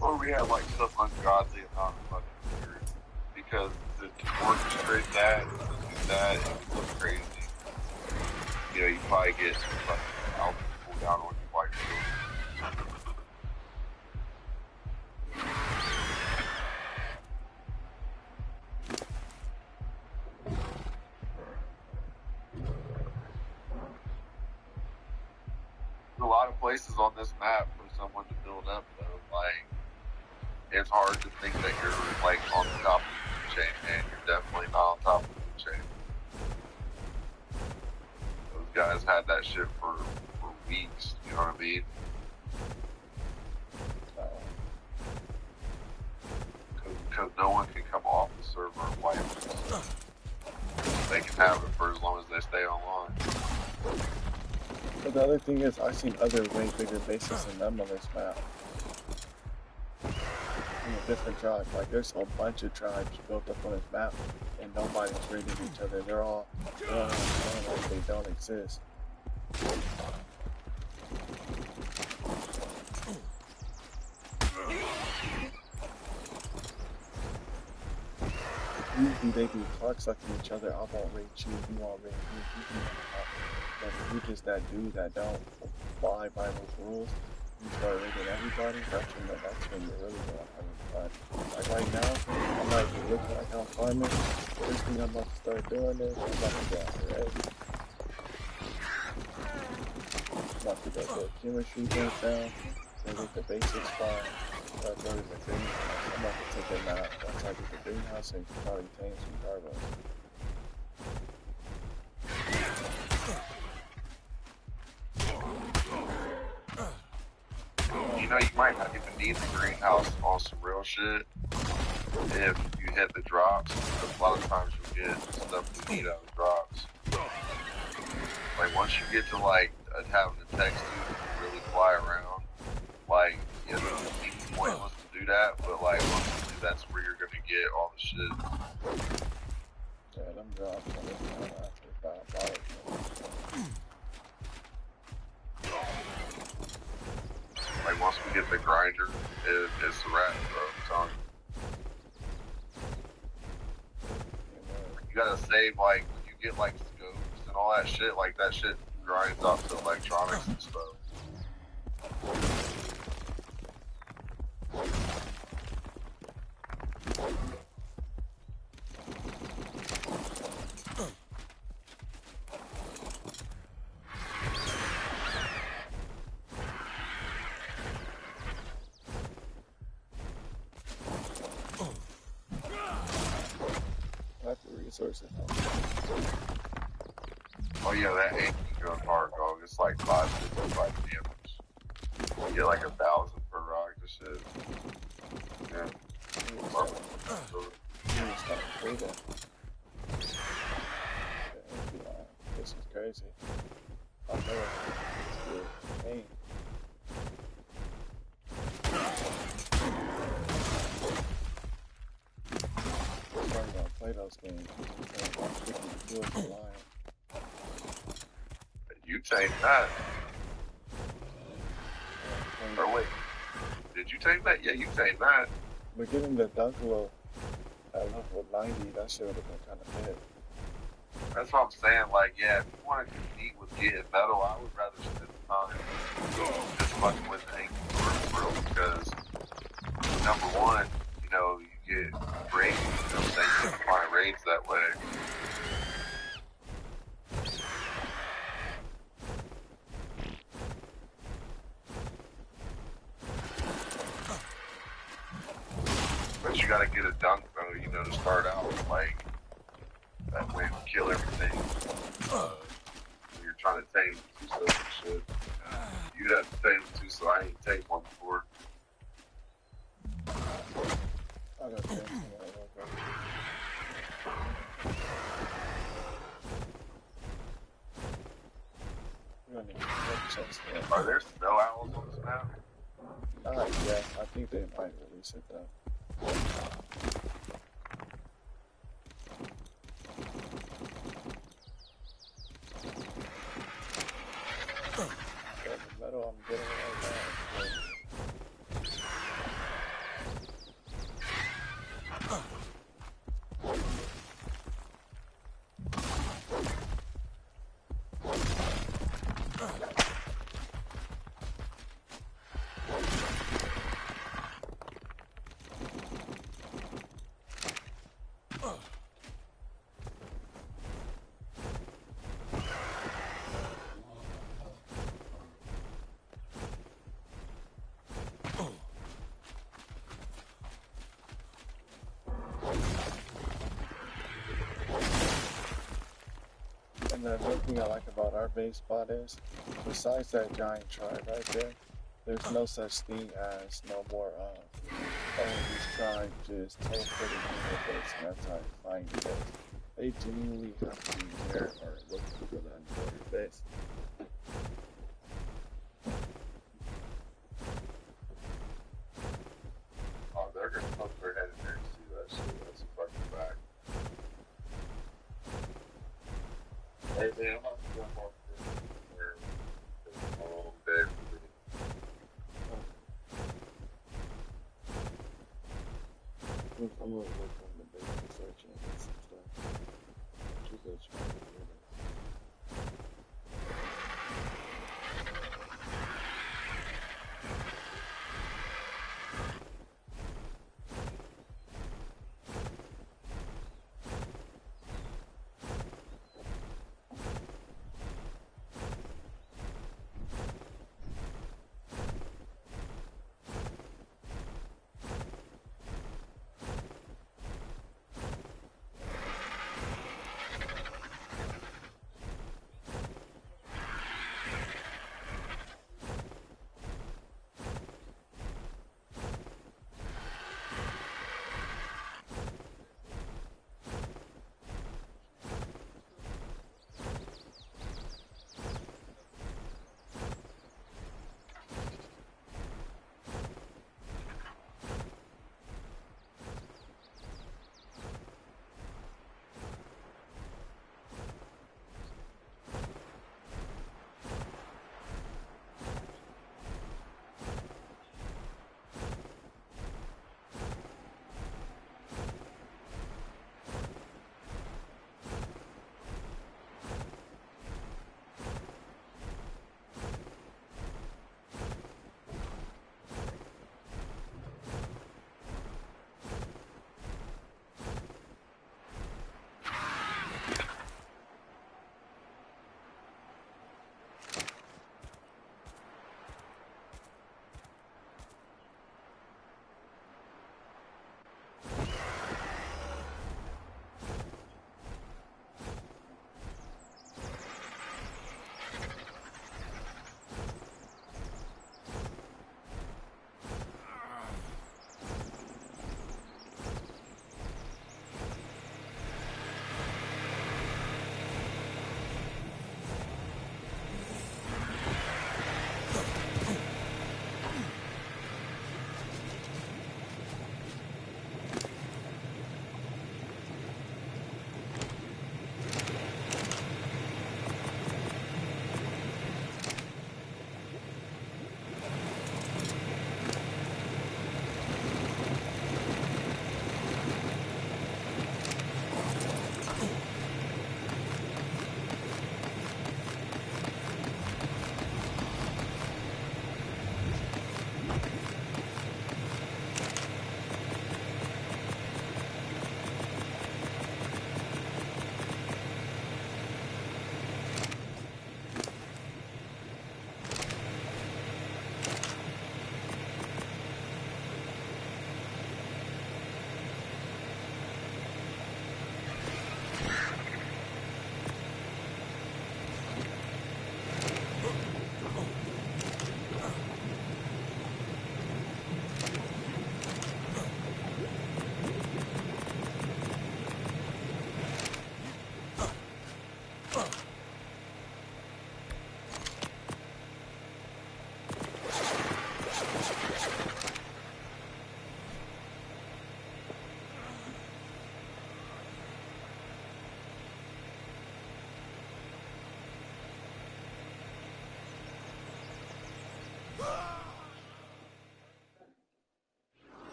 or we had like some ungodly amount of fucking security, because to orchestrate that, to do that, it would look crazy. You know, you probably get fucking out pulled down on you while you're doing it. A lot of places on this map for someone to build up, though. Like, it's hard to think that you're like on the top of the food chain, man. You're definitely not on top of the food chain. Those guys had that shit for weeks. You know what I mean? Because no one can come off the server and wipe it. They can have it for as long as they stay online. But the other thing is, I've seen other way bigger bases than them on this map. You know, different tribes. Like, there's a bunch of tribes built up on this map, and nobody's raiding each other. They're all like they don't exist. Usually they be cocksucking each other. I won't raid you, you won't raid me. But if you're just that dude that don't abide by those rules, you start raiding everybody, that's when you're really gonna have fun. Like right now, I'm not even looking like I'm farming. First thing I'm about to start doing is I'm about to get out raid. I'm about to go to a chemistry base down, go get the basic spot, start building the greenhouse. I'm about to take a nap once I get the greenhouse and probably tame some carbos. You know, you might not even need the greenhouse on some real shit if you hit the drops, because a lot of times you'll get stuff you need out of the drops. Like, once you get to, like, having a tech suit and really fly around, like, you know, it's even pointless to do that, but, like, once you do, that's where you're gonna get all the shit. Yeah, them drops on this one after $5. Like, once we get the grinder, it's a wrap, bro. I'm telling you. You gotta save, like, when you get, like, scopes and all that shit, like, that shit grinds up to electronics and stuff. resources. Oh yeah, that ain't going hard, dog. It's like 555 damage. You get like 1,000 per rock. This shit. Yeah. This is crazy. I know it's good. Hey. I'm starting to play those games. You take that. Or wait, did you take that? Yeah, you take that. We're getting the Dunkalo at level 90. That shit would have been kind of big. That's what I'm saying. Like, yeah, if you want to compete with getting metal, I would rather spend time just fucking with the ankle for real, because number one, you know, you get raids. You know what I'm saying? You can find raids that way. But you gotta get a dunk though, you know, to start out. Like, that way you kill everything. When you're trying to tame two stuff and shit. You'd have to tame two, so I ain't tamed one before. I got things. Are there snow owls on this map? Yeah, I think they might release it though. The metal I'm getting right now. And the one thing I like about our base spot is, besides that giant tribe right there, there's no such thing as no more, these tribes just teleporting in their base and that's how you find the base. They genuinely have to be there or looking for that important base. Oh, they're gonna pump their head in there and see that shit. That's a fucking fact. Hey man, I'm not gonna jump off this where it's a long day for me. I'm gonna look on the base and search and get some stuff. You go try to get it.